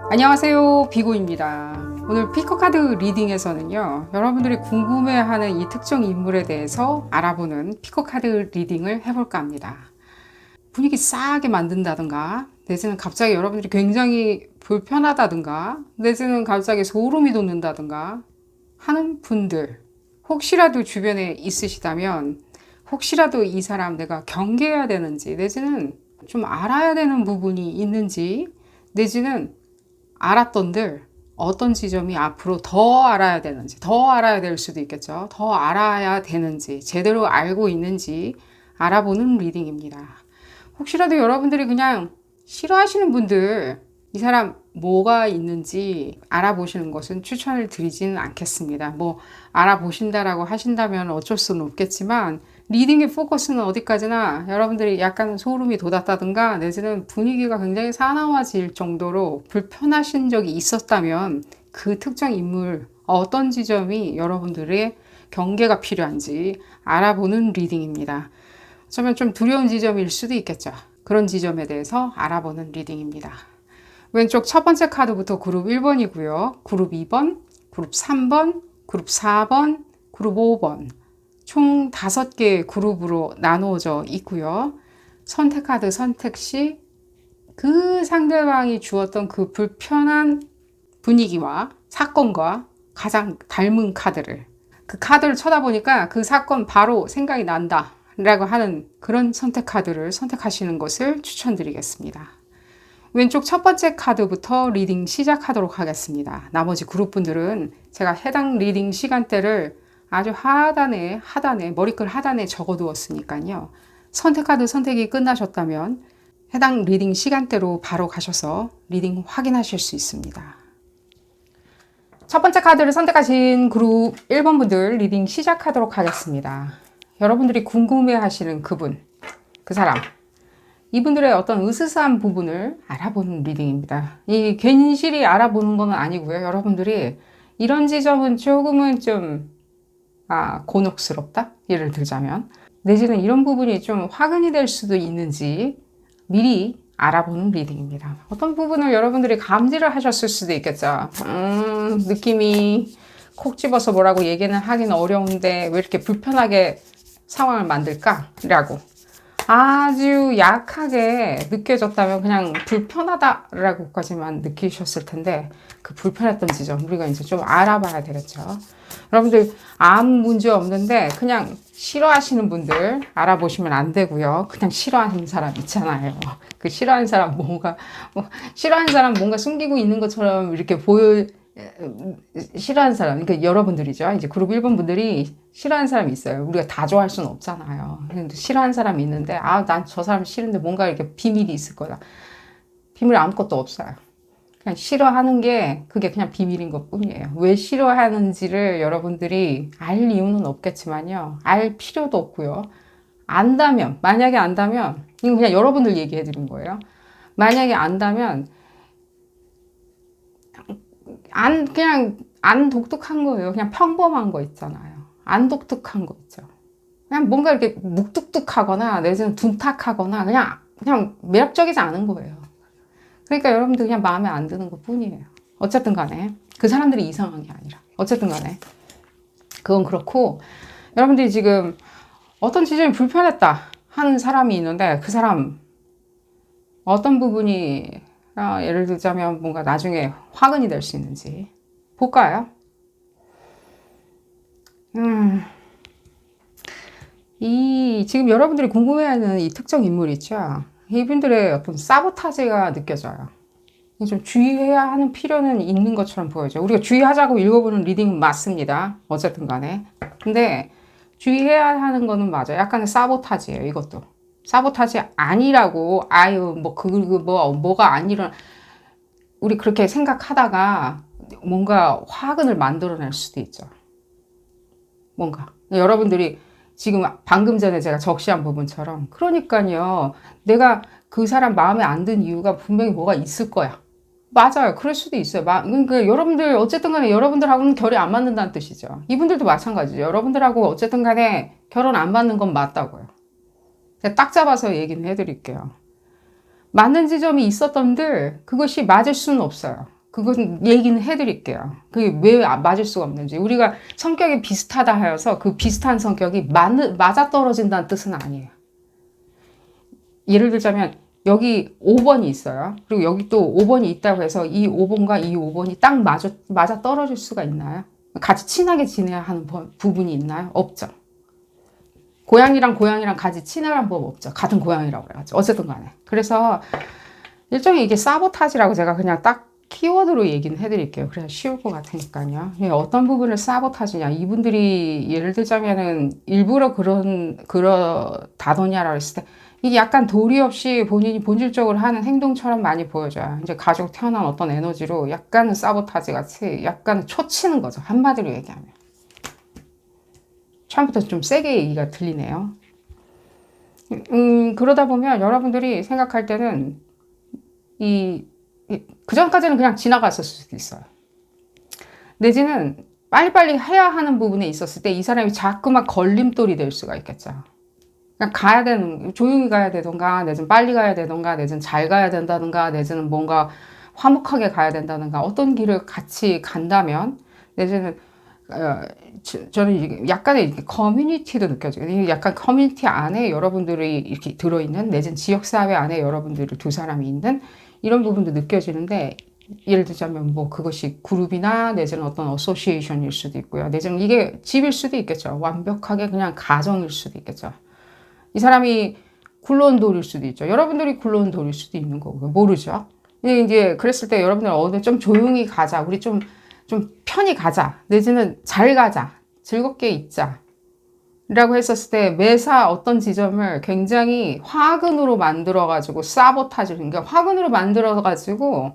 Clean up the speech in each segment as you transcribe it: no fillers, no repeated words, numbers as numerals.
안녕하세요, 비고입니다. 오늘 피커카드 리딩에서는요, 여러분들이 궁금해하는 이 특정 인물에 대해서 알아보는 피커카드 리딩을 해볼까 합니다. 분위기 싸하게 만든다든가, 내지는 갑자기 여러분들이 굉장히 불편하다든가, 내지는 갑자기 소름이 돋는다든가 하는 분들, 혹시라도 주변에 있으시다면 혹시라도 이 사람 내가 경계해야 되는지, 내지는 좀 알아야 되는 부분이 있는지, 내지는 알았던들 어떤 지점이 앞으로 더 알아야 되는지, 더 알아야 될 수도 있겠죠. 더 알아야 되는지, 제대로 알고 있는지 알아보는 리딩입니다. 혹시라도 여러분들이 그냥 싫어하시는 분들, 이 사람 뭐가 있는지 알아보시는 것은 추천을 드리지는 않겠습니다. 뭐 알아보신다라고 하신다면 어쩔 수는 없겠지만, 리딩의 포커스는 어디까지나 여러분들이 약간 소름이 돋았다든가 내지는 분위기가 굉장히 사나워질 정도로 불편하신 적이 있었다면 그 특정 인물 어떤 지점이 여러분들의 경계가 필요한지 알아보는 리딩입니다. 어쩌면 좀 두려운 지점일 수도 있겠죠. 그런 지점에 대해서 알아보는 리딩입니다. 왼쪽 첫 번째 카드부터 그룹 1번이고요. 그룹 2번, 그룹 3번, 그룹 4번, 그룹 5번 총 5개의 그룹으로 나누어져 있고요. 선택 카드 선택 시 그 상대방이 주었던 그 불편한 분위기와 사건과 가장 닮은 카드를, 그 카드를 쳐다보니까 그 사건 바로 생각이 난다 라고 하는 그런 선택 카드를 선택하시는 것을 추천드리겠습니다. 왼쪽 첫 번째 카드부터 리딩 시작하도록 하겠습니다. 나머지 그룹분들은 제가 해당 리딩 시간대를 아주 하단에 머리글 하단에 적어두었으니까요. 선택 카드 선택이 끝나셨다면 해당 리딩 시간대로 바로 가셔서 리딩 확인하실 수 있습니다. 첫 번째 카드를 선택하신 그룹 1번 분들 리딩 시작하도록 하겠습니다. 여러분들이 궁금해하시는 그분, 그 사람, 이분들의 어떤 으스스한 부분을 알아보는 리딩입니다. 이 괜시리 알아보는 건 아니고요. 여러분들이 이런 지점은 조금은 좀 곤혹스럽다? 예를 들자면 내지는 이런 부분이 좀 화근이 될 수도 있는지 미리 알아보는 리딩입니다. 어떤 부분을 여러분들이 감지를 하셨을 수도 있겠죠. 느낌이 콕 집어서 뭐라고 얘기는 하긴 어려운데 왜 이렇게 불편하게 상황을 만들까? 라고 아주 약하게 느껴졌다면 그냥 불편하다라고까지만 느끼셨을 텐데 그 불편했던 지점 우리가 이제 좀 알아봐야 되겠죠. 여러분들 아무 문제 없는데 그냥 싫어하시는 분들 알아보시면 안 되고요. 그냥 싫어하는 사람 있잖아요. 그 싫어하는 사람 싫어하는 사람 뭔가 숨기고 있는 것처럼 이렇게 싫어하는 사람, 그러니까 여러분들이죠. 이제 그룹 1번 분들이 싫어하는 사람이 있어요. 우리가 다 좋아할 수는 없잖아요. 근데 싫어하는 사람이 있는데, 난 저 사람 싫은데 뭔가 이렇게 비밀이 있을 거다. 비밀 아무것도 없어요. 그냥 싫어하는 게 그게 그냥 비밀인 것 뿐이에요. 왜 싫어하는지를 여러분들이 알 이유는 없겠지만요. 알 필요도 없고요. 만약에 안다면, 이건 그냥 여러분들 얘기해 드린 거예요. 만약에 안다면, 그냥 안 독특한 거예요. 그냥 평범한 거 있잖아요. 안 독특한 거 있죠. 그냥 뭔가 이렇게 묵뚝뚝하거나 내지는 둔탁하거나 그냥 매력적이지 않은 거예요. 그러니까 여러분들 그냥 마음에 안 드는 것 뿐이에요. 어쨌든 간에 그 사람들이 이상한 게 아니라 어쨌든 간에 그건 그렇고, 여러분들이 지금 어떤 지점이 불편했다 하는 사람이 있는데 그 사람 어떤 부분이 예를 들자면 뭔가 나중에 화근이 될 수 있는지 볼까요? 지금 여러분들이 궁금해하는 이 특정 인물 있죠? 이분들의 어떤 사보타지가 느껴져요. 좀 주의해야 하는 필요는 있는 것처럼 보여져요. 우리가 주의하자고 읽어보는 리딩은 맞습니다. 어쨌든 간에. 근데 주의해야 하는 거는 맞아요. 약간의 사보타지예요, 이것도. 사보타지 아니라고, 뭐가 안 일어나. 우리 그렇게 생각하다가 뭔가 화근을 만들어낼 수도 있죠. 뭔가. 여러분들이 지금 방금 전에 제가 적시한 부분처럼, 그러니까요, 내가 그 사람 마음에 안 든 이유가 분명히 뭐가 있을 거야. 맞아요. 그럴 수도 있어요. 그러니까 여러분들, 어쨌든 간에 여러분들하고는 결이 안 맞는다는 뜻이죠. 이분들도 마찬가지죠. 여러분들하고 어쨌든 간에 결혼 안 맞는 건 맞다고요. 딱 잡아서 얘기는 해드릴게요. 맞는 지점이 있었던들 그것이 맞을 수는 없어요. 그건 얘기는 해드릴게요. 그게 왜 맞을 수가 없는지. 우리가 성격이 비슷하다 하여서 그 비슷한 성격이 맞아떨어진다는 뜻은 아니에요. 예를 들자면 여기 5번이 있어요. 그리고 여기 또 5번이 있다고 해서 이 5번과 이 5번이 딱 맞아 떨어질 수가 있나요? 같이 친하게 지내야 하는 부분이 있나요? 없죠. 고양이랑 같이 친하란 법 없죠. 같은 고양이라고 그래가지고. 어쨌든 간에. 그래서 일종의 이게 사보타지라고 제가 그냥 딱 키워드로 얘기는 해드릴게요. 그래야 쉬울 것 같으니까요. 어떤 부분을 사보타지냐. 이분들이 예를 들자면은 일부러 그러다더냐라고 했을 때 이게 약간 도리 없이 본인이 본질적으로 하는 행동처럼 많이 보여져요. 이제 가지고 태어난 어떤 에너지로 약간은 사보타지 같이 약간 초치는 거죠. 한마디로 얘기하면. 처음부터 좀 세게 얘기가 들리네요. 그러다 보면 여러분들이 생각할 때는 그 전까지는 그냥 지나갔을 수도 있어요. 내지는 빨리빨리 해야 하는 부분에 있었을 때 이 사람이 자꾸만 걸림돌이 될 수가 있겠죠. 그냥 조용히 가야 되던가, 내지는 빨리 가야 되던가, 내지는 잘 가야 된다든가, 내지는 뭔가 화목하게 가야 된다든가, 어떤 길을 같이 간다면, 내지는, 저는 약간의 커뮤니티도 느껴져요. 약간 커뮤니티 안에 여러분들이 이렇게 들어있는, 내지는 지역사회 안에 여러분들이 두 사람이 있는 이런 부분도 느껴지는데, 예를 들자면 뭐 그것이 그룹이나 내지는 어떤 어소시에이션일 수도 있고요. 내지는 이게 집일 수도 있겠죠. 완벽하게 그냥 가정일 수도 있겠죠. 이 사람이 굴러온 돌일 수도 있죠. 여러분들이 굴러온 돌일 수도 있는 거고요. 모르죠. 이제 그랬을 때 여러분들 좀 조용히 가자. 우리 좀 편히 가자. 내지는 잘 가자. 즐겁게 있자. 라고 했었을 때 매사 어떤 지점을 굉장히 화근으로 만들어가지고 사보타지를, 그러니까 화근으로 만들어가지고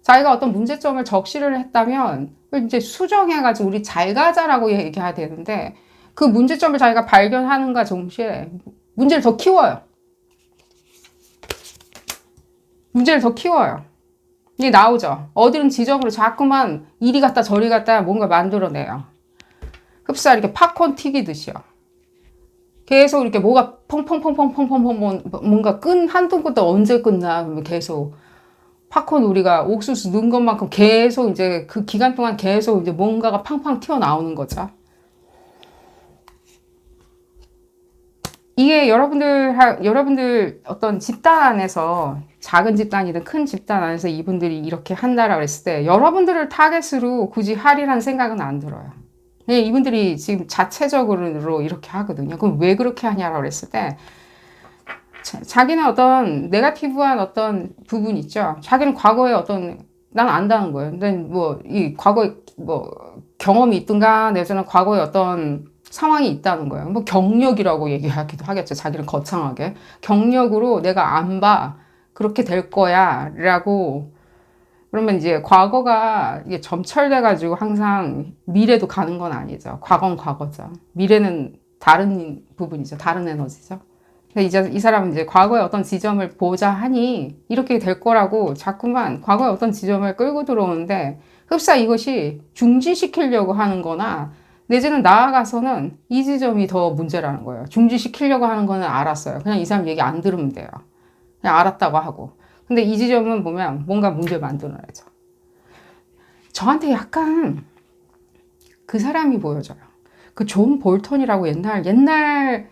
자기가 어떤 문제점을 적시를 했다면 이제 수정해가지고 우리 잘 가자라고 얘기해야 되는데 그 문제점을 자기가 발견하는가 동시에 문제를 더 키워요. 문제를 더 키워요. 이게 나오죠. 어디는 지점으로 자꾸만 이리 갔다 저리 갔다 뭔가 만들어내요. 흡사 이렇게 팝콘 튀기듯이요. 계속 이렇게 뭐가 펑펑펑펑펑펑펑 뭔가 한두 끝도 언제 끝나 계속 팝콘 우리가 옥수수 넣은 것만큼 계속 이제 그 기간 동안 계속 이제 뭔가가 팡팡 튀어나오는 거죠. 이게 여러분들 어떤 집단 안에서 작은 집단이든 큰 집단 안에서 이분들이 이렇게 한다라고 했을 때 여러분들을 타겟으로 굳이 하리라는 생각은 안 들어요. 이분들이 지금 자체적으로 이렇게 하거든요. 그럼 왜 그렇게 하냐라고 했을 때 자기는 어떤 네거티브한 어떤 부분 있죠. 자기는 과거에 난 안다는 거예요. 근데 이 과거에 경험이 있든가 내지는 과거에 어떤 상황이 있다는 거예요. 경력이라고 얘기하기도 하겠죠. 자기는 거창하게. 경력으로 내가 안 봐. 그렇게 될 거야. 라고. 그러면 이제 과거가 이게 점철돼가지고 항상 미래도 가는 건 아니죠. 과거는 과거죠. 미래는 다른 부분이죠. 다른 에너지죠. 근데 이제 이 사람은 이제 과거의 어떤 지점을 보자 하니 이렇게 될 거라고 자꾸만 과거의 어떤 지점을 끌고 들어오는데 흡사 이것이 중지시키려고 하는 거나 내지는 나아가서는 이 지점이 더 문제라는 거예요. 중지시키려고 하는 거는 알았어요. 그냥 이 사람 얘기 안 들으면 돼요. 그냥 알았다고 하고. 근데 이 지점은 보면 뭔가 문제를 만들어내죠. 저한테 약간 그 사람이 보여져요. 그 존 볼턴이라고 옛날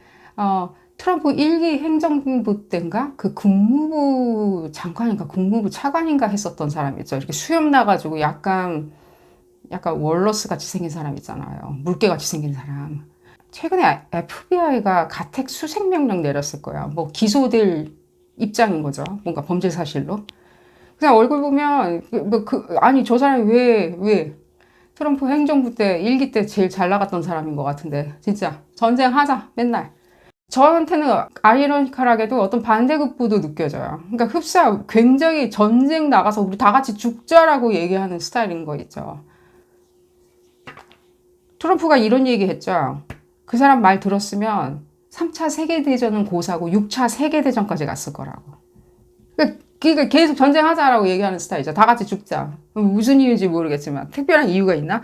트럼프 1기 행정부 때인가? 그 국무부 장관인가 국무부 차관인가 했었던 사람 있죠. 이렇게 수염 나가지고 약간 월러스 같이 생긴 사람 있잖아요. 물개 같이 생긴 사람. 최근에 FBI가 가택 수색 명령 내렸을 거예요. 기소될 입장인 거죠. 뭔가 범죄 사실로. 그냥 얼굴 보면 아니 저 사람이 왜 트럼프 행정부 때 1기 때 제일 잘 나갔던 사람인 것 같은데 진짜 전쟁하자 맨날. 저한테는 아이러니컬하게도 어떤 반대급부도 느껴져요. 그러니까 흡사 굉장히 전쟁 나가서 우리 다 같이 죽자라고 얘기하는 스타일인 거 있죠. 트럼프가 이런 얘기 했죠. 그 사람 말 들었으면 3차 세계대전은 고사고 6차 세계대전까지 갔을 거라고. 그러니까 계속 전쟁하자라고 얘기하는 스타일이죠. 다 같이 죽자. 무슨 이유인지 모르겠지만 특별한 이유가 있나?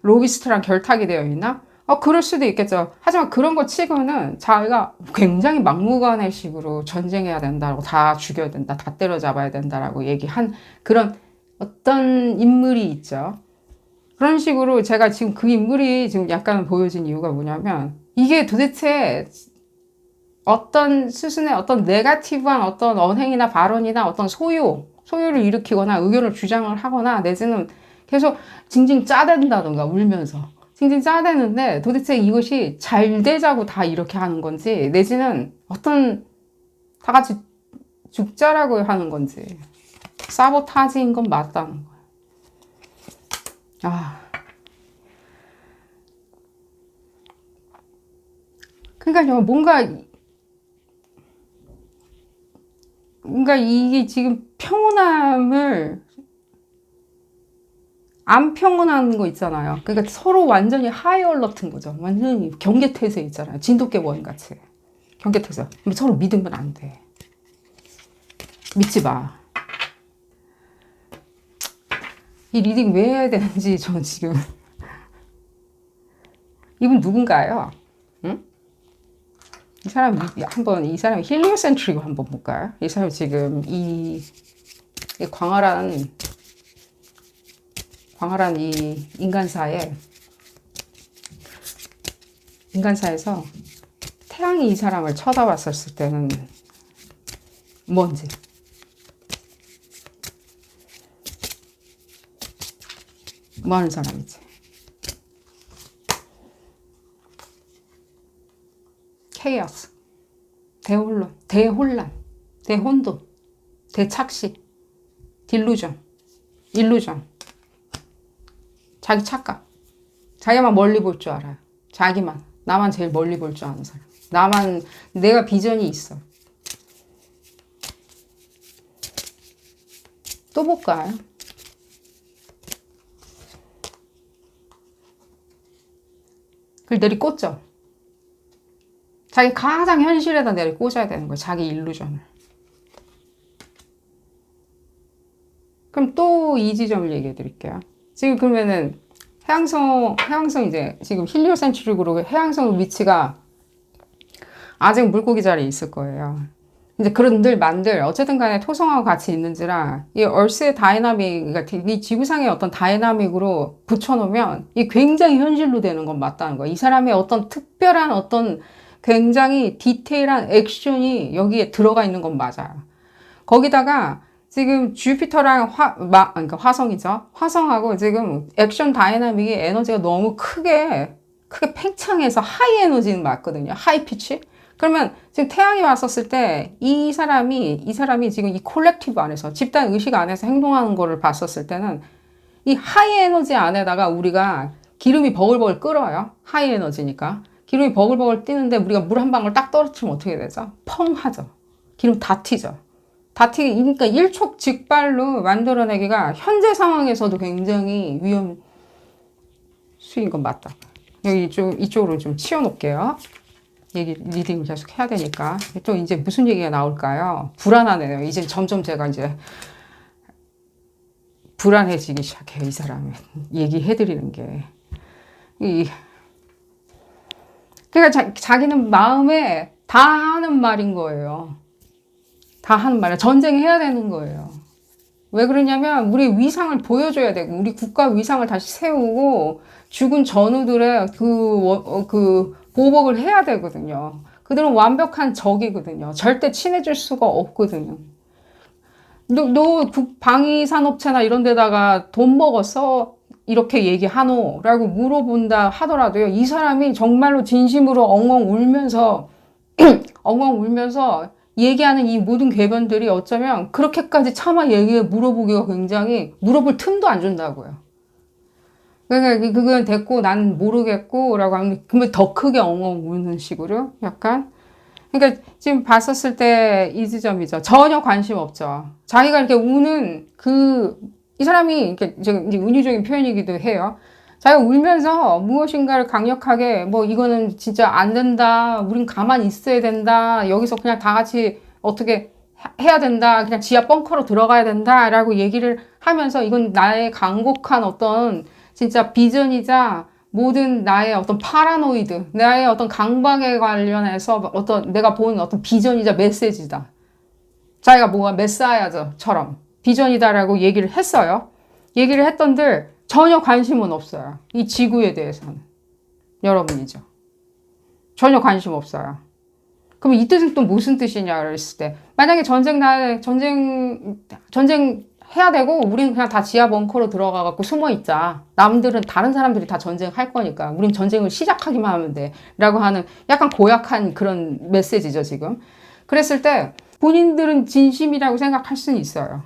로비스트랑 결탁이 되어 있나? 그럴 수도 있겠죠. 하지만 그런 거 치고는 자기가 굉장히 막무가내 식으로 전쟁해야 된다고 다 죽여야 된다, 다 때려잡아야 된다라고 얘기한 그런 어떤 인물이 있죠. 그런 식으로 제가 지금 그 인물이 지금 약간 보여진 이유가 뭐냐면 이게 도대체 어떤 수순의 어떤 네거티브한 어떤 언행이나 발언이나 어떤 소요를 일으키거나 의견을 주장을 하거나 내지는 계속 징징 짜댄다던가 울면서 징징 짜대는데 도대체 이것이 잘 되자고 다 이렇게 하는 건지 내지는 어떤 다 같이 죽자라고 하는 건지 사보타지인 건 맞다는 거예요. 그러니까 뭔가 이게 지금 평온함을 안 평온한 거 있잖아요. 그러니까 서로 완전히 하이 얼러트인 거죠. 완전히 경계태세 있잖아요. 진돗개 원 같이. 경계태세. 서로 믿으면 안 돼. 믿지 마. 이 리딩 왜 해야 되는지 저는 지금. 이분 누군가요? 응? 이 사람 힐리오센트리고 한번 볼까요? 이 사람 지금 이 광활한 이 인간사에서 태양이 이 사람을 쳐다봤었을 때는 뭔지. 뭐 하는 사람이지? 케이오스, 대혼란, 대혼돈, 대착시, 딜루전, 일루전, 자기 착각, 자기만 멀리 볼 줄 알아요. 나만 제일 멀리 볼 줄 아는 사람. 내가 비전이 있어. 또 볼까요? 그걸 내리꽂죠. 자기 가장 현실에다 내리꽂아야 되는 거예요. 자기 일루전을. 그럼 또 이 지점을 얘기해 드릴게요. 지금 그러면은 해왕성 이제 지금 힐리오센트릭으로 해왕성 위치가 아직 물고기 자리에 있을 거예요. 이제 그런들 만들 어쨌든 간에 토성하고 같이 있는지라 이 얼스의 다이나믹, 그러니까 이 지구상의 어떤 다이나믹으로 붙여놓으면 이 굉장히 현실로 되는 건 맞다는 거예요. 이 사람의 어떤 특별한 어떤 굉장히 디테일한 액션이 여기에 들어가 있는 건 맞아요. 거기다가 지금 주피터랑 그러니까 화성이죠. 화성하고 지금 액션 다이나믹이 에너지가 너무 크게 팽창해서 하이 에너지는 맞거든요. 하이 피치. 그러면 지금 태양이 왔었을 때 이 사람이 지금 이 콜렉티브 안에서 집단 의식 안에서 행동하는 거를 봤었을 때는 이 하이 에너지 안에다가 우리가 기름이 버글버글 끓어요. 하이 에너지니까. 기름이 버글버글 뛰는데 우리가 물 한 방울 딱 떨어뜨리면 어떻게 되죠? 펑 하죠. 기름 다 튀죠. 그러니까 일촉즉발로 만들어내기가 현재 상황에서도 굉장히 위험 수인 건 맞다. 여기 이쪽으로 좀 치워놓을게요. 리딩을 계속 해야 되니까. 또 이제 무슨 얘기가 나올까요? 불안하네요. 이제 점점 제가 이제 불안해지기 시작해요. 이 사람의 얘기해드리는 게. 그러니까 자기는 마음에 다 하는 말인 거예요. 다 하는 말이야. 전쟁해야 되는 거예요. 왜 그러냐면 우리 위상을 보여줘야 되고 우리 국가 위상을 다시 세우고 죽은 전우들의 그 보복을 해야 되거든요. 그들은 완벽한 적이거든요. 절대 친해질 수가 없거든요. 너 방위산업체나 이런 데다가 돈 먹었어? 이렇게 얘기하노? 라고 물어본다 하더라도요. 이 사람이 정말로 진심으로 엉엉 울면서 얘기하는 이 모든 궤변들이 어쩌면 그렇게까지 차마 물어보기가 굉장히 물어볼 틈도 안 준다고요. 그러니까 그건 됐고 난 모르겠고 라고 하면 더 크게 엉엉 우는 식으로 약간. 그러니까 지금 봤었을 때 이 지점이죠. 전혀 관심 없죠. 자기가 이렇게 우는 이 사람이 이렇게 이제 은유적인 표현이기도 해요. 자기가 울면서 무엇인가를 강력하게 이거는 진짜 안 된다. 우린 가만히 있어야 된다. 여기서 그냥 다 같이 어떻게 해야 된다. 그냥 지하 벙커로 들어가야 된다. 라고 얘기를 하면서 이건 나의 간곡한 어떤 진짜 비전이자 모든 나의 어떤 파라노이드, 나의 어떤 강박에 관련해서 내가 보는 어떤 비전이자 메시지다. 자기가 메사야처럼 비전이다라고 얘기를 했어요. 얘기를 했던들 전혀 관심은 없어요. 이 지구에 대해서는. 여러분이죠. 전혀 관심 없어요. 그럼 이 뜻은 또 무슨 뜻이냐 그랬을 때, 만약에 전쟁 해야 되고 우리는 그냥 다 지하 벙커로 들어가 갖고 숨어 있자. 남들은, 다른 사람들이 다 전쟁할 거니까 우린 전쟁을 시작하기만 하면 돼 라고 하는 약간 고약한 그런 메시지죠 지금. 그랬을 때 본인들은 진심이라고 생각할 수는 있어요.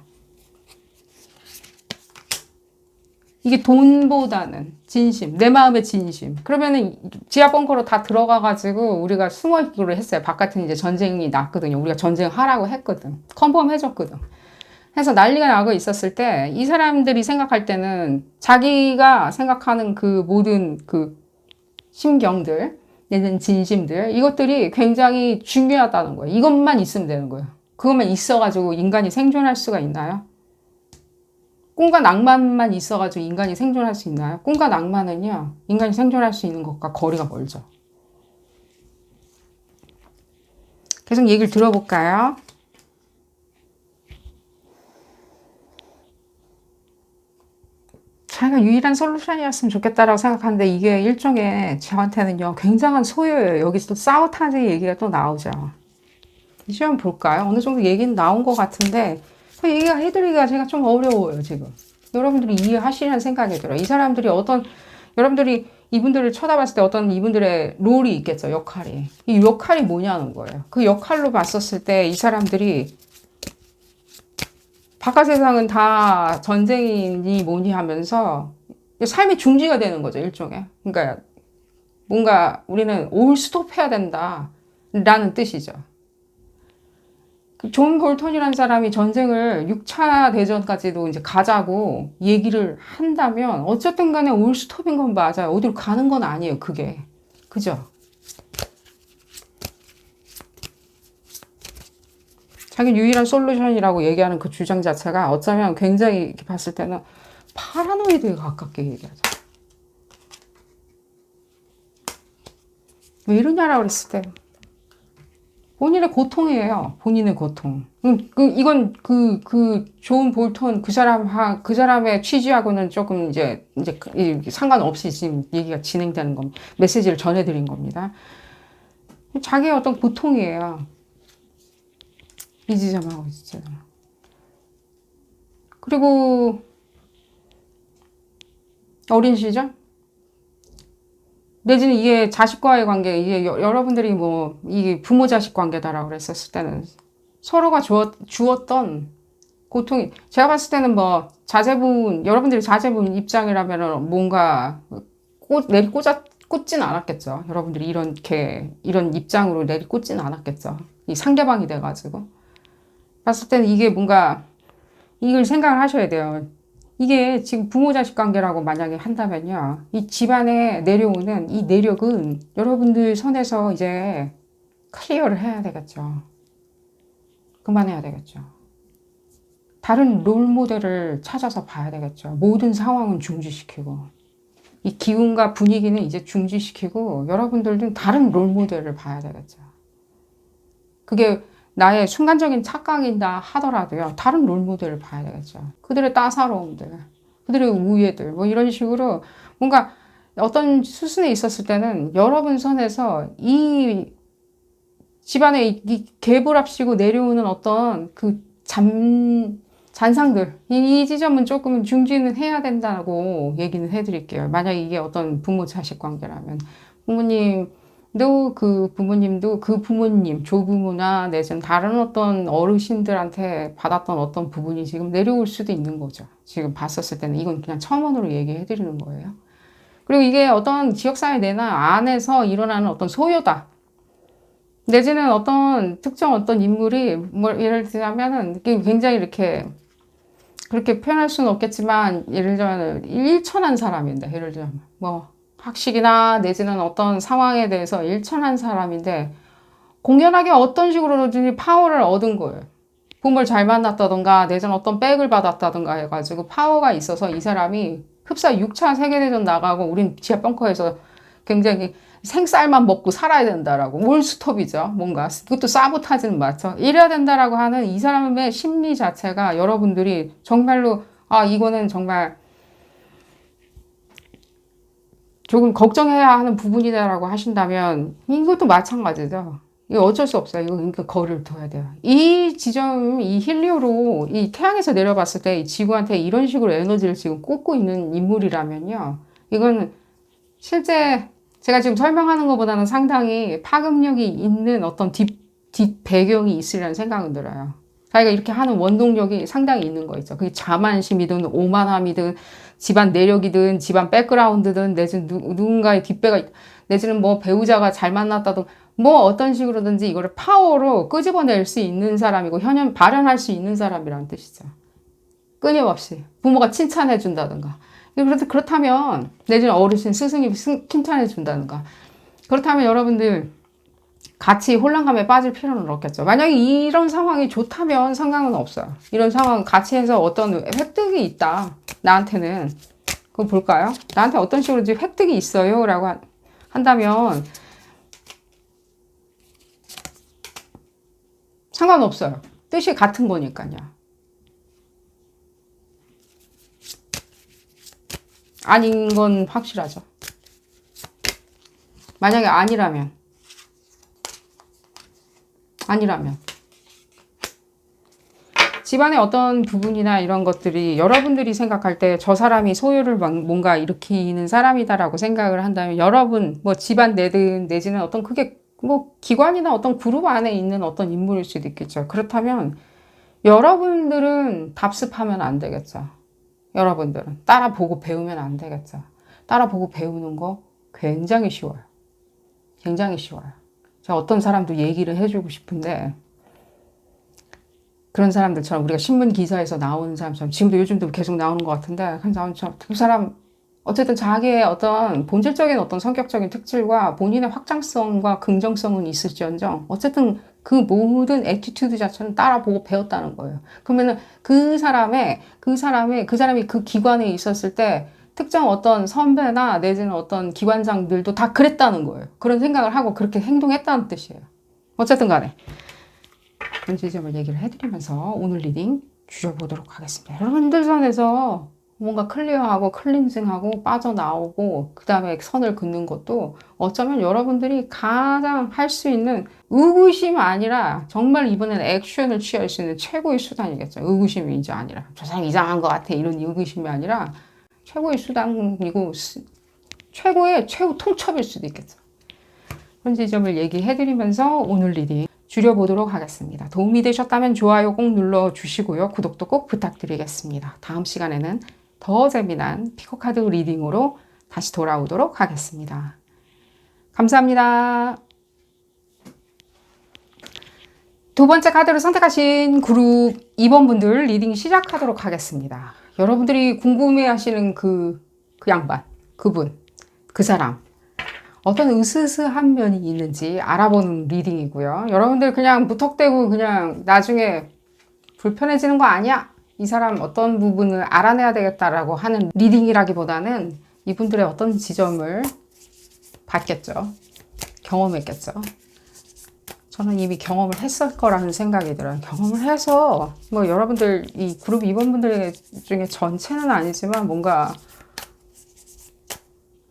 이게 돈보다는 진심, 내 마음의 진심. 그러면은 지하 벙커로 다 들어가가지고 우리가 숨어 있기로 했어요. 바깥은 이제 전쟁이 났거든요. 우리가 전쟁하라고 했거든. 컨펌해줬거든. 해서 난리가 나고 있었을 때 이 사람들이 생각할 때는 자기가 생각하는 그 모든 그 심경들, 내는 진심들, 이것들이 굉장히 중요하다는 거예요. 이것만 있으면 되는 거예요. 그것만 있어가지고 인간이 생존할 수가 있나요? 꿈과 낭만만 있어가지고 인간이 생존할 수 있나요? 꿈과 낭만은요, 인간이 생존할 수 있는 것과 거리가 멀죠. 계속 얘기를 들어볼까요? 자기가 유일한 솔루션이었으면 좋겠다라고 생각하는데 이게 일종의 저한테는요 굉장한 소요예요. 여기서 또 사보타지 얘기가 또 나오죠. 이제 한번 볼까요? 어느 정도 얘기는 나온 것 같은데 그 얘기가 해드리기가 제가 좀 어려워요 지금. 여러분들이 이해하시려는 생각이 들어요. 이 사람들이 여러분들이 이분들을 쳐다봤을 때 어떤 이분들의 롤이 있겠죠. 역할이. 이 역할이 뭐냐는 거예요. 그 역할로 봤었을 때 이 사람들이 바깥 세상은 다 전쟁이니 뭐니 하면서 삶의 중지가 되는 거죠, 일종의. 그러니까 뭔가 우리는 올 스톱해야 된다라는 뜻이죠. 존 볼턴이라는 사람이 전쟁을 6차 대전까지도 이제 가자고 얘기를 한다면 어쨌든 간에 올 스톱인 건 맞아요. 어디로 가는 건 아니에요, 그게. 그죠? 자기 유일한 솔루션이라고 얘기하는 그 주장 자체가 어쩌면 굉장히 이렇게 봤을 때는 파라노이드에 가깝게 얘기하죠. 왜 이러냐라고 그랬을 때 본인의 고통이에요. 본인의 고통. 이건 존 볼턴 그 사람의 취지하고는 조금 이제 상관없이 지금 얘기가 진행되는 겁니다. 메시지를 전해드린 겁니다. 자기의 어떤 고통이에요. 이 지점하고 이 지점. 그리고 어린 시절? 내지는 이게 자식과의 관계, 이게 여러분들이 뭐 이게 부모 자식 관계다라고 그랬었을 때는 서로가 주었던 고통이, 제가 봤을 때는 뭐 여러분들이 자제분 입장이라면 뭔가 꽂진 않았겠죠. 여러분들이 이런 입장으로 내리꽂진 않았겠죠. 이 상대방이 돼가지고. 봤을 때는 이게 뭔가 이걸 생각을 하셔야 돼요. 이게 지금 부모 자식 관계라고 만약에 한다면요. 이 집안에 내려오는 이 내력은 여러분들 선에서 이제 클리어를 해야 되겠죠. 그만해야 되겠죠. 다른 롤 모델을 찾아서 봐야 되겠죠. 모든 상황은 중지시키고 이 기운과 분위기는 이제 중지시키고 여러분들은 다른 롤 모델을 봐야 되겠죠. 그게 나의 순간적인 착각이다 하더라도요. 다른 롤모델을 봐야 되겠죠. 그들의 따사로움들, 그들의 우애들 뭐 이런 식으로 뭔가 어떤 수순에 있었을 때는 여러분 선에서 이 집안에 이 개불합시고 내려오는 어떤 그 잔상들 이 지점은 조금 중지는 해야 된다고 얘기는 해드릴게요. 만약에 이게 어떤 부모 자식 관계라면 그 부모님, 조부모나 내지는 다른 어떤 어르신들한테 받았던 어떤 부분이 지금 내려올 수도 있는 거죠. 지금 봤었을 때는 이건 그냥 첨언으로 얘기해 드리는 거예요. 그리고 이게 어떤 지역사회 내나 안에서 일어나는 어떤 소요다. 내지는 어떤 특정 어떤 인물이 예를 들자면은 굉장히 그렇게 표현할 수는 없겠지만 예를 들자면 일천한 사람인데 예를 들자면 뭐 학식이나 내지는 어떤 상황에 대해서 일천한 사람인데 공연하게 어떤 식으로든지 파워를 얻은 거예요. 부모를 잘 만났다던가 내지는 어떤 백을 받았다던가 해가지고 파워가 있어서 이 사람이 흡사 6차 세계대전 나가고 우린 지하 벙커에서 굉장히 생쌀만 먹고 살아야 된다라고 올스톱이죠. 뭔가 그것도 사보타지는 맞죠. 이래야 된다라고 하는 이 사람의 심리 자체가 여러분들이 정말로 아, 이거는 정말 조금 걱정해야 하는 부분이다라고 하신다면 이것도 마찬가지죠. 이거 어쩔 수 없어요. 이거 그러니까 거리를 둬야 돼요. 이 지점, 이 힐리오로 이 태양에서 내려봤을 때 이 지구한테 이런 식으로 에너지를 지금 꽂고 있는 인물이라면요. 이건 실제 제가 지금 설명하는 것보다는 상당히 파급력이 있는 어떤 뒷 배경이 있으리라는 생각은 들어요. 자기가 이렇게 하는 원동력이 상당히 있는 거 있죠. 그게 자만심이든 오만함이든 집안 내력이든 집안 백그라운드든 내지는 누군가의 뒷배가 내지는 뭐 배우자가 잘 만났다든 뭐 어떤 식으로든지 이거를 파워로 끄집어낼 수 있는 사람이고 현현 발현할 수 있는 사람이라는 뜻이죠. 끊임없이 부모가 칭찬해 준다든가 그렇다면 내지는 어르신 스승이 칭찬해 준다든가 그렇다면 여러분들 같이 혼란감에 빠질 필요는 없겠죠. 만약에 이런 상황이 좋다면 상관은 없어요. 이런 상황 같이 해서 어떤 획득이 있다. 나한테는. 그거 볼까요? 나한테 어떤 식으로 획득이 있어요. 라고 한다면 상관없어요. 뜻이 같은 거니까요. 아닌 건 확실하죠. 만약에 아니라면 집안의 어떤 부분이나 이런 것들이 여러분들이 생각할 때 저 사람이 소유를 뭔가 일으키는 사람이다라고 생각을 한다면 여러분 뭐 집안 내든 내지는 어떤 그게 뭐 기관이나 어떤 그룹 안에 있는 어떤 인물일 수도 있겠죠. 그렇다면 여러분들은 답습하면 안 되겠죠. 여러분들은 따라보고 배우면 안 되겠죠. 따라보고 배우는 거 굉장히 쉬워요. 굉장히 쉬워요. 제가 어떤 사람도 얘기를 해주고 싶은데 그런 사람들처럼 우리가 신문 기사에서 나오는 사람처럼 지금도 요즘도 계속 나오는 것 같은데 그 사람 어쨌든 자기의 어떤 본질적인 어떤 성격적인 특질과 본인의 확장성과 긍정성은 있을지언정 어쨌든 그 모든 애티튜드 자체는 따라보고 배웠다는 거예요. 그러면은 그 사람이 그 기관에 있었을 때 특정 어떤 선배나 내지는 어떤 기관장들도 다 그랬다는 거예요. 그런 생각을 하고 그렇게 행동했다는 뜻이에요. 어쨌든 간에 그런 지점을 얘기를 해드리면서 오늘 리딩 줄여보도록 하겠습니다. 여러분들 선에서 뭔가 클리어하고 클린징하고 빠져나오고 그 다음에 선을 긋는 것도 어쩌면 여러분들이 가장 할 수 있는 의구심이 아니라 정말 이번에는 액션을 취할 수 있는 최고의 수단이겠죠. 의구심이 이제 아니라 저 사람 이상한 것 같아 이런 의구심이 아니라 최고의 수단이고 최고 통첩일 수도 있겠죠. 그런 지점을 얘기해드리면서 오늘 리딩 줄여보도록 하겠습니다. 도움이 되셨다면 좋아요 꼭 눌러주시고요. 구독도 꼭 부탁드리겠습니다. 다음 시간에는 더 재미난 피코카드 리딩으로 다시 돌아오도록 하겠습니다. 감사합니다. 두 번째 카드를 선택하신 그룹 2번 분들 리딩 시작하도록 하겠습니다. 여러분들이 궁금해하시는 그 양반, 그분, 그 사람 어떤 으스스한 면이 있는지 알아보는 리딩이고요. 여러분들 그냥 무턱대고 그냥 나중에 불편해지는 거 아니야? 이 사람 어떤 부분을 알아내야 되겠다라고 하는 리딩이라기보다는 이분들의 어떤 지점을 봤겠죠. 경험했겠죠. 저는 이미 경험을 했을 거라는 생각이 들어요. 경험을 해서 뭐 여러분들 이 그룹 2번 분들 중에 전체는 아니지만 뭔가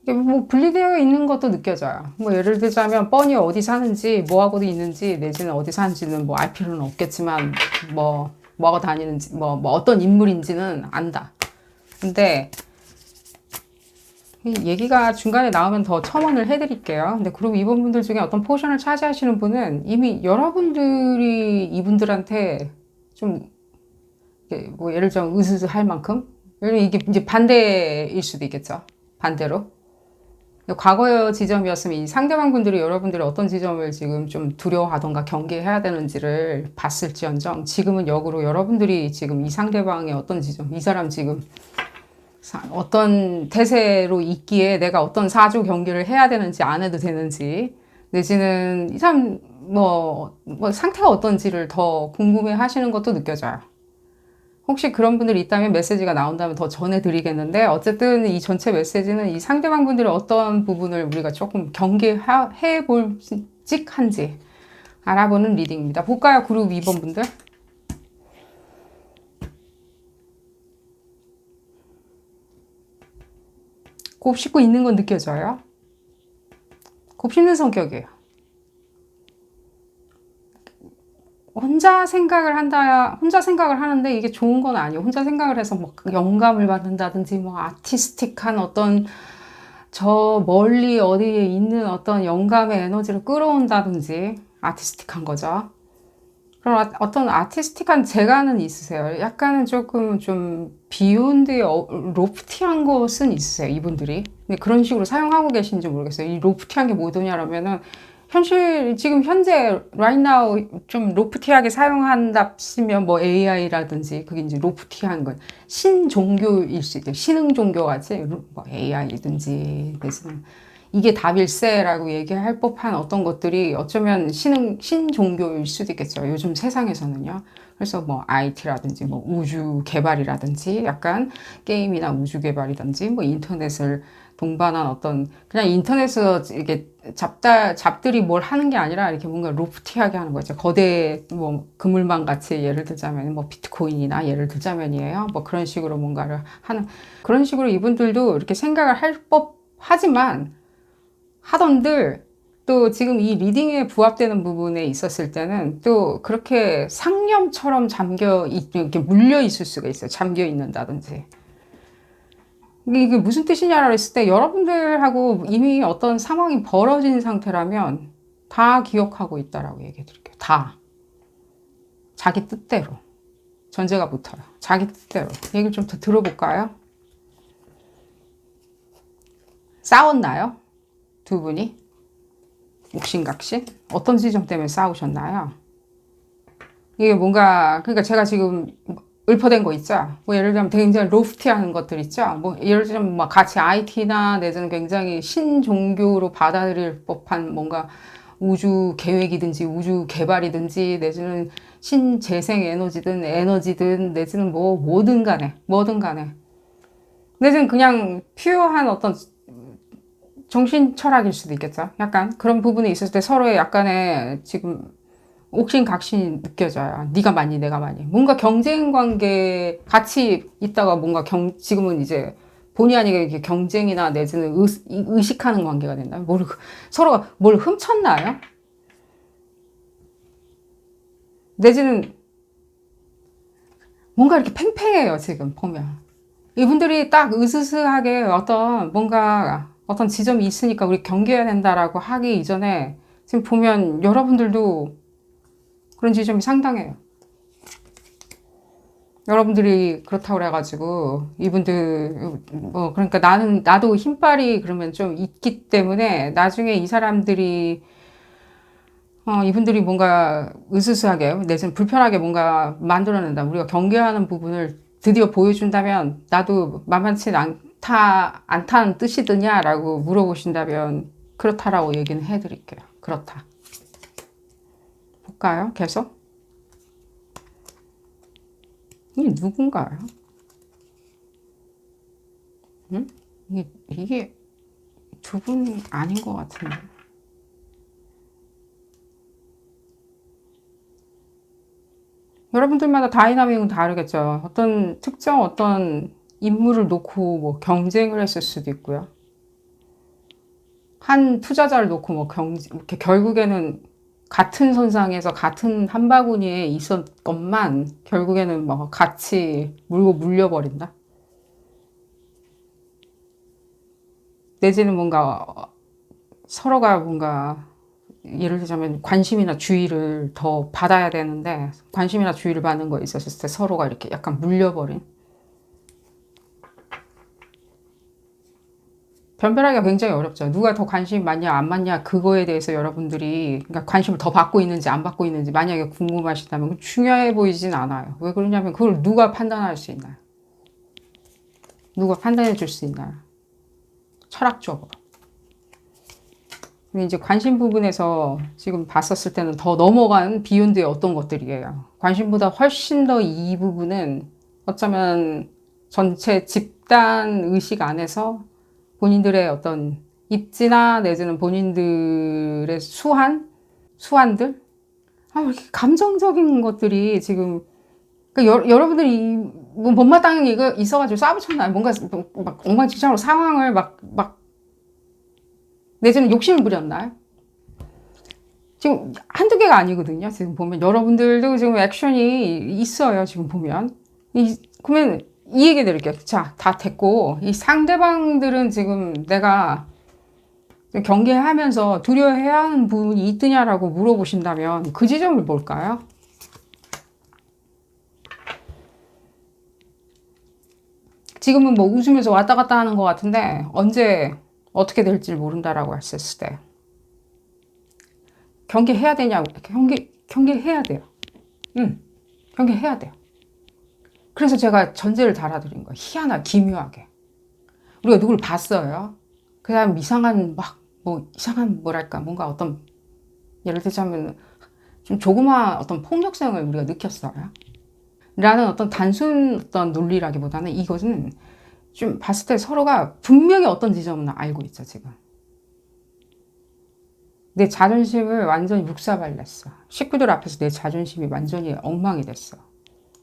뭐 분리되어 있는 것도 느껴져요. 뭐 예를 들자면 뻔히 어디 사는지 뭐하고 있는지 내지는 어디 사는지는 뭐 알 필요는 없겠지만 뭐하고 다니는지 뭐 어떤 인물인지는 안다. 근데 이 얘기가 중간에 나오면 더 첨언을 해드릴게요. 근데 그룹 2번 분들 중에 어떤 포션을 차지하시는 분은 이미 여러분들이 이분들한테 좀 뭐 예를 들면 으스스 할 만큼 이게 이제 반대일 수도 있겠죠. 반대로. 과거의 지점이었으면 이 상대방 분들이 여러분들의 어떤 지점을 지금 좀 두려워하던가 경계해야 되는지를 봤을지언정 지금은 역으로 여러분들이 지금 이 상대방의 어떤 지점, 이 사람 지금 어떤 태세로 있기에 내가 어떤 사조 경계를 해야 되는지 안 해도 되는지 내지는 이 사람 뭐 상태가 어떤지를 더 궁금해 하시는 것도 느껴져요. 혹시 그런 분들이 있다면 메시지가 나온다면 더 전해드리겠는데 어쨌든 이 전체 메시지는 이 상대방 분들의 어떤 부분을 우리가 조금 경계해 볼 찍한지 알아보는 리딩입니다. 볼까요? 그룹 2번 분들. 곱씹고 있는 건 느껴져요? 곱씹는 성격이에요. 혼자 생각을 하는데 이게 좋은 건 아니에요. 혼자 생각을 해서 뭐 영감을 받는다든지 뭐 아티스틱한 어떤 저 멀리 어디에 있는 어떤 영감의 에너지를 끌어온다든지 아티스틱한 거죠. 그럼 어떤 아티스틱한 재간은 있으세요. 약간은 조금 좀 비욘드의 로프티한 것은 있으세요. 이분들이. 근데 그런 식으로 사용하고 계신지 모르겠어요. 이 로프티한 게 뭐냐면은 지금 현재 right now 좀 로프티하게 사용한답시면 뭐 AI라든지 그게 이제 로프티한 건 신종교일 수 있대요. 신흥 종교 같이 뭐 AI든지 그래서 이게 답일세라고 얘기할 법한 어떤 것들이 어쩌면 신종교일 수도 있겠죠. 요즘 세상에서는요. 그래서 뭐 IT라든지 뭐 우주 개발이라든지 약간 게임이나 우주 개발이든지 뭐 인터넷을 동반한 어떤 그냥 인터넷에서 이렇게 잡들이 뭘 하는 게 아니라 이렇게 뭔가 로프티하게 하는 거죠. 거대 뭐 그물망 같이 예를 들자면 뭐 비트코인이나 예를 들자면이에요. 뭐 그런 식으로 뭔가를 하는 그런 식으로 이분들도 이렇게 생각을 할 법하지만 하던들 또 지금 이 리딩에 부합되는 부분에 있었을 때는 또 그렇게 상념처럼 이렇게 물려 있을 수가 있어요. 잠겨 있는다든지. 이게 무슨 뜻이냐라고 했을 때 여러분들하고 이미 어떤 상황이 벌어진 상태라면 다 기억하고 있다라고 얘기해 드릴게요. 다. 자기 뜻대로. 전제가 붙어요. 자기 뜻대로. 얘기를 좀 더 들어볼까요? 싸웠나요? 두 분이? 옥신각신? 어떤 지점 때문에 싸우셨나요? 이게 뭔가, 그러니까 제가 지금 읊어댄 거 있죠? 뭐 예를 들면 굉장히 로프티한 것들 있죠? 뭐 예를 들면 막 같이 IT나 내지는 굉장히 신종교로 받아들일 법한 뭔가 우주 계획이든지 우주 개발이든지 내지는 신재생 에너지든 내지는 뭐 뭐든 간에 내지는 그냥 퓨어한 어떤 정신 철학일 수도 있겠죠. 약간 그런 부분이 있을 때 서로의 약간의 지금 옥신각신이 느껴져요. 네가 많니 내가 많니. 뭔가 경쟁 관계 같이 있다가 뭔가 지금은 이제 본의 아니게 이렇게 경쟁이나 내지는 의식하는 관계가 된다. 서로가 뭘 훔쳤나요? 내지는 뭔가 이렇게 팽팽해요. 지금 보면 이분들이 딱 으스스하게 어떤 지점이 있으니까 우리 경계해야 된다라고 하기 이전에 지금 보면 여러분들도 그런 지점이 상당해요. 여러분들이 그렇다고 그래가지고 이분들 그러니까 나도 힘빨이 그러면 좀 있기 때문에 나중에 이 사람들이 이분들이 뭔가 으스스하게 내지는 불편하게 뭔가 만들어낸다. 우리가 경계하는 부분을 드디어 보여준다면 나도 만만치 않다는 뜻이드냐라고 물어보신다면 그렇다라고 얘기는 해드릴게요. 그렇다. 볼까요? 계속. 이게 누군가요? 응? 이게 두 분 아닌 것 같은데. 여러분들마다 다이나믹은 다르겠죠. 어떤 인물을 놓고 뭐 경쟁을 했을 수도 있고요. 한 투자자를 놓고 이렇게 결국에는 같은 선상에서 같은 한 바구니에 있었건만 결국에는 뭐 같이 물려버린다. 내지는 서로가 예를 들자면 관심이나 주의를 더 받아야 되는데 관심이나 주의를 받는 거에 있었을 때 서로가 이렇게 약간 물려버린 변별하기가 굉장히 어렵죠. 누가 더 관심이 많냐 안 많냐 그거에 대해서 여러분들이 그러니까 관심을 더 받고 있는지 안 받고 있는지 만약에 궁금하시다면 중요해 보이진 않아요. 왜 그러냐면 그걸 누가 판단할 수 있나요? 누가 판단해 줄 수 있나요? 철학적으로. 근데 이제 관심 부분에서 지금 봤었을 때는 더 넘어간 비욘드의 어떤 것들이에요. 관심보다 훨씬 더 이 부분은 어쩌면 전체 집단 의식 안에서 본인들의 어떤 입지나 내지는 본인들의 수완들? 왜 이렇게 감정적인 것들이 지금, 그러니까 여러분들이 뭐 못마땅한 이거 있어가지고 싸붙였나요? 뭔가 막 엉망진창으로 상황을 막 내지는 욕심을 부렸나요? 지금 한두 개가 아니거든요. 지금 보면 여러분들도 지금 액션이 있어요. 지금 보면 그러면 이 얘기 드릴게요. 자, 다 됐고 이 상대방들은 지금 내가 경계하면서 두려워해야 하는 부분이 있느냐라고 물어보신다면 그 지점을 뭘까요? 지금은 뭐 웃으면서 왔다 갔다 하는 것 같은데 언제 어떻게 될지 모른다라고 했을 때 경계해야 되냐고. 경계해야 돼요. 경계해야 돼요. 그래서 제가 전제를 달아드린 거예요. 희한하게 기묘하게 우리가 누굴 봤어요. 그 다음 이상한 이상한 뭐랄까 뭔가 어떤 예를 들자면 좀 조그마한 어떤 폭력성을 우리가 느꼈어요. 라는 어떤 단순 어떤 논리라기보다는 이것은 좀 봤을 때 서로가 분명히 어떤 지점은 알고 있죠. 지금 내 자존심을 완전히 묵사발렸어. 식구들 앞에서 내 자존심이 완전히 엉망이 됐어.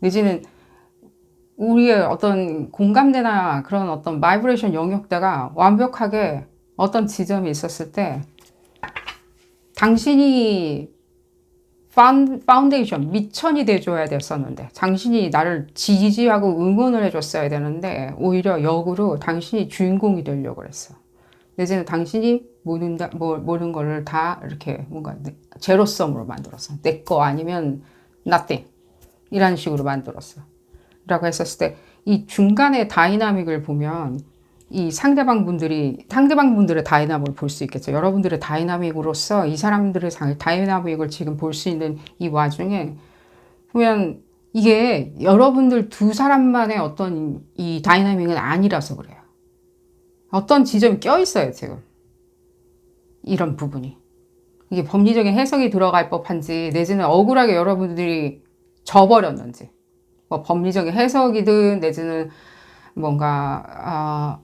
내지는 우리의 어떤 공감대나 그런 어떤 바이브레이션 영역대가 완벽하게 어떤 지점이 있었을 때 당신이 파운데이션, 밑천이 돼줘야 됐었는데 당신이 나를 지지하고 응원을 해줬어야 되는데 오히려 역으로 당신이 주인공이 되려고 그랬어. 내지는 당신이 모든 거를 다 이렇게 뭔가 제로섬으로 만들었어. 내 거 아니면 nothing 이런 식으로 만들었어. 라고 했었을 때 이 중간의 다이나믹을 보면 이 상대방분들의 다이나믹을 볼 수 있겠죠. 여러분들의 다이나믹으로서 이 사람들의 다이나믹을 지금 볼 수 있는 이 와중에 보면 이게 여러분들 두 사람만의 어떤 이 다이나믹은 아니라서 그래요. 어떤 지점이 껴있어요, 지금. 이런 부분이. 이게 법리적인 해석이 들어갈 법한지, 내지는 억울하게 여러분들이 져버렸는지, 뭐 법리적인 해석이든, 내지는 뭔가,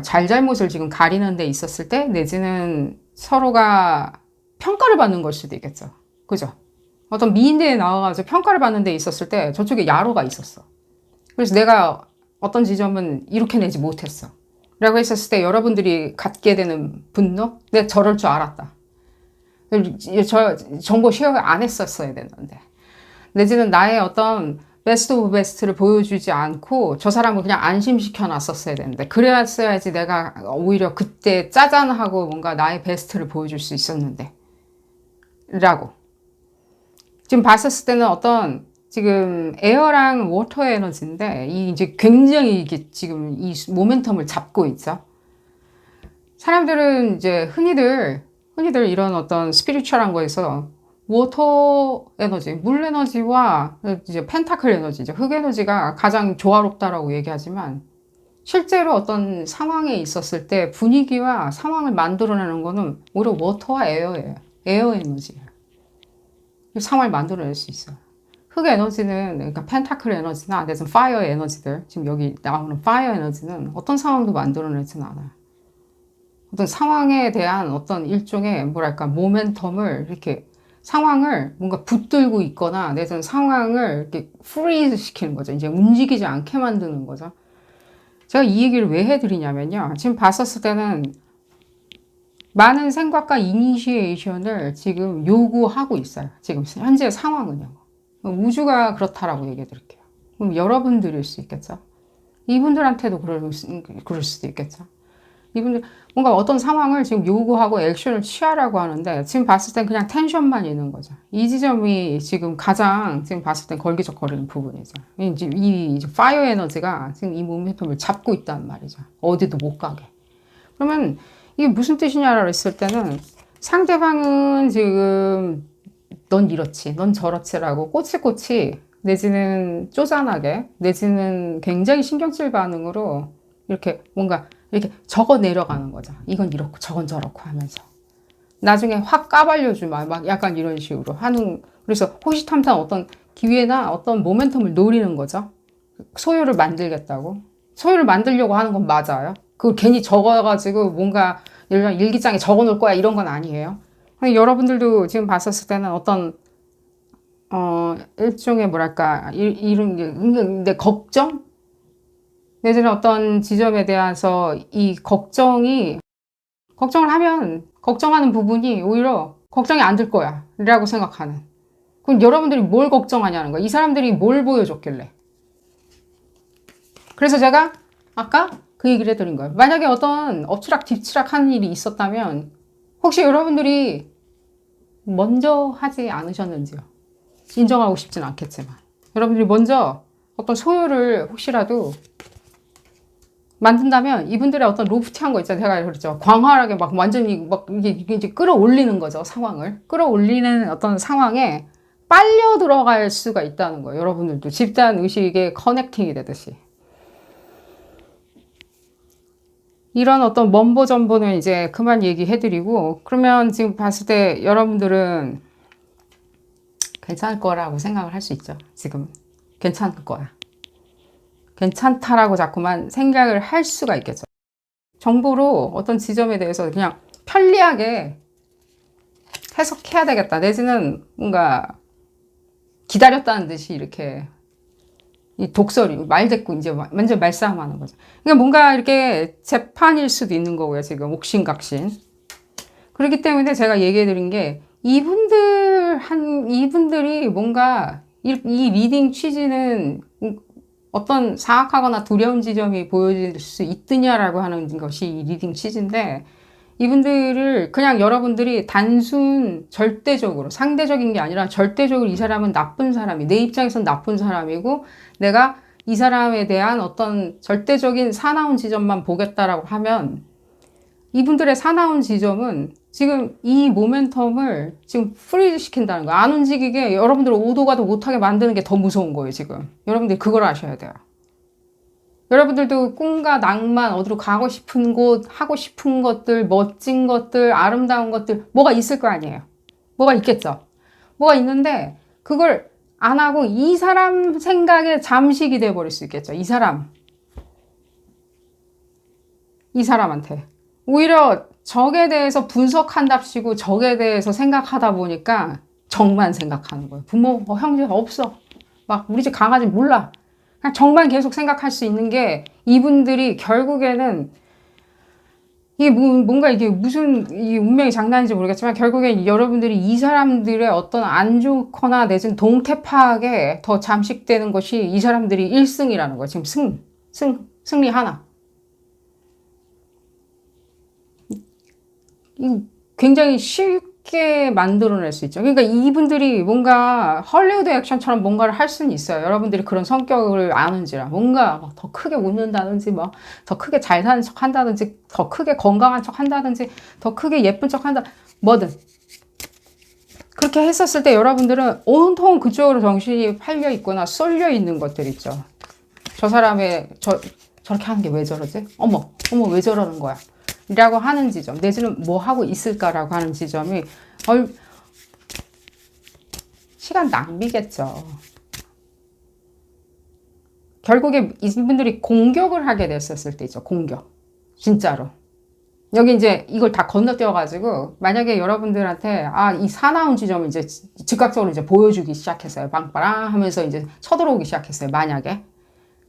잘잘못을 지금 가리는 데 있었을 때, 내지는 서로가 평가를 받는 걸 수도 있겠죠. 그죠? 어떤 미인대에 나와가지고 평가를 받는 데 있었을 때, 저쪽에 야로가 있었어. 그래서 내가 어떤 지점은 이렇게 내지 못했어. 라고 했었을 때 여러분들이 갖게 되는 분노? 내가 저럴 줄 알았다. 저 정보 쉐어 안 했었어야 됐는데. 내지는 나의 어떤 베스트 오브 베스트를 보여주지 않고 저 사람을 그냥 안심시켜 놨었어야 되는데. 그래야지 내가 오히려 그때 짜잔하고 뭔가 나의 베스트를 보여줄 수 있었는데. 라고. 지금 봤었을 때는 어떤 지금 에어랑 워터 에너지인데 이 이제 굉장히 이게 지금 이 모멘텀을 잡고 있죠. 사람들은 이제 흔히들 이런 어떤 스피리추얼한 거에서 워터 에너지, 물 에너지와 이제 펜타클 에너지, 이제 흙 에너지가 가장 조화롭다라고 얘기하지만 실제로 어떤 상황에 있었을 때 분위기와 상황을 만들어내는 거는 오히려 워터와 에어예요. 에어 에너지예요. 상황을 만들어낼 수 있어요. 흙 에너지는, 그러니까 펜타클 에너지나 내지는 파이어 에너지들, 지금 여기 나오는 파이어 에너지는 어떤 상황도 만들어내진 않아요. 어떤 상황에 대한 어떤 일종의 뭐랄까 모멘텀을 이렇게 상황을 뭔가 붙들고 있거나 내지는 상황을 이렇게 프리즈 시키는 거죠. 이제 움직이지 않게 만드는 거죠. 제가 이 얘기를 왜 해드리냐면요. 지금 봤었을 때는 많은 생각과 이니시에이션을 지금 요구하고 있어요. 지금 현재 상황은요. 우주가 그렇다라고 얘기해 드릴게요. 그럼 여러분들일 수 있겠죠. 이분들한테도 그럴 수도 있겠죠. 이분들 뭔가 어떤 상황을 지금 요구하고 액션을 취하라고 하는데 지금 봤을 땐 그냥 텐션만 있는 거죠. 이 지점이 지금 가장 지금 봤을 땐 걸기적거리는 부분이죠. 이제 파이어 에너지가 지금 이 모멘텀을 잡고 있단 말이죠. 어디도 못 가게. 그러면 이게 무슨 뜻이냐라고 했을 때는 상대방은 지금 넌 이렇지, 넌 저렇지라고 꼬치꼬치 내지는 쪼잔하게 내지는 굉장히 신경질 반응으로 이렇게 뭔가 이렇게 적어 내려가는 거죠. 이건 이렇고 저건 저렇고 하면서 나중에 확 까발려주마 막 약간 이런 식으로 하는. 그래서 호시탐탐 어떤 기회나 어떤 모멘텀을 노리는 거죠. 소유를 만들겠다고. 소유를 만들려고 하는 건 맞아요. 그걸 괜히 적어가지고 뭔가 예를 들어 일기장에 적어 놓을 거야 이런 건 아니에요. 여러분들도 지금 봤었을 때는 어떤 일종의 뭐랄까, 이런 게, 근데 걱정? 내지는 어떤 지점에 대해서 이 걱정을 하면, 걱정하는 부분이 오히려 걱정이 안 들 거야. 라고 생각하는. 그럼 여러분들이 뭘 걱정하냐는 거야. 이 사람들이 뭘 보여줬길래. 그래서 제가 아까 그 얘기를 해드린 거예요. 만약에 어떤 엎치락 뒤치락 하는 일이 있었다면, 혹시 여러분들이 먼저 하지 않으셨는지요? 인정하고 싶진 않겠지만. 여러분들이 먼저 어떤 소요를 혹시라도 만든다면 이분들의 어떤 로프트한 거 있잖아요. 제가 그랬죠. 광활하게 막 완전히 막 이게 이제 끌어올리는 거죠. 상황을. 끌어올리는 어떤 상황에 빨려 들어갈 수가 있다는 거예요. 여러분들도 집단 의식에 커넥팅이 되듯이. 이런 어떤 먼보전보는 이제 그만 얘기해드리고, 그러면 지금 봤을 때 여러분들은 괜찮을 거라고 생각을 할 수 있죠. 지금 괜찮을 거야. 괜찮다라고 자꾸만 생각을 할 수가 있겠죠. 정보로 어떤 지점에 대해서 그냥 편리하게 해석해야 되겠다. 내지는 뭔가 기다렸다는 듯이 이렇게 이 독설이 말대꾸 이제 완전 말싸움하는 거죠. 그러니까 뭔가 이렇게 재판일 수도 있는 거고요. 지금 옥신각신. 그렇기 때문에 제가 얘기해 드린 게 이분들이 뭔가 이 리딩 취지는 어떤 사악하거나 두려운 지점이 보여질 수 있느냐라고 하는 것이 이 리딩 취지인데, 이분들을 그냥 여러분들이 단순 절대적으로 상대적인 게 아니라 절대적으로 이 사람은 나쁜 사람이, 내 입장에선 나쁜 사람이고 내가 이 사람에 대한 어떤 절대적인 사나운 지점만 보겠다라고 하면, 이분들의 사나운 지점은 지금 이 모멘텀을 지금 프리즈 시킨다는 거예요. 안 움직이게 여러분들을 오도가도 못하게 만드는 게 더 무서운 거예요. 지금 여러분들이 그걸 아셔야 돼요. 여러분들도 꿈과 낭만, 어디로 가고 싶은 곳, 하고 싶은 것들, 멋진 것들, 아름다운 것들, 뭐가 있을 거 아니에요. 뭐가 있겠죠. 뭐가 있는데 그걸 안 하고 이 사람 생각에 잠식이 돼버릴 수 있겠죠. 이 사람한테. 오히려 적에 대해서 분석한답시고 적에 대해서 생각하다 보니까 적만 생각하는 거예요. 부모, 형제 없어. 막 우리 집 강아지 몰라. 그냥 적만 계속 생각할 수 있는 게, 이분들이 결국에는 이게 뭔가 이게 무슨 이 운명의 장난인지 모르겠지만 결국엔 여러분들이 이 사람들의 어떤 안 좋거나 내지는 동태 파악에 더 잠식되는 것이 이 사람들이 1승이라는 거예요. 지금 승리 하나. 이 굉장히 쉽게 만들어낼 수 있죠. 그러니까 이분들이 뭔가 헐리우드 액션처럼 뭔가를 할 수는 있어요. 여러분들이 그런 성격을 아는지라. 뭔가 막 더 크게 웃는다든지, 뭐 더 크게 잘 사는 척 한다든지, 더 크게 건강한 척 한다든지, 더 크게 예쁜 척 한다, 뭐든. 그렇게 했었을 때 여러분들은 온통 그쪽으로 정신이 팔려 있거나 쏠려 있는 것들 있죠. 저 사람의 저렇게 하는 게 왜 저러지? 어머 왜 저러는 거야? 라고 하는 지점, 내지는 뭐 하고 있을까라고 하는 지점이 시간 낭비겠죠. 결국에 이분들이 공격을 하게 됐었을 때 있죠. 공격. 진짜로. 여기 이제 이걸 다 건너뛰어가지고 만약에 여러분들한테 이 사나운 지점을 이제 즉각적으로 이제 보여주기 시작했어요. 빵빠랑 하면서 이제 쳐들어오기 시작했어요. 만약에.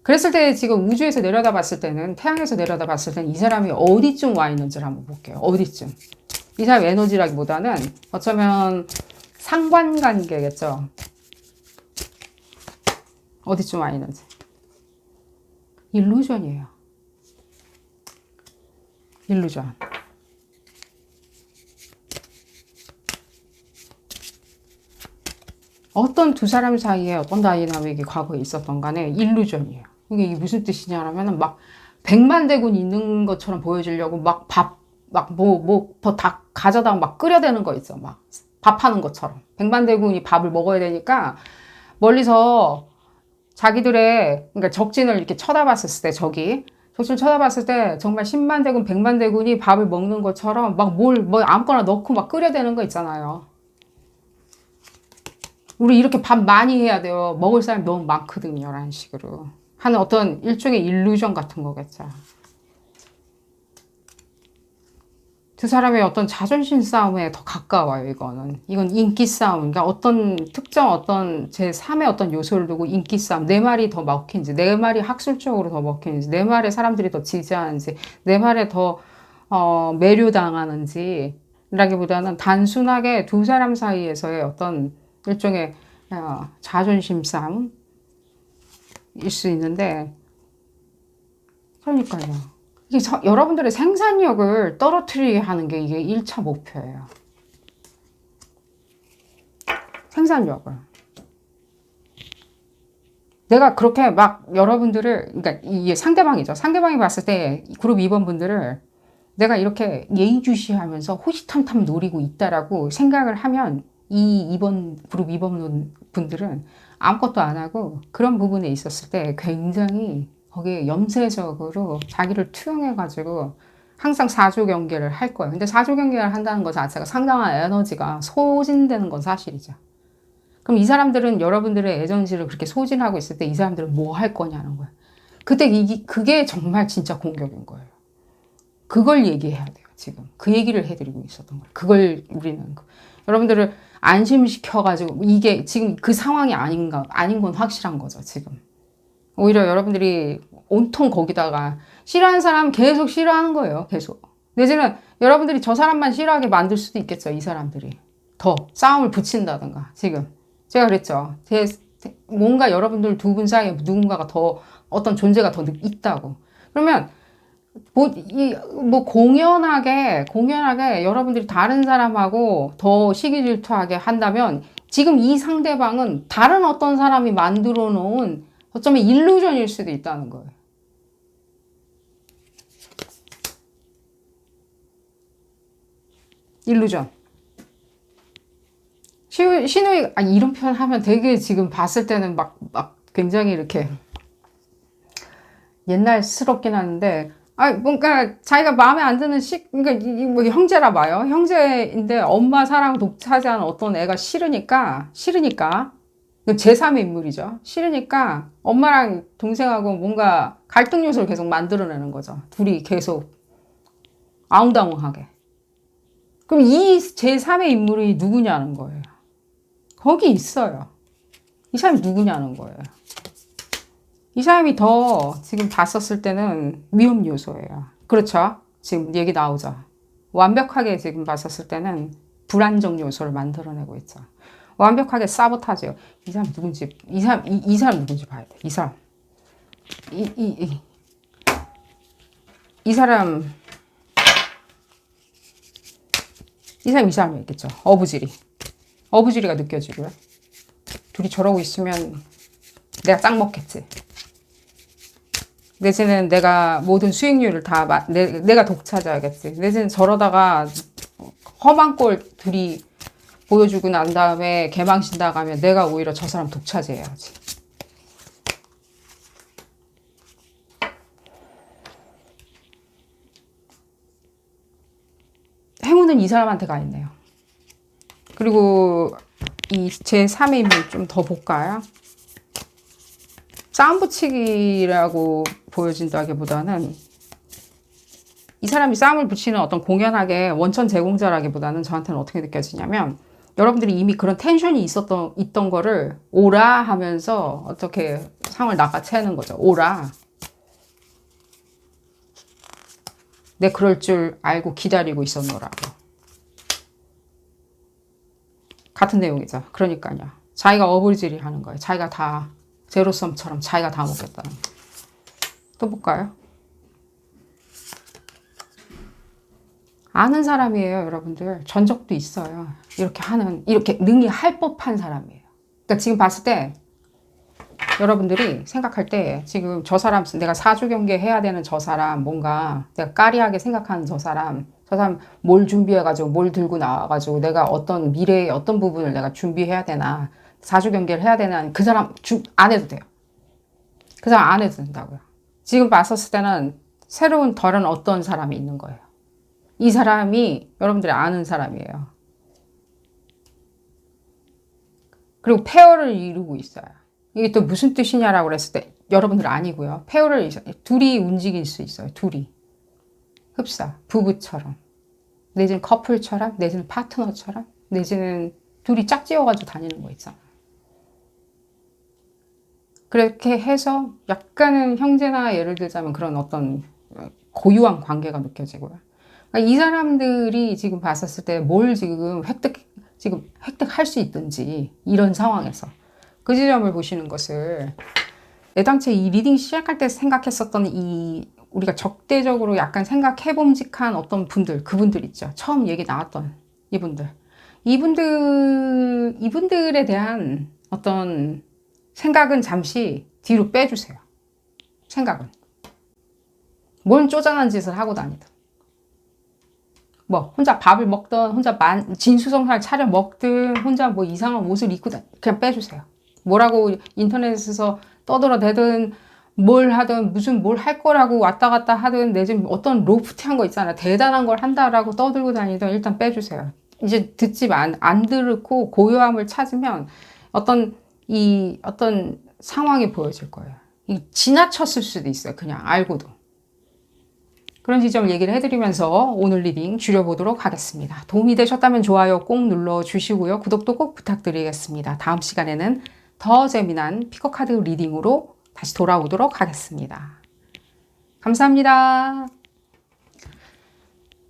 그랬을 때 지금 우주에서 내려다봤을 때는, 태양에서 내려다봤을 때는 이 사람이 어디쯤 와 있는지를 한번 볼게요. 어디쯤. 이 사람 에너지라기보다는 어쩌면 상관관계겠죠. 어디쯤 와 있는지. 일루전이에요. 일루전. 어떤 두 사람 사이에 어떤 다이나믹이 과거에 있었던 간에 일루전이에요. 이게 무슨 뜻이냐면 막 100만 대군 있는 것처럼 보여주려고 막 더 다 가져다 막 끓여대는 거 있죠. 막 밥하는 것처럼. 100만 대군이 밥을 먹어야 되니까 멀리서 자기들의, 그러니까 적진을 이렇게 쳐다봤을 때, 적진을 쳐다봤을 때 정말 10만 대군, 100만 대군이 밥을 먹는 것처럼 막 뭐 아무거나 넣고 막 끓여대는 거 있잖아요. 우리 이렇게 밥 많이 해야 돼요. 먹을 사람이 너무 많거든요. 라는 식으로 하는 어떤 일종의 일루전 같은 거겠죠. 두 사람의 어떤 자존심 싸움에 더 가까워요, 이거는. 이건 인기 싸움. 그러니까 어떤 특정 어떤 제3의 어떤 요소를 두고 인기 싸움. 내 말이 더 먹힌지, 내 말이 학술적으로 더 먹히는지, 내 말에 사람들이 더 지지하는지, 내 말에 더, 매료당하는지, 라기보다는 단순하게 두 사람 사이에서의 어떤 일종의 자존심 싸움일 수 있는데, 그러니까요. 이게 여러분들의 생산력을 떨어뜨리게 하는 게 이게 1차 목표예요. 생산력을. 내가 그렇게 막 여러분들을, 그러니까 이게 상대방이죠. 상대방이 봤을 때 그룹 2번 분들을 내가 이렇게 예의주시하면서 호시탐탐 노리고 있다라고 생각을 하면 이 2번, 그룹 2번 분들은 아무것도 안 하고 그런 부분에 있었을 때 굉장히 거기에 염세적으로 자기를 투영해가지고 항상 사조 경계를 할 거예요. 근데 사조 경계를 한다는 것 자체가 상당한 에너지가 소진되는 건 사실이죠. 그럼 이 사람들은 여러분들의 애정지를 그렇게 소진하고 있을 때 이 사람들은 뭐 할 거냐는 거예요. 그때 그게 정말 진짜 공격인 거예요. 그걸 얘기해야 돼요, 지금. 그 얘기를 해드리고 있었던 거예요. 그걸 우리는. 여러분들을 안심시켜가지고 이게 지금 그 상황이 아닌 건 확실한 거죠, 지금. 오히려 여러분들이 온통 거기다가 싫어하는 사람 계속 싫어하는 거예요. 계속. 내지는 여러분들이 저 사람만 싫어하게 만들 수도 있겠죠. 이 사람들이. 더 싸움을 붙인다든가. 지금. 제가 그랬죠. 뭔가 여러분들 두 분 사이에 누군가가 더 어떤 존재가 더 있다고. 그러면 공연하게 여러분들이 다른 사람하고 더 시기 질투하게 한다면 지금 이 상대방은 다른 어떤 사람이 만들어 놓은 어쩌면 일루전일 수도 있다는 거예요. 일루전. 신우이, 아니, 이런 표현 하면 되게 지금 봤을 때는 막 굉장히 이렇게 옛날스럽긴 하는데, 뭔가 자기가 마음에 안 드는 그러니까 뭐 형제라 봐요. 형제인데 엄마 사랑 독차지하는 어떤 애가 싫으니까, 제3의 인물이죠. 싫으니까 엄마랑 동생하고 뭔가 갈등 요소를 계속 만들어내는 거죠. 둘이 계속 아웅다웅하게. 그럼 이 제3의 인물이 누구냐는 거예요. 거기 있어요. 이 사람이 누구냐는 거예요. 이 사람이 더 지금 봤었을 때는 위험 요소예요. 그렇죠? 지금 얘기 나오죠. 완벽하게 지금 봤었을 때는 불안정 요소를 만들어내고 있죠. 완벽하게 사보타지요. 이 사람 누군지, 이 사람 누군지 봐야 돼. 이 사람. 이 사람이었겠죠. 어부지리가 느껴지고요. 둘이 저러고 있으면 내가 짱 먹겠지. 내지는 내가 모든 수익률을 다 내가 독차지하겠지. 내지는 저러다가 험한 꼴 둘이 보여주고 난 다음에 개망신 나가면 내가 오히려 저 사람 독차지해야지. 행운은 이 사람한테 가 있네요. 그리고 이 제3의 인물 좀 더 볼까요? 싸움 붙이기라고 보여진다기보다는 이 사람이 싸움을 붙이는 어떤 공연하게 원천 제공자라기보다는 저한테는 어떻게 느껴지냐면 여러분들이 이미 그런 텐션이 있던 거를 오라 하면서 어떻게 상을 낚아채는 거죠. 오라. 내 그럴 줄 알고 기다리고 있었노라고. 같은 내용이죠. 그러니까요. 자기가 어불질이 하는 거예요. 자기가 다 제로섬처럼 자기가 다 먹겠다는 거. 또 볼까요? 아는 사람이에요, 여러분들. 전적도 있어요. 이렇게 능히 할 법한 사람이에요. 그러니까 지금 봤을 때 여러분들이 생각할 때 지금 저 사람, 내가 사주 경계 해야 되는 저 사람, 뭔가 내가 까리하게 생각하는 저 사람 뭘 준비해가지고 뭘 들고 나와가지고 내가 어떤 미래의 어떤 부분을 내가 준비해야 되나, 사주 경계를 해야 되나, 그 사람 안 해도 돼요. 그 사람 안 해도 된다고요. 지금 봤었을 때는 새로운 다른 어떤 사람이 있는 거예요. 이 사람이 여러분들이 아는 사람이에요. 그리고 페어를 이루고 있어요. 이게 또 무슨 뜻이냐라고 그랬을 때 여러분들 아니고요. 페어를 둘이 움직일 수 있어요. 둘이. 흡사, 부부처럼. 내지는 커플처럼, 내지는 파트너처럼, 내지는 둘이 짝지어가지고 다니는 거 있잖아. 그렇게 해서 약간은 형제나 예를 들자면 그런 어떤 고유한 관계가 느껴지고요. 그러니까 이 사람들이 지금 봤었을 때 뭘 지금 획득할 수 있든지 이런 상황에서 그 지점을 보시는 것을 애당초 이 리딩 시작할 때 생각했었던 이 우리가 적대적으로 약간 생각해봄직한 어떤 분들, 그분들 있죠. 처음 얘기 나왔던 이분들에 대한 어떤 생각은 잠시 뒤로 빼주세요. 생각은. 뭔 쪼잔한 짓을 하고 다니든. 뭐, 혼자 밥을 먹든, 혼자 진수성찬 차려 먹든, 혼자 뭐 이상한 옷을 입고 그냥 빼주세요. 뭐라고 인터넷에서 떠들어대든, 뭘 하든, 무슨 뭘 할 거라고 왔다 갔다 하든, 내지는 어떤 로프트한 거 있잖아. 대단한 걸 한다라고 떠들고 다니든 일단 빼주세요. 이제 안 들고 고요함을 찾으면 어떤 상황이 보여질 거예요. 지나쳤을 수도 있어요. 그냥 알고도. 그런 지점을 얘기를 해드리면서 오늘 리딩 줄여보도록 하겠습니다. 도움이 되셨다면 좋아요 꼭 눌러주시고요. 구독도 꼭 부탁드리겠습니다. 다음 시간에는 더 재미난 피커카드 리딩으로 다시 돌아오도록 하겠습니다. 감사합니다.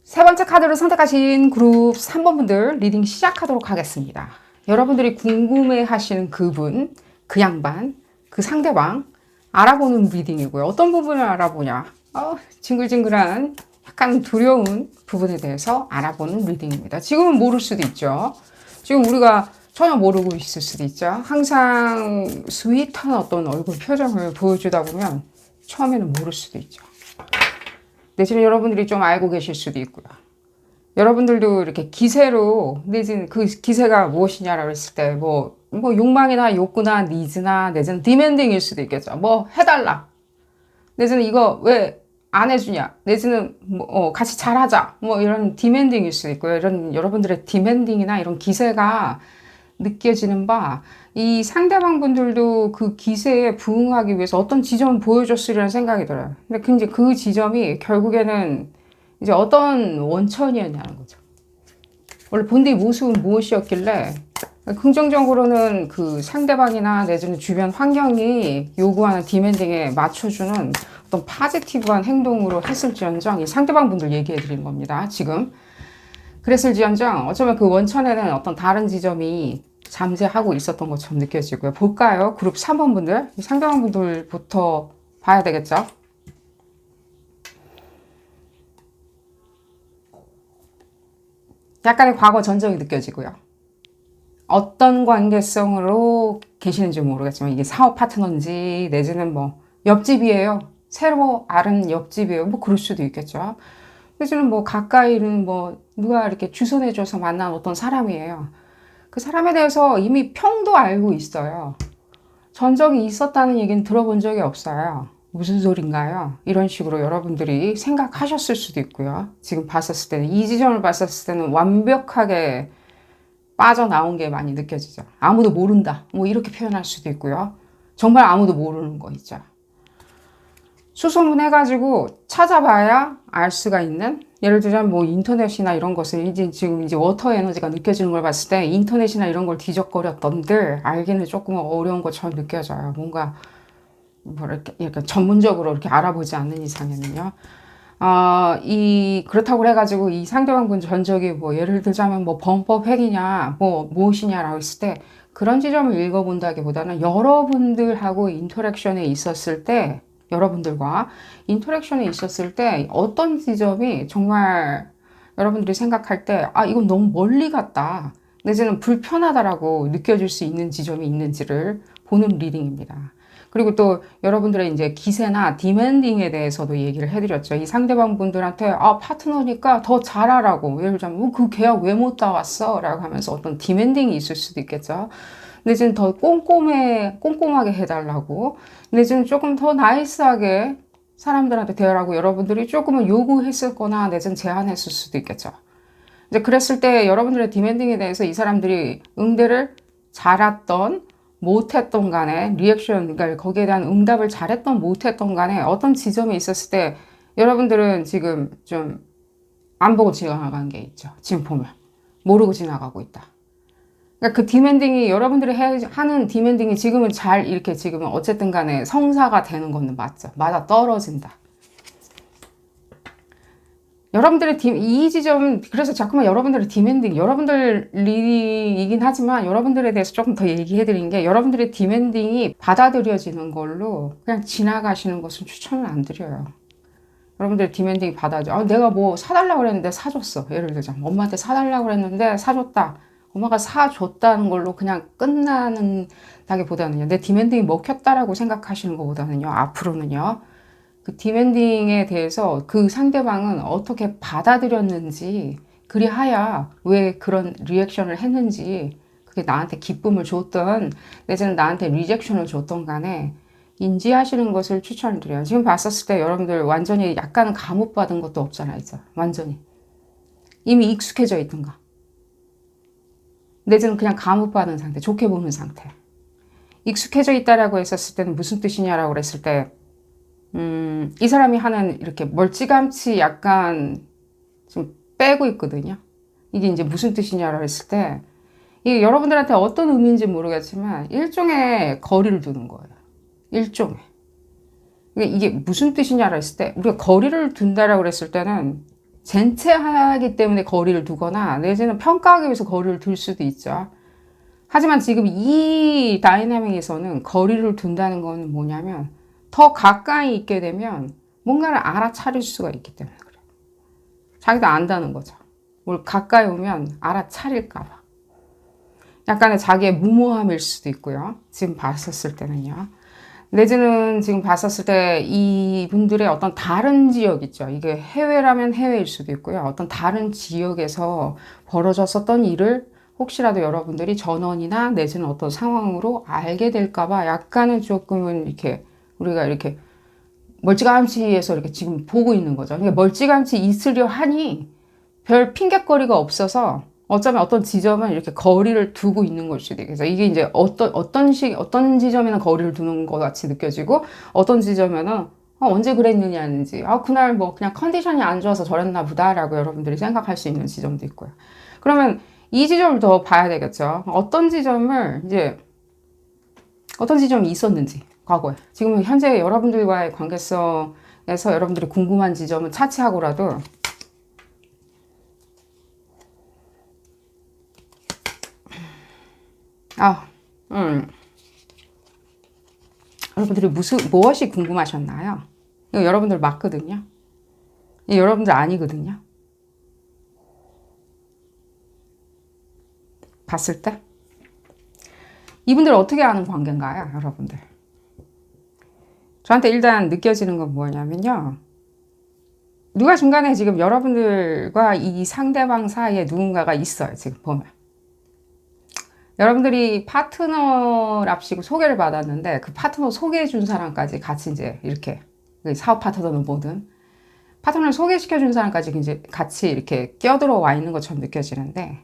세 번째 카드를 선택하신 그룹 3번 분들 리딩 시작하도록 하겠습니다. 여러분들이 궁금해하시는 그분, 그 양반, 그 상대방 알아보는 리딩이고요. 어떤 부분을 알아보냐? 징글징글한 약간 두려운 부분에 대해서 알아보는 리딩입니다. 지금은 모를 수도 있죠. 지금 우리가 전혀 모르고 있을 수도 있죠. 항상 스윗한 어떤 얼굴 표정을 보여주다 보면 처음에는 모를 수도 있죠. 내지는 여러분들이 좀 알고 계실 수도 있고요. 여러분들도 이렇게 기세로 내지는 그 기세가 무엇이냐라고 했을 때 뭐 욕망이나 욕구나 니즈나 내지는 디맨딩일 수도 있겠죠. 뭐 해달라. 내지는 이거 왜 안 해주냐. 내지는 같이 잘하자. 뭐 이런 디맨딩일 수도 있고요. 이런 여러분들의 디맨딩이나 이런 기세가 느껴지는 바 이 상대방 분들도 그 기세에 부응하기 위해서 어떤 지점을 보여줬으리라는 생각이 들어요. 근데 이제 그 지점이 결국에는 이제 어떤 원천이었냐는 거죠. 원래 본디의 모습은 무엇이었길래 긍정적으로는 그 상대방이나 내지는 주변 환경이 요구하는 디맨딩에 맞춰주는 어떤 파지티브한 행동으로 했을지언정 이 상대방 분들 얘기해 드리는 겁니다. 지금. 그랬을지언정 어쩌면 그 원천에는 어떤 다른 지점이 잠재하고 있었던 것처럼 느껴지고요. 볼까요? 그룹 3번 분들, 상대방 분들부터 봐야 되겠죠? 약간의 과거 전적이 느껴지고요. 어떤 관계성으로 계시는지 모르겠지만 이게 사업 파트너인지 내지는 뭐 옆집이에요. 새로 아는 옆집이에요. 뭐 그럴 수도 있겠죠. 내지는 뭐 가까이는 뭐 누가 이렇게 주선해줘서 만난 어떤 사람이에요. 그 사람에 대해서 이미 평도 알고 있어요. 전적이 있었다는 얘기는 들어본 적이 없어요. 무슨 소린가요? 이런 식으로 여러분들이 생각하셨을 수도 있고요. 지금 봤었을 때는, 이 지점을 봤었을 때는 완벽하게 빠져나온 게 많이 느껴지죠. 아무도 모른다. 뭐 이렇게 표현할 수도 있고요. 정말 아무도 모르는 거 있죠. 수소문 해가지고 찾아봐야 알 수가 있는, 예를 들자면 뭐 인터넷이나 이런 것을 지금 워터 에너지가 느껴지는 걸 봤을 때 인터넷이나 이런 걸 뒤적거렸던들 알기는 조금 어려운 것처럼 느껴져요. 뭔가 이렇게 전문적으로 이렇게 알아보지 않는 이상에는요. 그렇다고 해가지고 이 상대방 분 전적이 뭐 예를 들자면 뭐 범법 행위냐 뭐 무엇이냐라고 했을 때 그런 지점을 읽어본다기보다는 여러분들하고 인터랙션에 있었을 때 여러분들과 인터랙션에 있었을 때 어떤 지점이 정말 여러분들이 생각할 때 이건 너무 멀리 갔다 내지는 불편하다라고 느껴질 수 있는 지점이 있는지를 보는 리딩입니다. 그리고 또 여러분들의 이제 기세나 디맨딩에 대해서도 얘기를 해드렸죠. 이 상대방 분들한테 파트너니까 더 잘하라고 예를 들자면 그 계약 왜 못 따왔어? 라고 하면서 어떤 디맨딩이 있을 수도 있겠죠. 내지는 더 꼼꼼하게 해달라고 내지는 조금 더 나이스하게 사람들한테 대하라고 여러분들이 조금은 요구했을 거나 내지는 제안했을 수도 있겠죠. 이제 그랬을 때 여러분들의 디맨딩에 대해서 이 사람들이 응대를 잘했던 못했던 간에 리액션, 그러니까 거기에 대한 응답을 잘했던 못했던 간에 어떤 지점이 있었을 때 여러분들은 지금 좀 안 보고 지나간 게 있죠. 지금 보면 모르고 지나가고 있다. 그러니까 그 디멘딩이 여러분들이 하는 디멘딩이 지금은 잘 이렇게 지금은 어쨌든 간에 성사가 되는 거는 맞죠. 맞아 떨어진다. 여러분들의 이 지점, 그래서 자꾸만 여러분들의 디멘딩, 여러분들이긴 하지만 여러분들에 대해서 조금 더 얘기해드린 게 여러분들의 디멘딩이 받아들여지는 걸로 그냥 지나가시는 것은 추천을 안 드려요. 여러분들의 디멘딩이 받아들여. 내가 뭐 사달라고 그랬는데 사줬어. 예를 들자면 엄마한테 사달라고 그랬는데 사줬다. 엄마가 사줬다는 걸로 그냥 끝나는다기보다는요. 내 디멘딩이 먹혔다라고 생각하시는 것보다는요. 앞으로는요. 그 디멘딩에 대해서 그 상대방은 어떻게 받아들였는지 그리하여 왜 그런 리액션을 했는지 그게 나한테 기쁨을 줬던 내지는 나한테 리젝션을 줬던 간에 인지하시는 것을 추천드려요. 지금 봤었을 때 여러분들 완전히 약간은 감옥받은 것도 없잖아요. 이제 완전히 이미 익숙해져 있던가 내지는 그냥 감옥받은 상태, 좋게 보는 상태. 익숙해져 있다라고 했었을 때는 무슨 뜻이냐라고 그랬을 때 이 사람이 하는 이렇게 멀찌감치 약간 좀 빼고 있거든요. 이게 이제 무슨 뜻이냐라고 했을 때 이게 여러분들한테 어떤 의미인지 모르겠지만 일종의 거리를 두는 거예요. 일종의. 이게 무슨 뜻이냐라고 했을 때 우리가 거리를 둔다라고 그랬을 때는 젠체하기 때문에 거리를 두거나 내지는 평가하기 위해서 거리를 둘 수도 있죠. 하지만 지금 이 다이내믹에서는 거리를 둔다는 건 뭐냐면 더 가까이 있게 되면 뭔가를 알아차릴 수가 있기 때문에 그래요. 자기도 안다는 거죠. 뭘 가까이 오면 알아차릴까 봐. 약간의 자기의 무모함일 수도 있고요. 지금 봤었을 때는요. 내지는 지금 봤었을 때 이분들의 어떤 다른 지역 있죠. 이게 해외라면 해외일 수도 있고요. 어떤 다른 지역에서 벌어졌었던 일을 혹시라도 여러분들이 전원이나 내지는 어떤 상황으로 알게 될까 봐 약간은 조금은 이렇게 우리가 이렇게 멀찌감치해서 이렇게 지금 보고 있는 거죠. 그러니까 멀찌감치 있으려 하니 별 핑곗거리가 없어서 어쩌면 어떤 지점은 이렇게 거리를 두고 있는 걸 수도 있겠어요. 이게 이제 어떤 지점에는 거리를 두는 것 같이 느껴지고 어떤 지점에는 언제 그랬느냐는지 그날 뭐 그냥 컨디션이 안 좋아서 저랬나 보다라고 여러분들이 생각할 수 있는 지점도 있고요. 그러면 이 지점을 더 봐야 되겠죠. 어떤 지점이 있었는지 과거에 지금 현재 여러분들과의 관계성에서 여러분들이 궁금한 지점은 차치하고라도 여러분들이 무엇이 궁금하셨나요? 이거 여러분들 맞거든요. 이거 여러분들 아니거든요. 봤을 때 이분들 어떻게 아는 관계인가요, 여러분들? 저한테 일단 느껴지는 건 뭐냐면요. 누가 중간에 지금 여러분들과 이 상대방 사이에 누군가가 있어요, 지금 보면. 여러분들이 파트너랍시고 소개를 받았는데 그 파트너 소개해 준 사람까지 같이 이제 이렇게 사업 파트너는 뭐든 파트너를 소개시켜 준 사람까지 이제 같이 이렇게 끼어들어와 있는 것처럼 느껴지는데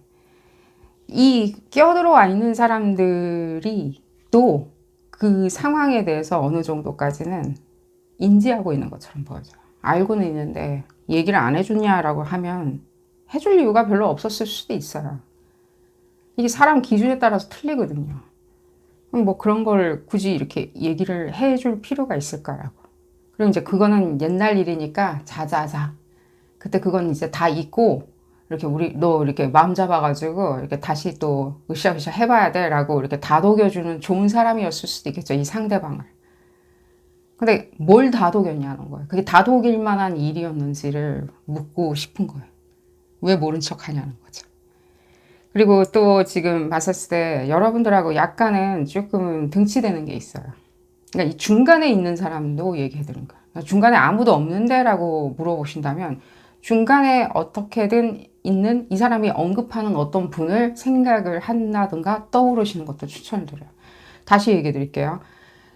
이 끼어들어와 있는 사람들이 또 그 상황에 대해서 어느 정도까지는 인지하고 있는 것처럼 보여져요. 알고는 있는데 얘기를 안 해줬냐라고 하면 해줄 이유가 별로 없었을 수도 있어요. 이게 사람 기준에 따라서 틀리거든요. 뭐 그런 걸 굳이 이렇게 얘기를 해줄 필요가 있을까라고. 그리고 이제 그거는 옛날 일이니까 자자자. 그때 그건 이제 다 잊고 이렇게 너 이렇게 마음 잡아가지고 이렇게 다시 또 으쌰으쌰 해봐야 돼라고 이렇게 다독여주는 좋은 사람이었을 수도 있겠죠. 이 상대방을. 근데 뭘 다독였냐는 거예요. 그게 다독일 만한 일이었는지를 묻고 싶은 거예요. 왜 모른 척 하냐는 거죠. 그리고 또 지금 봤었을 때 여러분들하고 약간은 조금 등치되는 게 있어요. 그러니까 이 중간에 있는 사람도 얘기해 드린 거예요. 그러니까 중간에 아무도 없는데 라고 물어보신다면 중간에 어떻게든 있는 이 사람이 언급하는 어떤 분을 생각을 한다든가 떠오르시는 것도 추천을 드려요. 다시 얘기해 드릴게요.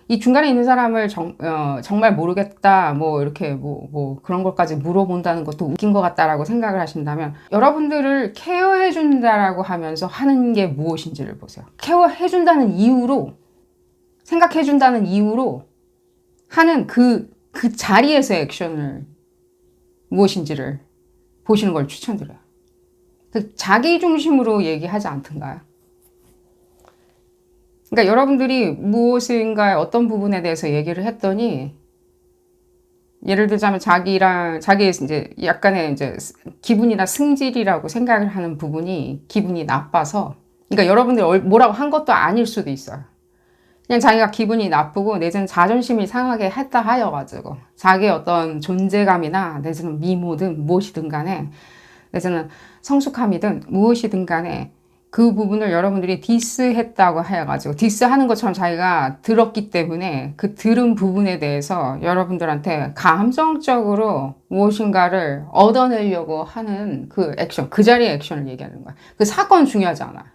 이 중간에 있는 사람을 정말 모르겠다, 뭐, 이렇게, 그런 것까지 물어본다는 것도 웃긴 것 같다라고 생각을 하신다면, 여러분들을 케어해준다라고 하면서 하는 게 무엇인지를 보세요. 케어해준다는 이유로, 생각해준다는 이유로 하는 그 자리에서의 액션을 무엇인지를 보시는 걸 추천드려요. 자기 중심으로 얘기하지 않던가요? 그러니까 여러분들이 무엇인가 어떤 부분에 대해서 얘기를 했더니 예를 들자면 자기의 이제 약간의 이제 기분이나 승질이라고 생각을 하는 부분이 기분이 나빠서 그러니까 여러분들이 뭐라고 한 것도 아닐 수도 있어요. 그냥 자기가 기분이 나쁘고 내지는 자존심이 상하게 했다 하여가지고 자기의 어떤 존재감이나 내지는 미모든 무엇이든 간에 내지는 성숙함이든 무엇이든 간에 그 부분을 여러분들이 디스했다고 해가지고 디스하는 것처럼 자기가 들었기 때문에 그 들은 부분에 대해서 여러분들한테 감정적으로 무엇인가를 얻어내려고 하는 그 액션, 그 자리의 액션을 얘기하는 거야. 그 사건 중요하지 않아.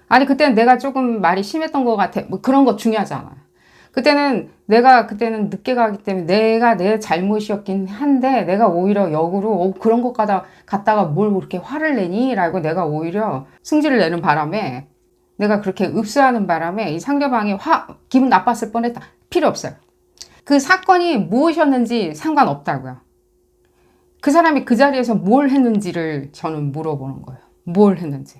아니 그때는 내가 조금 말이 심했던 것 같아. 뭐 그런 거 중요하지 않아. 내가 그때는 늦게 가기 때문에 내가 내 잘못이었긴 한데 내가 오히려 역으로 그런 것 갖다가 뭘 그렇게 화를 내니? 라고 내가 오히려 승질을 내는 바람에 내가 그렇게 읍수하는 바람에 이 상대방이 기분 나빴을 뻔했다. 필요 없어요. 그 사건이 무엇이었는지 상관없다고요. 그 사람이 그 자리에서 뭘 했는지를 저는 물어보는 거예요. 뭘 했는지.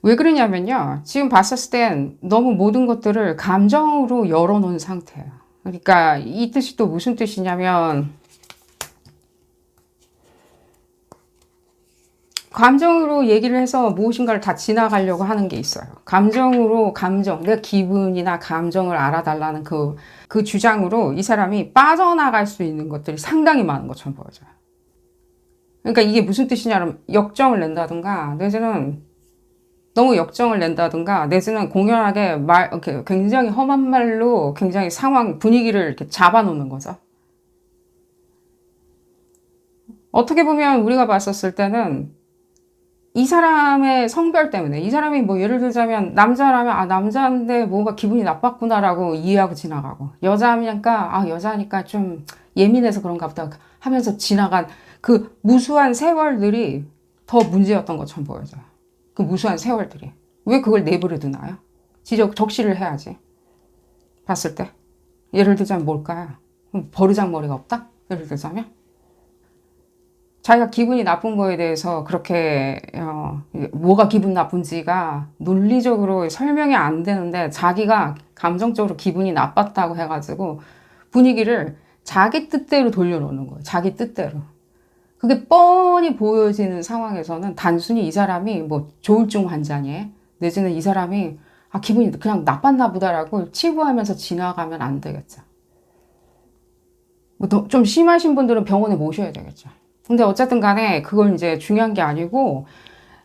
왜 그러냐면요. 지금 봤었을 땐 너무 모든 것들을 감정으로 열어놓은 상태예요. 그러니까 이 뜻이 또 무슨 뜻이냐면 감정으로 얘기를 해서 무엇인가를 다 지나가려고 하는 게 있어요. 내 기분이나 감정을 알아달라는 그 주장으로 이 사람이 빠져나갈 수 있는 것들이 상당히 많은 것처럼 보여져요. 그러니까 이게 무슨 뜻이냐면 역정을 낸다든가 내지는 너무 역정을 낸다든가 내지는 공연하게 굉장히 험한 말로 굉장히 상황 분위기를 이렇게 잡아놓는 거죠. 어떻게 보면 우리가 봤었을 때는 이 사람의 성별 때문에 이 사람이 뭐 예를 들자면 남자라면 남자인데 뭔가 기분이 나빴구나라고 이해하고 지나가고 여자니까 좀 예민해서 그런가 보다 하면서 지나간 그 무수한 세월들이 더 문제였던 것처럼 보여져요. 그 무수한 세월들이. 왜 그걸 내버려 두나요? 적시를 해야지. 봤을 때. 예를 들자면 뭘까요? 버르장머리가 없다? 예를 들자면. 자기가 기분이 나쁜 거에 대해서 그렇게 뭐가 기분 나쁜지가 논리적으로 설명이 안 되는데 자기가 감정적으로 기분이 나빴다고 해가지고 분위기를 자기 뜻대로 돌려놓는 거예요. 자기 뜻대로. 그게 뻔히 보여지는 상황에서는 단순히 이 사람이 뭐 조울증 환자니 내지는 이 사람이 기분이 그냥 나빴나 보다라고 치부하면서 지나가면 안 되겠죠. 뭐 좀 심하신 분들은 병원에 모셔야 되겠죠. 근데 어쨌든 간에 그건 이제 중요한 게 아니고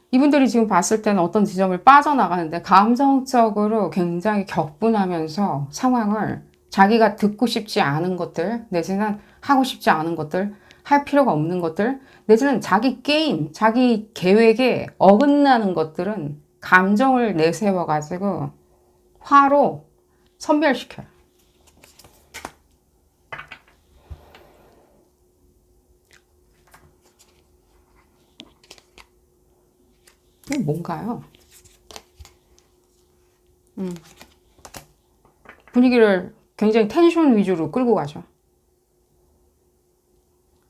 이분들이 지금 봤을 때는 어떤 지점을 빠져나가는데 감정적으로 굉장히 격분하면서 상황을 자기가 듣고 싶지 않은 것들 내지는 하고 싶지 않은 것들 할 필요가 없는 것들 내지는 자기 게임, 자기 계획에 어긋나는 것들은 감정을 내세워가지고 화로 선별시켜요. 이게 뭔가요? 분위기를 굉장히 텐션 위주로 끌고 가죠.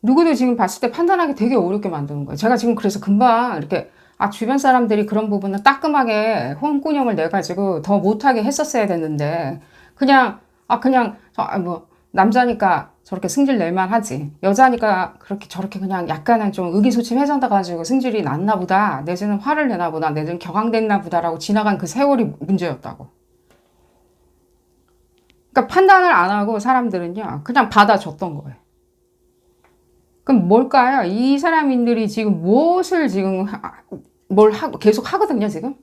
누구도 지금 봤을 때 판단하기 되게 어렵게 만드는 거예요. 제가 지금 그래서 금방 이렇게 주변 사람들이 그런 부분은 따끔하게 홍군형을 내가지고 더 못하게 했었어야 됐는데 그냥 뭐 남자니까 저렇게 승질 낼만 하지 여자니까 그렇게 저렇게 그냥 약간은 좀 의기소침해졌다 가지고 승질이 났나 보다 내지는 화를 내나 보다 내지는 격앙됐나 보다라고 지나간 그 세월이 문제였다고. 그러니까 판단을 안 하고 사람들은요 그냥 받아줬던 거예요. 그럼 뭘까요? 이 사람들이 지금 무엇을 지금 계속 하거든요, 지금?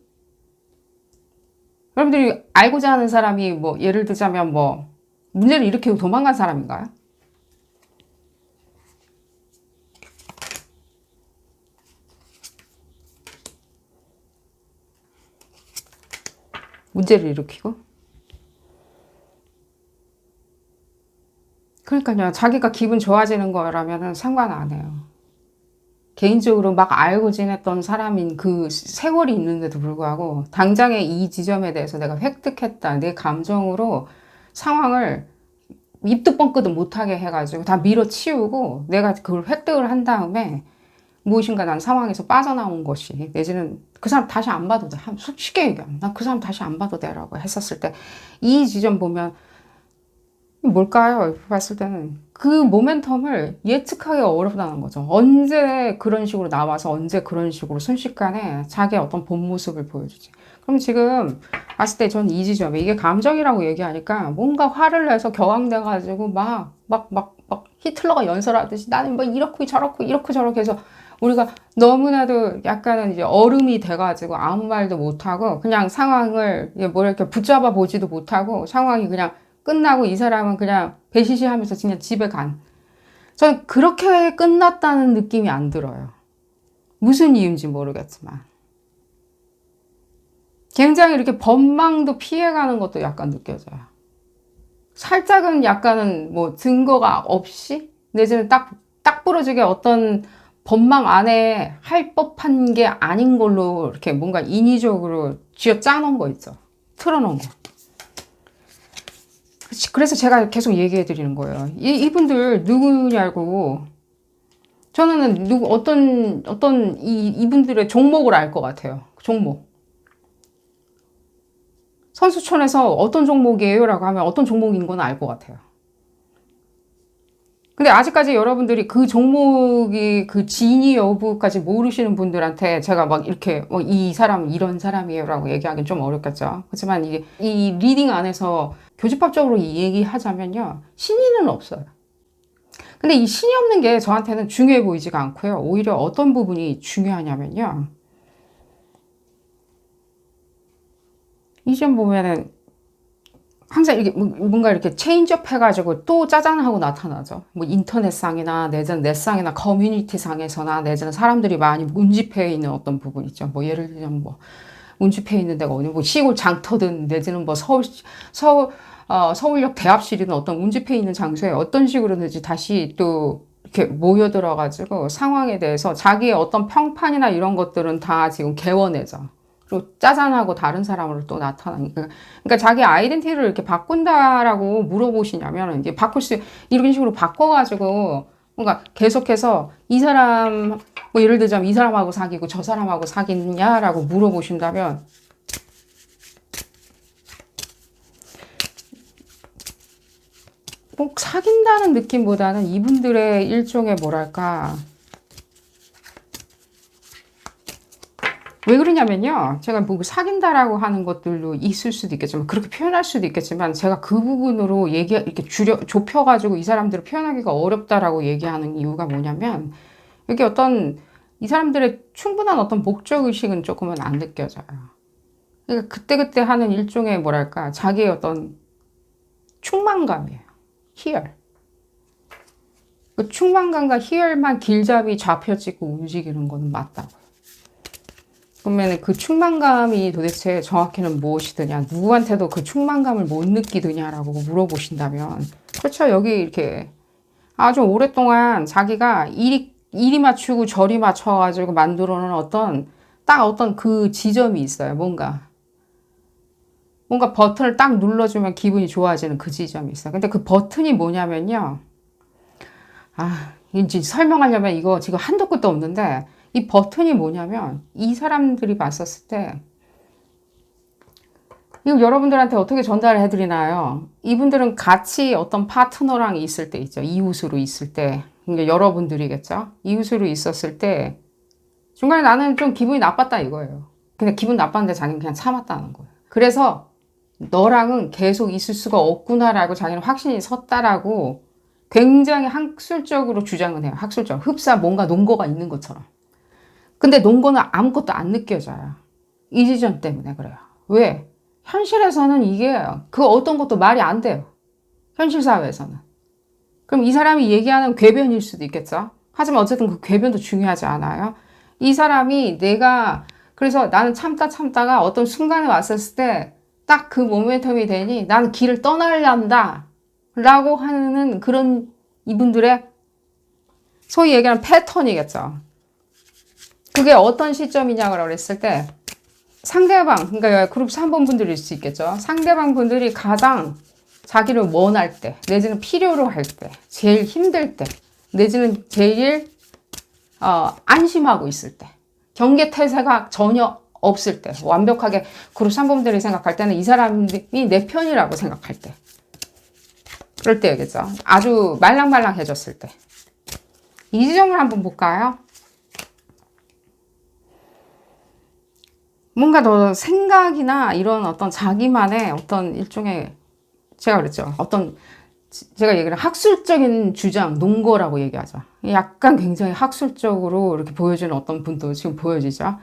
여러분들이 알고자 하는 사람이 뭐, 예를 들자면 뭐, 문제를 일으키고 도망간 사람인가요? 문제를 일으키고? 그러니까요. 자기가 기분 좋아지는 거라면 상관 안 해요. 개인적으로 막 알고 지냈던 사람인 그 세월이 있는데도 불구하고 당장에 이 지점에 대해서 내가 획득했다. 내 감정으로 상황을 입도 뻥끗도 못하게 해가지고 다 밀어치우고 내가 그걸 획득을 한 다음에 무엇인가 난 상황에서 빠져나온 것이 내지는 그 사람 다시 안 봐도 돼. 쉽게 얘기하면 난 그 사람 다시 안 봐도 돼 라고 했었을 때 이 지점 보면 뭘까요? 봤을 때는 그 모멘텀을 예측하기가 어렵다는 거죠. 언제 그런 식으로 나와서 언제 그런 식으로 순식간에 자기의 어떤 본 모습을 보여주지. 그럼 지금 봤을 때 저는 이 지점에 이게 감정이라고 얘기하니까 뭔가 화를 내서 격앙돼가지고 막 히틀러가 연설하듯이 나는 뭐 이렇고 저렇고 이렇고 저렇게 해서 우리가 너무나도 약간은 이제 얼음이 돼가지고 아무 말도 못하고 그냥 상황을 뭐 이렇게 붙잡아 보지도 못하고 상황이 그냥 끝나고 이 사람은 그냥 배시시 하면서 그냥 집에 간. 저는 그렇게 끝났다는 느낌이 안 들어요. 무슨 이유인지 모르겠지만. 굉장히 이렇게 법망도 피해가는 것도 약간 느껴져요. 살짝은 약간은 뭐 증거가 없이 내지는 딱 부러지게 어떤 법망 안에 할 법한 게 아닌 걸로 이렇게 뭔가 인위적으로 쥐어 짜놓은 거 있죠. 틀어놓은 거. 그래서 제가 계속 얘기해 드리는 거예요. 이분들 누구냐고. 저는 이분들의 종목을 알 것 같아요. 종목. 선수촌에서 어떤 종목이에요? 라고 하면 어떤 종목인 건 알 것 같아요. 근데 아직까지 여러분들이 그 종목이 그 진위 여부까지 모르시는 분들한테 제가 막 이렇게 이 사람은 이런 사람이에요 라고 얘기하기는 좀 어렵겠죠. 그렇지만 이 리딩 안에서 교집합적으로 얘기하자면요. 신의는 없어요. 근데 이 신이 없는 게 저한테는 중요해 보이지가 않고요. 오히려 어떤 부분이 중요하냐면요. 이 점 보면은 항상 이렇게 뭔가 이렇게 체인지업 해가지고 또 짜잔하고 나타나죠. 뭐 인터넷상이나 내지는 넷상이나 커뮤니티상에서나 내지는 사람들이 많이 운집해 있는 어떤 부분 있죠. 뭐 예를 들면 뭐 운집해 있는 데가 어디 뭐 시골 장터든 내지는 뭐 서울역 대합실이든 어떤 운집해 있는 장소에 어떤 식으로든지 다시 또 이렇게 모여들어가지고 상황에 대해서 자기의 어떤 평판이나 이런 것들은 다 지금 개원해져. 그리고 짜잔하고 다른 사람으로 또 나타나니까. 그러니까 자기 아이덴티티를 이렇게 바꾼다라고 물어보시냐면, 이제 이런 식으로 바꿔가지고, 뭔가 계속해서 이 사람, 뭐 예를 들자면 이 사람하고 사귀고 저 사람하고 사귀냐라고 물어보신다면, 꼭 사귄다는 느낌보다는 이분들의 일종의 뭐랄까, 왜 그러냐면요. 제가 뭐 사귄다라고 하는 것들도 있을 수도 있겠지만, 그렇게 표현할 수도 있겠지만, 제가 그 부분으로 이렇게 좁혀가지고 이 사람들을 표현하기가 어렵다라고 얘기하는 이유가 뭐냐면, 여기 이 사람들의 충분한 어떤 목적의식은 조금은 안 느껴져요. 그러니까 그때그때 하는 일종의 뭐랄까, 자기의 어떤 충만감이에요. 희열. 그 충만감과 희열만 길잡이 잡혀지고 움직이는 거는 맞다고요. 그러면 그 충만감이 도대체 정확히는 무엇이더냐, 누구한테도 그 충만감을 못 느끼더냐라고 물어보신다면, 그렇죠. 여기 이렇게 아주 오랫동안 자기가 이리 맞추고 저리 맞춰가지고 만들어 놓은 어떤 그 지점이 있어요. 뭔가 버튼을 딱 눌러주면 기분이 좋아지는 그 지점이 있어요. 근데 그 버튼이 뭐냐면요. 이제 설명하려면 이거 지금 한도 끝도 없는데, 이 버튼이 뭐냐면 이 사람들이 봤었을 때 이거 여러분들한테 어떻게 전달을 해드리나요? 이분들은 같이 어떤 파트너랑 있을 때 있죠. 이웃으로 있을 때. 그러니까 여러분들이겠죠. 이웃으로 있었을 때 중간에 나는 좀 기분이 나빴다 이거예요. 근데 기분 나빴는데 자기는 그냥 참았다는 거예요. 그래서 너랑은 계속 있을 수가 없구나라고 자기는 확신이 섰다라고 굉장히 학술적으로 주장을 해요. 학술적. 흡사 뭔가 논거가 있는 것처럼. 근데 논거는 아무것도 안 느껴져요. 이 지점 때문에 그래요. 왜? 현실에서는 이게 그 어떤 것도 말이 안 돼요. 현실 사회에서는. 그럼 이 사람이 얘기하는 궤변일 수도 있겠죠. 하지만 어쨌든 그 궤변도 중요하지 않아요. 이 사람이 그래서 나는 참다가 어떤 순간에 왔었을 때 딱 그 모멘텀이 되니 나는 길을 떠나려한다 라고 하는 그런 이분들의 소위 얘기하는 패턴이겠죠. 그게 어떤 시점이냐고 그랬을 때 상대방, 그러니까 그룹 3번 분들일 수 있겠죠. 상대방 분들이 가장 자기를 원할 때, 내지는 필요로 할 때, 제일 힘들 때, 내지는 제일 안심하고 있을 때, 경계태세가 전혀 없을 때, 완벽하게 그룹 3분들이 생각할 때는 이 사람이 내 편이라고 생각할 때, 그럴 때겠죠. 아주 말랑말랑해졌을 때. 이 지점을 한번 볼까요? 뭔가 더 생각이나 이런 어떤 자기만의 어떤 일종의, 제가 그랬죠. 제가 얘기를 학술적인 주장, 논거라고 얘기하죠. 약간 굉장히 학술적으로 이렇게 보여지는 어떤 분도 지금 보여지죠.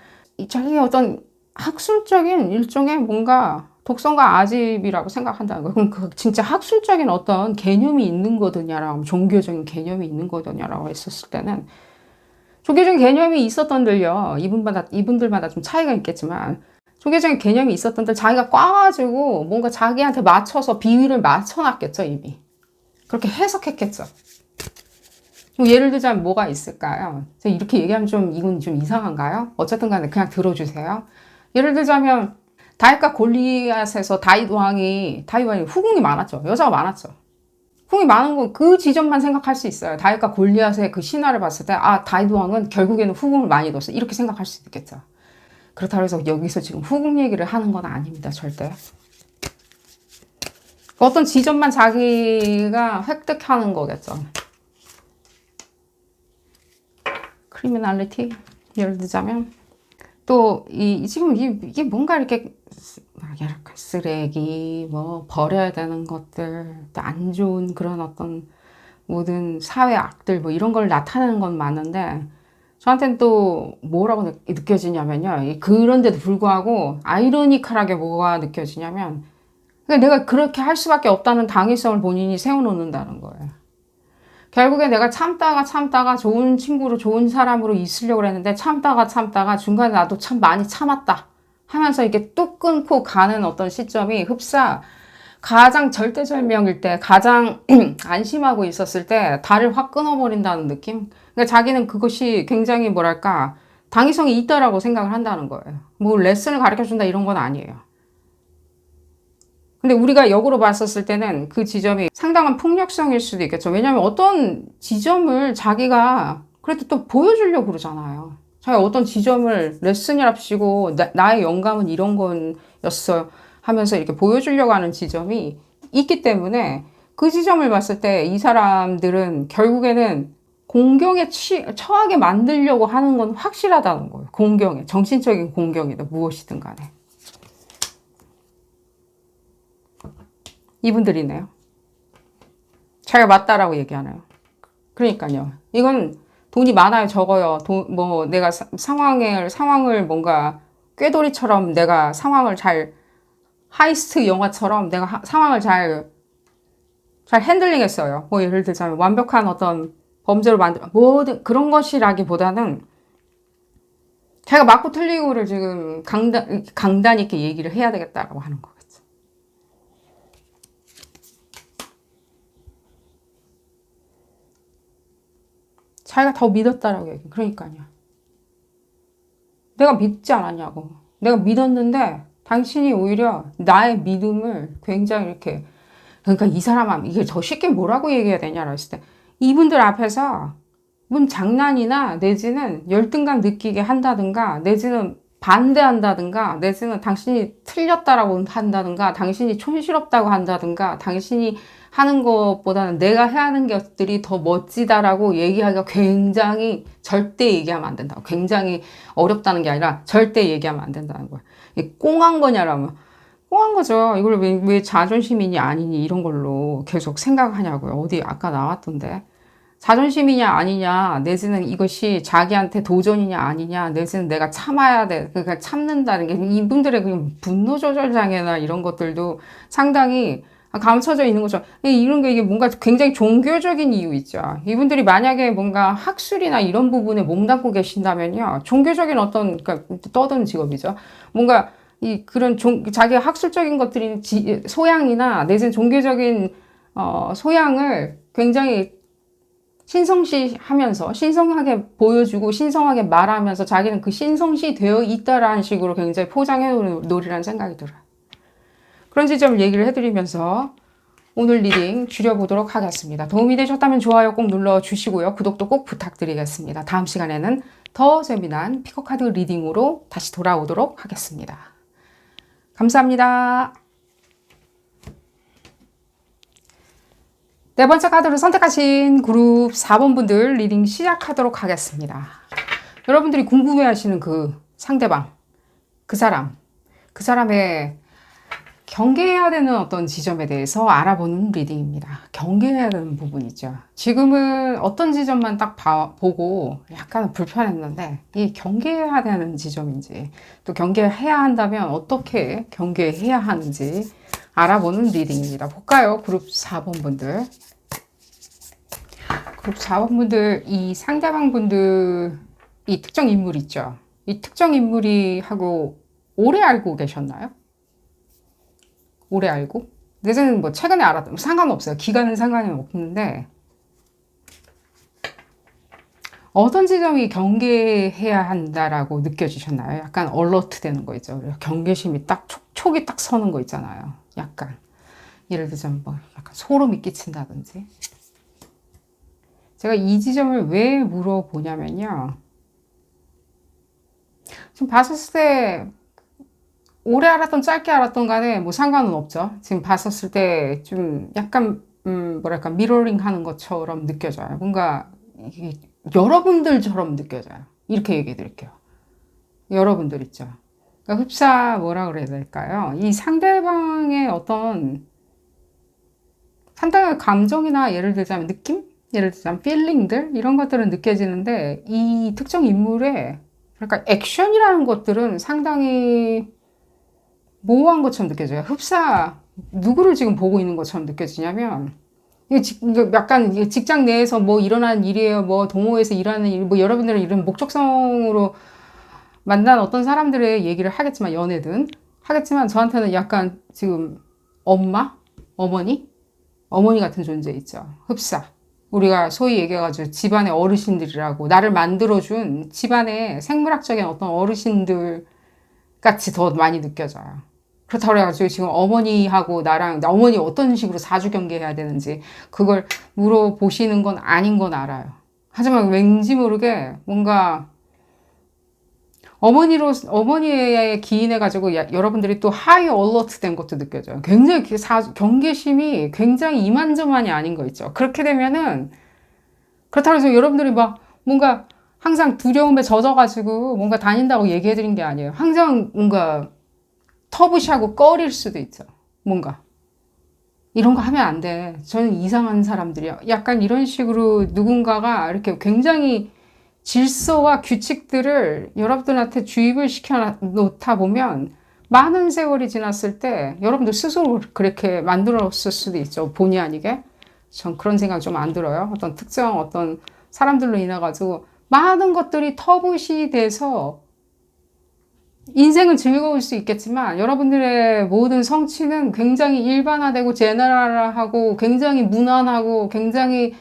자기의 어떤 학술적인 일종의 뭔가 독선과 아집이라고 생각한다는 거예요. 그럼 그 진짜 학술적인 어떤 개념이 있는 거더냐라고, 종교적인 개념이 있는 거더냐라고 했었을 때는, 종교적인 개념이 있었던들요. 이분들마다 좀 차이가 있겠지만, 종교적인 개념이 있었던들 자기가 꽈가지고 뭔가 자기한테 맞춰서 비위를 맞춰놨겠죠, 이미. 그렇게 해석했겠죠. 예를 들자면 뭐가 있을까요? 제가 이렇게 얘기하면 이건 좀 이상한가요? 어쨌든 간에 그냥 들어주세요. 예를 들자면, 다윗과 골리앗에서 다윗 왕이 후궁이 많았죠. 여자가 많았죠. 후궁이 많은 건 그 지점만 생각할 수 있어요. 다윗과 골리앗의 그 신화를 봤을 때, 다윗 왕은 결국에는 후궁을 많이 뒀어. 이렇게 생각할 수 있겠죠. 그렇다고 해서 여기서 지금 후궁 얘기를 하는 건 아닙니다. 절대. 어떤 지점만 자기가 획득하는 거겠죠. 크리미널리티 예를 들자면, 또 지금 이게 뭔가 이렇게 쓰레기, 뭐 버려야 되는 것들, 또 안 좋은 그런 어떤 모든 사회 악들, 뭐 이런 걸 나타내는 건 맞는데, 저한테는 또 뭐라고 느껴지냐면요. 그런데도 불구하고 아이러니컬하게 뭐가 느껴지냐면, 내가 그렇게 할 수밖에 없다는 당위성을 본인이 세워놓는다는 거예요. 결국에 내가 참다가 좋은 친구로, 좋은 사람으로 있으려고 했는데, 참다가 중간에 나도 참 많이 참았다 하면서 이렇게 뚝 끊고 가는 어떤 시점이 흡사 가장 절대절명일 때, 가장 안심하고 있었을 때 달을 확 끊어버린다는 느낌? 그러니까 자기는 그것이 굉장히 뭐랄까 당위성이 있다라고 생각을 한다는 거예요. 뭐 레슨을 가르쳐준다 이런 건 아니에요. 근데 우리가 역으로 봤었을 때는 그 지점이 상당한 폭력성일 수도 있겠죠. 왜냐하면 어떤 지점을 자기가 그래도 또 보여주려고 그러잖아요. 자기가 어떤 지점을 레슨이랍시고 나의 영감은 이런 거였어 하면서 이렇게 보여주려고 하는 지점이 있기 때문에 그 지점을 봤을 때 이 사람들은 결국에는 공경에 처하게 만들려고 하는 건 확실하다는 거예요. 공경에, 정신적인 공경이다. 무엇이든 간에. 이분들이네요. 자기가 맞다라고 얘기하나요? 그러니까요. 이건 돈이 많아요, 적어요. 내가 상황을 뭔가 꾀돌이처럼 내가 상황을 하이스트 영화처럼 내가 상황을 잘 핸들링 했어요. 뭐 예를 들자면 완벽한 어떤 범죄를 모든 그런 것이라기보다는 자기가 맞고 틀리고를 지금 강단 있게 얘기를 해야 되겠다라고 하는 거겠죠. 자기가 더 믿었다라고 얘기해. 그러니까요. 내가 믿지 않았냐고. 내가 믿었는데 당신이 오히려 나의 믿음을 굉장히 이렇게, 그러니까 이 사람아, 이게 더 쉽게 뭐라고 얘기해야 되냐라고 했을 때, 이분들 앞에서 장난이나 내지는 열등감 느끼게 한다든가, 내지는 반대한다든가, 내지는 당신이 틀렸다라고 한다든가, 당신이 촌스럽다고 한다든가, 당신이 하는 것보다는 내가 해야 하는 것들이 더 멋지다라고 얘기하기가 굉장히 절대 얘기하면 안 된다고. 굉장히 어렵다는 게 아니라 절대 얘기하면 안 된다는 거야. 꽁한 거냐라면 꽁한 거죠. 이걸 왜 자존심이니 아니니 이런 걸로 계속 생각하냐고요. 어디 아까 나왔던데. 자존심이냐 아니냐, 내지는 이것이 자기한테 도전이냐 아니냐, 내지는 내가 참아야 돼. 그러니까 참는다는 게 이분들의 그냥 분노 조절 장애나 이런 것들도 상당히 감춰져 있는 거죠. 이런 게 이게 뭔가 굉장히 종교적인 이유 있죠. 이분들이 만약에 뭔가 학술이나 이런 부분에 몸담고 계신다면요, 종교적인 어떤, 그러니까 떠드는 직업이죠. 뭔가 그런 자기가 학술적인 것들이 소양이나 내지는 종교적인 소양을 굉장히 신성시하면서 신성하게 보여주고 신성하게 말하면서 자기는 그 신성시 되어 있다라는 식으로 굉장히 포장해 놓으리라는 생각이 들어요. 그런 지점을 얘기를 해드리면서 오늘 리딩 줄여보도록 하겠습니다. 도움이 되셨다면 좋아요 꼭 눌러주시고요. 구독도 꼭 부탁드리겠습니다. 다음 시간에는 더 재미난 피커카드 리딩으로 다시 돌아오도록 하겠습니다. 감사합니다. 네 번째 카드를 선택하신 그룹 4번 분들 리딩 시작하도록 하겠습니다. 여러분들이 궁금해하시는 그 상대방, 그 사람의 경계해야 되는 어떤 지점에 대해서 알아보는 리딩입니다. 경계해야 되는 부분이죠. 지금은 어떤 지점만 딱 보고 약간 불편했는데 이 경계해야 되는 지점인지 또 경계해야 한다면 어떻게 경계해야 하는지 알아보는 리딩입니다. 볼까요? 그룹 4번 분들. 그룹 4번 분들, 이 상대방 분들, 이 특정 인물 있죠. 이 특정 인물이 하고 오래 알고 계셨나요? 오래 알고? 내지는 뭐 최근에 알았다. 상관없어요. 기간은 상관이 없는데 어떤 지점이 경계해야 한다라고 느껴지셨나요? 약간 얼러트 되는 거 있죠. 경계심이 딱 촉이 딱 서는 거 있잖아요. 약간 예를 들자면 뭐 약간 소름이 끼친다든지. 제가 이 지점을 왜 물어보냐면요. 지금 봤었을 때 오래 알았던 짧게 알았던 간에 뭐 상관은 없죠. 지금 봤었을 때 좀 약간 뭐랄까 미러링 하는 것처럼 느껴져요. 뭔가 이게 여러분들처럼 느껴져요. 이렇게 얘기해 드릴게요. 여러분들 있죠. 그러니까 흡사 뭐라 그래야 될까요? 이 상대방의 감정이나 예를 들자면 느낌? 예를 들자면 필링들? 이런 것들은 느껴지는데 이 특정 인물의 그러니까 액션이라는 것들은 상당히 모호한 것처럼 느껴져요. 흡사 누구를 지금 보고 있는 것처럼 느껴지냐면 이게 약간 직장 내에서 뭐 일어나는 일이에요. 뭐 동호회에서 일하는 일, 뭐 여러분들은 이런 목적성으로 만난 어떤 사람들의 얘기를 하겠지만 연애든 하겠지만 저한테는 약간 지금 어머니 같은 존재 있죠. 흡사. 우리가 소위 얘기해가지고 집안의 어르신들이라고 나를 만들어준 집안의 생물학적인 어떤 어르신들 같이 더 많이 느껴져요. 그렇다고 해가지고 지금 어머니하고 나랑 어머니 어떤 식으로 사주 경계해야 되는지 그걸 물어보시는 건 아닌 건 알아요. 하지만 왠지 모르게 뭔가 어머니의 기인해가지고 여러분들이 또 하이 얼러트 된 것도 느껴져요. 굉장히 경계심이 굉장히 이만저만이 아닌 거 있죠. 그렇게 되면은 그렇다고 해서 여러분들이 막 뭔가 항상 두려움에 젖어가지고 뭔가 다닌다고 얘기해드린 게 아니에요. 항상 뭔가 터부시하고 꺼릴 수도 있죠. 뭔가. 이런 거 하면 안 돼. 저는 이상한 사람들이야. 약간 이런 식으로 누군가가 이렇게 굉장히 질서와 규칙들을 여러분들한테 주입을 시켜 놓다 보면 많은 세월이 지났을 때 여러분들 스스로 그렇게 만들었을 수도 있죠. 본의 아니게. 전 그런 생각 좀 안 들어요. 어떤 특정 어떤 사람들로 인해 가지고 많은 것들이 터부시 돼서 인생은 즐거울 수 있겠지만 여러분들의 모든 성취는 굉장히 일반화되고 제너럴하고 굉장히 무난하고 굉장히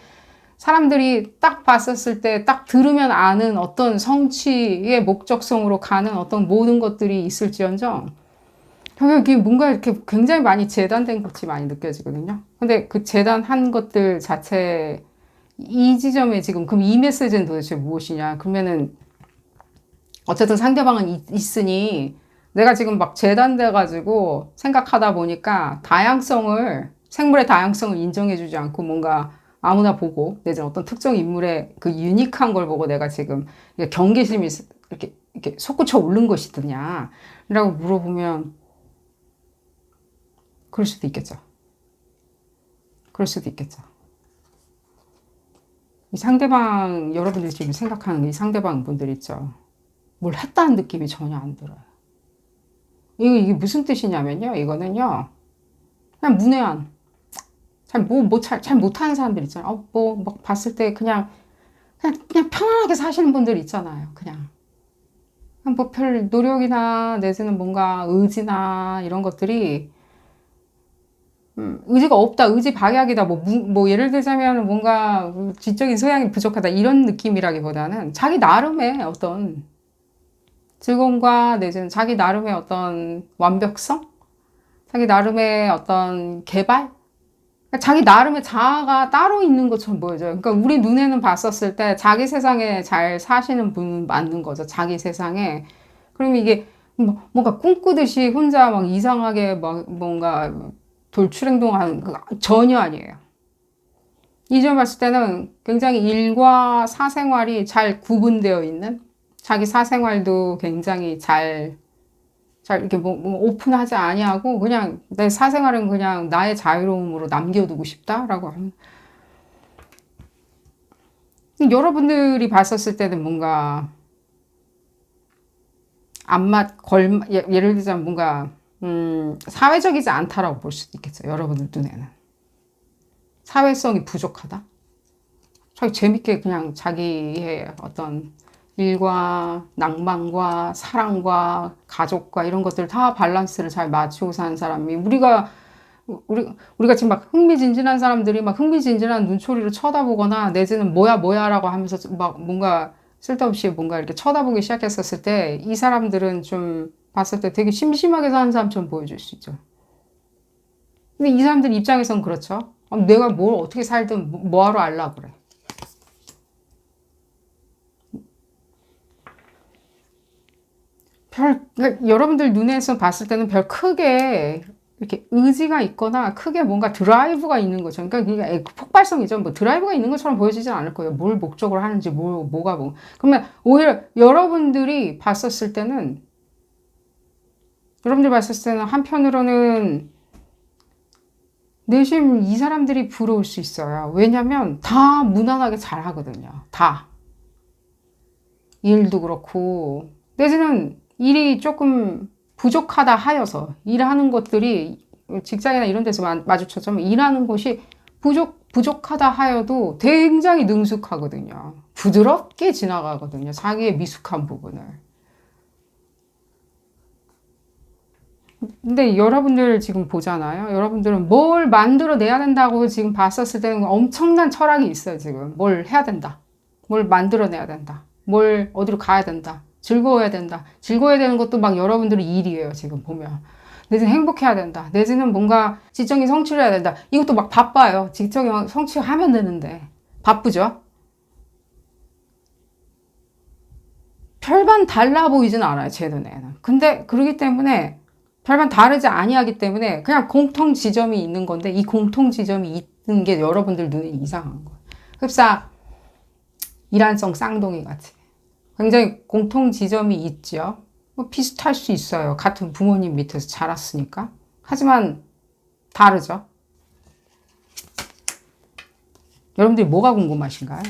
사람들이 딱 봤었을 때 딱 들으면 아는 어떤 성취의 목적성으로 가는 어떤 모든 것들이 있을지언정 여기 뭔가 이렇게 굉장히 많이 재단된 것이 많이 느껴지거든요. 근데 그 재단한 것들 자체 이 지점에 지금 그럼 이 메시지는 도대체 무엇이냐? 그러면은 어쨌든 상대방은 있으니 내가 지금 막 재단돼 가지고 생각하다 보니까 생물의 다양성을 인정해주지 않고 뭔가 아무나 보고 내지는 어떤 특정 인물의 그 유니크한 걸 보고 내가 지금 경계심이 이렇게 솟구쳐 오른 것이 드냐 라고 물어보면 그럴 수도 있겠죠. 그럴 수도 있겠죠. 이 상대방 여러분들이 지금 생각하는 이 상대방 분들 있죠. 뭘 했다는 느낌이 전혀 안 들어요. 이게 무슨 뜻이냐면요. 이거는요. 그냥 문외한. 잘 못하는 사람들 있잖아요. 막 봤을 때 그냥 편안하게 사시는 분들 있잖아요. 그냥 뭐 별 노력이나 내지는 뭔가 의지나 이런 것들이 의지가 없다, 의지 박약이다, 뭐 예를 들자면 뭔가 지적인 소양이 부족하다 이런 느낌이라기보다는 자기 나름의 어떤 즐거움과 내지는 자기 나름의 어떤 완벽성, 자기 나름의 어떤 개발, 자기 나름의 자아가 따로 있는 것처럼 보여져요. 그러니까 우리 눈에는 봤었을 때 자기 세상에 잘 사시는 분은 맞는 거죠. 자기 세상에. 그러면 이게 뭔가 꿈꾸듯이 혼자 막 이상하게 막 뭔가 돌출행동하는 거 전혀 아니에요. 이전 봤을 때는 굉장히 일과 사생활이 잘 구분되어 있는, 자기 사생활도 굉장히 잘 이렇게 뭐 오픈하지 아니하고 그냥 내 사생활은 그냥 나의 자유로움으로 남겨두고 싶다라고 하는. 여러분들이 봤었을 때는 뭔가 예를 들자면 뭔가 사회적이지 않다라고 볼 수도 있겠죠. 여러분들 눈에는 사회성이 부족하다. 자기 재밌게 그냥 자기의 어떤 일과 낭만과 사랑과 가족과 이런 것들 다 밸런스를 잘 맞추고 사는 사람이 우리가 지금 막 흥미진진한 사람들이 막 흥미진진한 눈초리로 쳐다보거나 내지는 뭐야라고 하면서 막 뭔가 쓸데없이 뭔가 이렇게 쳐다보기 시작했었을 때 이 사람들은 좀 봤을 때 되게 심심하게 사는 사람처럼 보여줄 수 있죠. 근데 이 사람들 입장에선 그렇죠. 내가 뭘 어떻게 살든 뭐하러 알라 그래. 그러니까 여러분들 눈에서 봤을 때는 별 크게 이렇게 의지가 있거나 크게 뭔가 드라이브가 있는 거죠. 그러니까 이게 폭발성이죠. 뭐 드라이브가 있는 것처럼 보여지진 않을 거예요. 뭘 목적으로 하는지, 뭐가 뭐. 그러면 오히려 여러분들이 봤었을 때는, 한편으로는 내심 이 사람들이 부러울 수 있어요. 왜냐면 다 무난하게 잘 하거든요. 다. 일도 그렇고, 내지는 일이 조금 부족하다 하여서 일하는 것들이 직장이나 이런 데서 마주쳤지만 일하는 것이 부족하다 하여도 굉장히 능숙하거든요. 부드럽게 지나가거든요. 자기의 미숙한 부분을. 근데 여러분들 지금 보잖아요. 여러분들은 뭘 만들어내야 된다고 지금 봤었을 때는 엄청난 철학이 있어요. 지금 뭘 해야 된다. 뭘 만들어내야 된다. 뭘 어디로 가야 된다. 즐거워야 된다. 즐거워야 되는 것도 막 여러분들의 일이에요. 지금 보면. 내지는 행복해야 된다. 내지는 뭔가 지적인 성취를 해야 된다. 이것도 막 바빠요. 지적인 성취하면 되는데. 바쁘죠? 별반 달라 보이진 않아요. 제 눈에는. 근데 그러기 때문에 별반 다르지 아니하기 때문에 그냥 공통 지점이 있는 건데 이 공통 지점이 있는 게 여러분들 눈에 이상한 거예요. 흡사 이란성 쌍둥이 같이. 굉장히 공통 지점이 있죠. 뭐 비슷할 수 있어요. 같은 부모님 밑에서 자랐으니까. 하지만 다르죠. 여러분들이 뭐가 궁금하신가요?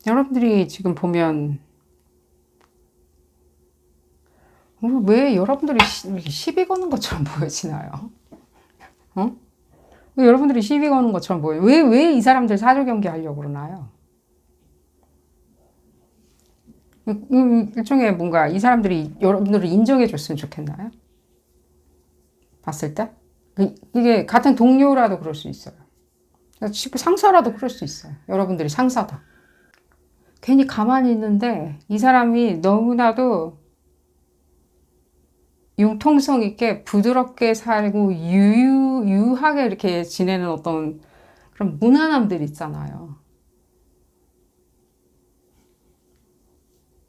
여러분들이 지금 보면 왜 여러분들이 시비 거는 것처럼 보여지나요? 어? 왜 여러분들이 시비 거는 것처럼 보여요? 왜 이 사람들 사조 경계하려고 그러나요? 일종의 뭔가 이 사람들이 여러분들을 인정해 줬으면 좋겠나요? 봤을 때? 이게 같은 동료라도 그럴 수 있어요. 상사라도 그럴 수 있어요. 여러분들이 상사다. 괜히 가만히 있는데 이 사람이 너무나도 융통성 있게 부드럽게 살고 유하게 이렇게 지내는 어떤 그런 무난함들 있잖아요.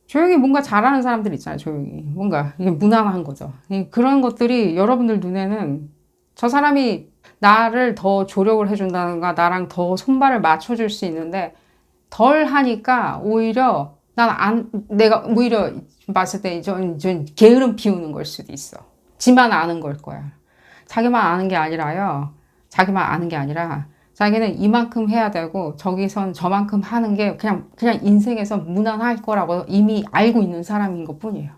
조용히 뭔가 잘하는 사람들 있잖아요. 조용히. 뭔가 이게 무난한 거죠. 그런 것들이 여러분들 눈에는 저 사람이 나를 더 조력을 해준다든가 나랑 더 손발을 맞춰줄 수 있는데 덜 하니까 오히려 내가 오히려 봤을 때 전 게으름 피우는 걸 수도 있어. 지만 아는 걸 거야. 자기만 아는 게 아니라요. 자기만 아는 게 아니라 자기는 이만큼 해야 되고 저기선 저만큼 하는 게 그냥 인생에서 무난할 거라고 이미 알고 있는 사람인 것 뿐이에요.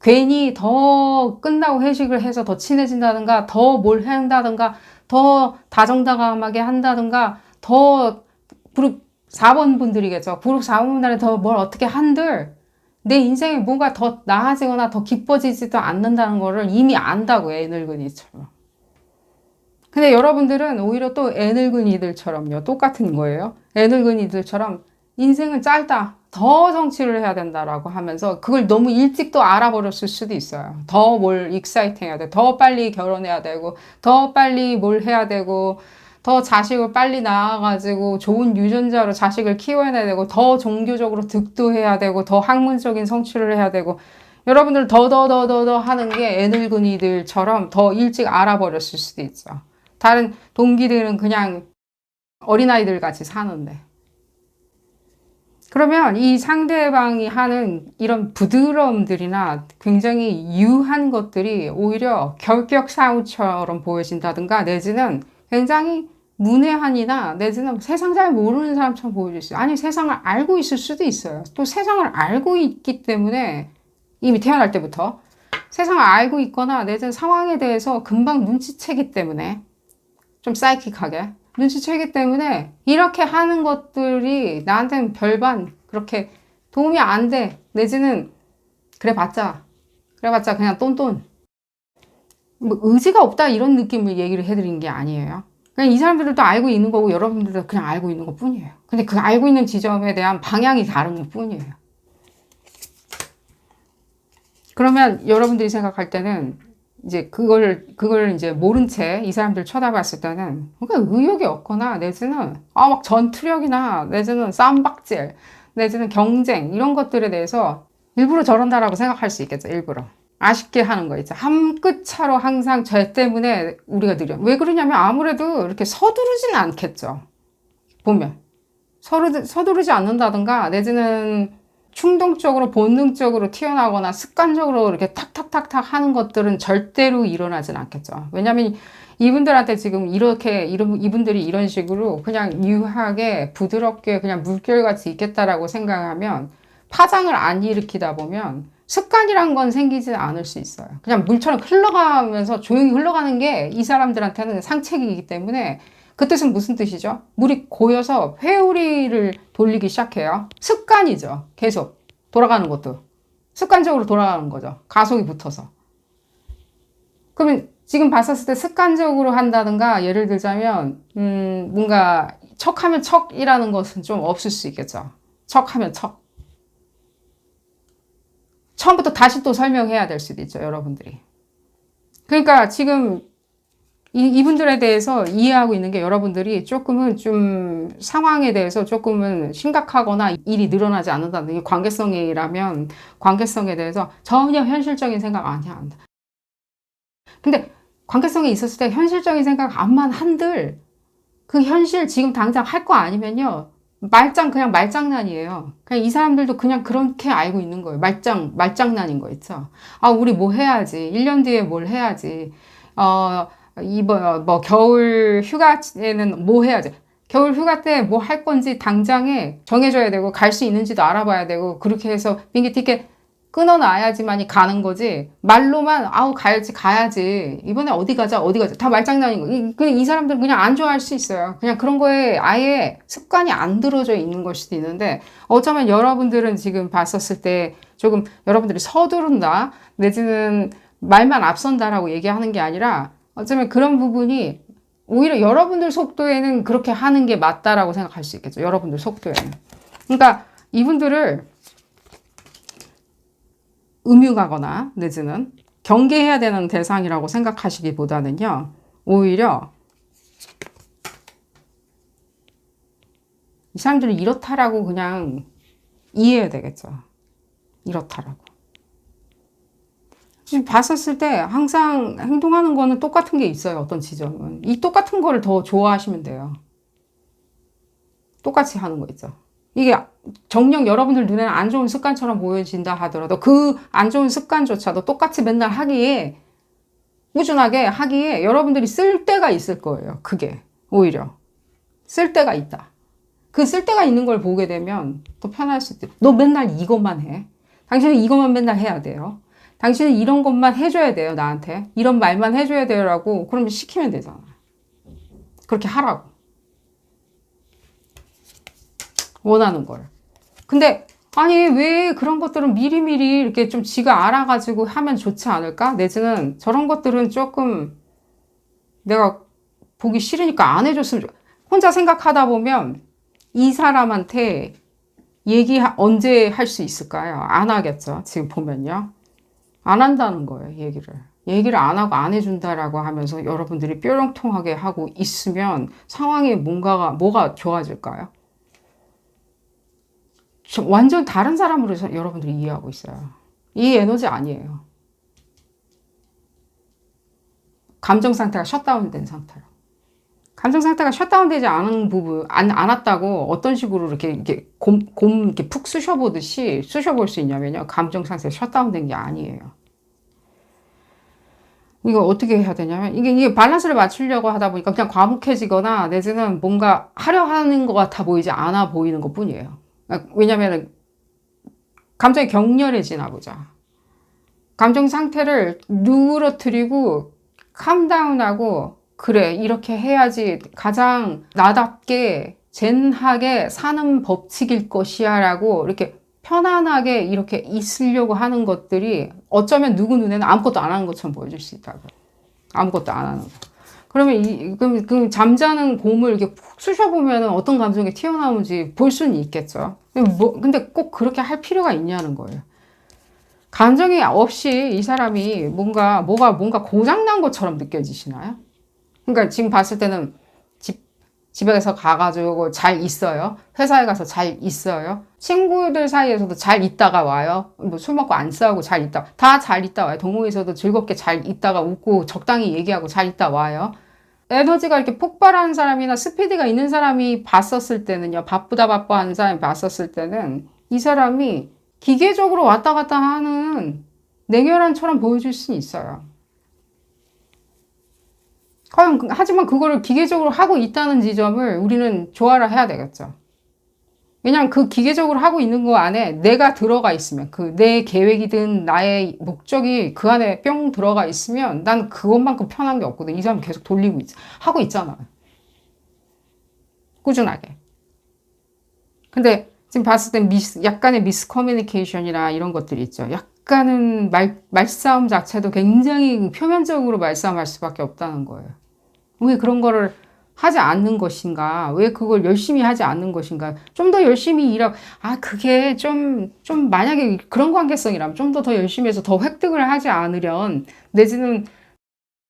괜히 더 끝나고 회식을 해서 더 친해진다든가 더 뭘 한다든가 더 다정다감하게 한다든가 더 그룹 4번 분들이겠죠. 그룹 4번 분들은 더 뭘 어떻게 한들 내 인생에 뭐가 더 나아지거나 더 기뻐지지도 않는다는 거를 이미 안다고 애늙은이처럼. 근데 여러분들은 오히려 또 애늙은이들처럼요. 똑같은 거예요. 애늙은이들처럼 인생은 짧다. 더 성취를 해야 된다라고 하면서 그걸 너무 일찍 또 알아버렸을 수도 있어요. 더 뭘 익사이팅 해야 돼. 더 빨리 결혼해야 되고, 더 빨리 뭘 해야 되고, 더 자식을 빨리 낳아가지고 좋은 유전자로 자식을 키워야 되고, 더 종교적으로 득도해야 되고, 더 학문적인 성취를 해야 되고, 여러분들 더 하는 게 애늙은이들처럼 더 일찍 알아버렸을 수도 있죠. 다른 동기들은 그냥 어린아이들 같이 사는데. 그러면 이 상대방이 하는 이런 부드러움들이나 굉장히 유한 것들이 오히려 결격사유처럼 보여진다든가 내지는 굉장히 문외한이나 내지는 세상 잘 모르는 사람처럼 보여질 수 있어요. 아니 세상을 알고 있을 수도 있어요. 또 세상을 알고 있기 때문에 이미 태어날 때부터 세상을 알고 있거나 내지는 상황에 대해서 금방 눈치채기 때문에 좀 사이킥하게 눈치채기 때문에 이렇게 하는 것들이 나한테는 별반 그렇게 도움이 안 돼. 내지는 그래봤자 그냥 똔똔. 뭐 의지가 없다 이런 느낌을 얘기를 해드린 게 아니에요. 그냥 이 사람들도 알고 있는 거고 여러분들도 그냥 알고 있는 것 뿐이에요. 근데 그 알고 있는 지점에 대한 방향이 다른 것 뿐이에요. 그러면 여러분들이 생각할 때는 이제 그걸 이제 모른 채 이 사람들 쳐다봤을 때는 그러니까 의욕이 없거나 내지는 막 전투력이나 내지는 쌈박질 내지는 경쟁 이런 것들에 대해서 일부러 저런다라고 생각할 수 있겠죠. 일부러 아쉽게 하는 거 있죠. 한 끗 차로 항상 쟤 때문에 우리가 느려. 왜 그러냐면 아무래도 이렇게 서두르지는 않겠죠. 보면 서두르지 않는다든가 내지는 충동적으로 본능적으로 튀어나오거나 습관적으로 이렇게 탁탁탁탁 하는 것들은 절대로 일어나진 않겠죠. 왜냐하면 이분들한테 지금 이분들이 이런 식으로 그냥 유하게 부드럽게 그냥 물결같이 있겠다라고 생각하면 파장을 안 일으키다 보면 습관이란 건 생기지 않을 수 있어요. 그냥 물처럼 흘러가면서 조용히 흘러가는 게 이 사람들한테는 상책이기 때문에 그 뜻은 무슨 뜻이죠? 물이 고여서 회오리를 돌리기 시작해요. 습관이죠. 계속 돌아가는 것도. 습관적으로 돌아가는 거죠. 가속이 붙어서. 그러면 지금 봤었을 때 습관적으로 한다든가 예를 들자면 뭔가 척하면 척이라는 것은 좀 없을 수 있겠죠. 척하면 척. 처음부터 다시 또 설명해야 될 수도 있죠. 여러분들이. 그러니까 지금 이분들에 대해서 이해하고 있는 게 여러분들이 조금은 좀 상황에 대해서 조금은 심각하거나 일이 늘어나지 않는다는 게 관계성이라면 관계성에 대해서 전혀 현실적인 생각 안 해야 한다. 근데 관계성이 있었을 때 현실적인 생각 안만 한들 그 현실 지금 당장 할 거 아니면요. 그냥 말장난이에요. 그냥 이 사람들도 그냥 그렇게 알고 있는 거예요. 말장난인 거 있죠. 우리 뭐 해야지. 1년 뒤에 뭘 해야지. 겨울 휴가에는 뭐 해야지. 겨울 휴가 때 뭐 할 건지 당장에 정해줘야 되고, 갈 수 있는지도 알아봐야 되고, 그렇게 해서 비행기 티켓 끊어놔야지만이 가는 거지. 말로만, 가야지. 이번에 어디 가자. 다 말장난인 거. 그냥 이 사람들은 그냥 안 좋아할 수 있어요. 그냥 그런 거에 아예 습관이 안 들어져 있는 걸 수도 있는데, 어쩌면 여러분들은 지금 봤었을 때 조금 여러분들이 서두른다, 내지는 말만 앞선다라고 얘기하는 게 아니라, 어쩌면 그런 부분이 오히려 여러분들 속도에는 그렇게 하는 게 맞다라고 생각할 수 있겠죠. 여러분들 속도에는. 그러니까 이분들을 음흉하거나 내지는 경계해야 되는 대상이라고 생각하시기보다는요. 오히려 이 사람들이 이렇다라고 그냥 이해해야 되겠죠. 이렇다라고. 지금 봤었을 때 항상 행동하는 거는 똑같은 게 있어요. 어떤 지점은. 이 똑같은 거를 더 좋아하시면 돼요. 똑같이 하는 거 있죠. 이게 정녕 여러분들 눈에는 안 좋은 습관처럼 보여진다 하더라도 그 안 좋은 습관조차도 똑같이 맨날 하기에, 꾸준하게 하기에 여러분들이 쓸 때가 있을 거예요. 그게 오히려 쓸 때가 있다. 그 쓸 때가 있는 걸 보게 되면 더 편할 수 있대. 너 맨날 이것만 해. 당신은 이것만 맨날 해야 돼요. 당신은 이런 것만 해줘야 돼요. 나한테 이런 말만 해줘야 돼요라고 그러면 시키면 되잖아. 그렇게 하라고. 원하는 걸. 근데 아니 왜 그런 것들은 미리미리 이렇게 좀 지가 알아가지고 하면 좋지 않을까? 내지는 저런 것들은 조금 내가 보기 싫으니까 안 해줬으면 혼자 생각하다 보면 이 사람한테 언제 할 수 있을까요? 안 하겠죠. 지금 보면요. 안 한다는 거예요, 얘기를. 얘기를 안 하고 안 해준다라고 하면서 여러분들이 뾰롱통하게 하고 있으면 상황이 뭐가 좋아질까요? 완전 다른 사람으로 여러분들이 이해하고 있어요. 이 에너지 아니에요. 감정 상태가 셧다운된 상태로. 감정 상태가 셧다운되지 않은 않았다고 어떤 식으로 이렇게 이렇게 푹 쑤셔볼 수 있냐면요. 감정 상태가 셧다운된 게 아니에요. 이거 어떻게 해야 되냐면, 이게 밸런스를 맞추려고 하다 보니까 그냥 과묵해지거나 내지는 뭔가 하려 하는 것 같아 보이지 않아 보이는 것 뿐이에요. 왜냐면 감정이 격렬해지나 보자. 감정 상태를 누그러뜨리고 캄다운하고 그래 이렇게 해야지 가장 나답게 젠하게 사는 법칙일 것이야 라고 이렇게 편안하게 이렇게 있으려고 하는 것들이 어쩌면 누구 눈에는 아무것도 안 하는 것처럼 보여질 수 있다고. 아무것도 안 하는 거. 그러면 그럼 잠자는 곰을 이렇게 푹 쑤셔보면 어떤 감정이 튀어나오는지 볼 수는 있겠죠. 근데 꼭 그렇게 할 필요가 있냐는 거예요. 감정이 없이 이 사람이 뭔가 고장난 것처럼 느껴지시나요? 그러니까 지금 봤을 때는 집에서 가가지고 잘 있어요. 회사에 가서 잘 있어요. 친구들 사이에서도 잘 있다가 와요. 뭐 술 먹고 안 싸우고 잘 있다. 다 잘 있다 와요. 동호회에서도 즐겁게 잘 있다가 웃고 적당히 얘기하고 잘 있다 와요. 에너지가 이렇게 폭발하는 사람이나 스피드가 있는 사람이 봤었을 때는요. 바빠 하는 사람이 봤었을 때는 이 사람이 기계적으로 왔다 갔다 하는 냉혈한처럼 보여줄 수는 있어요. 하지만 그거를 기계적으로 하고 있다는 지점을 우리는 조화를 해야 되겠죠. 왜냐하면 그 기계적으로 하고 있는 거 안에 내가 들어가 있으면, 내 계획이든 나의 목적이 그 안에 뿅 들어가 있으면 난 그것만큼 편한 게 없거든. 이 사람 계속 하고 있잖아. 꾸준하게. 근데 지금 봤을 땐 약간의 미스커뮤니케이션이나 이런 것들이 있죠. 약간은 말싸움 자체도 굉장히 표면적으로 말싸움할 수밖에 없다는 거예요. 왜 그런 거를 하지 않는 것인가? 왜 그걸 열심히 하지 않는 것인가? 좀 더 열심히 일하고, 그게 좀 만약에 그런 관계성이라면 좀 더 열심히 해서 더 획득을 하지 않으련, 내지는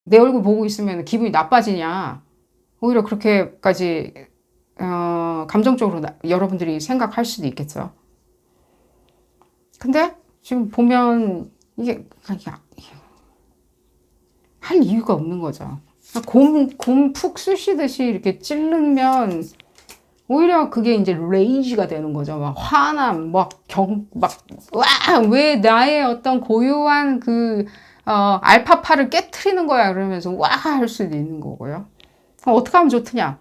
내 얼굴 보고 있으면 기분이 나빠지냐? 오히려 그렇게까지, 감정적으로 여러분들이 생각할 수도 있겠죠. 근데 지금 보면 이게 할 이유가 없는 거죠. 곰 푹 쑤시듯이 이렇게 찌르면 오히려 그게 이제 레이지가 되는 거죠. 막 화남, 왜 나의 어떤 고유한 알파파를 깨트리는 거야. 그러면서 할 수도 있는 거고요. 어떻게 하면 좋느냐?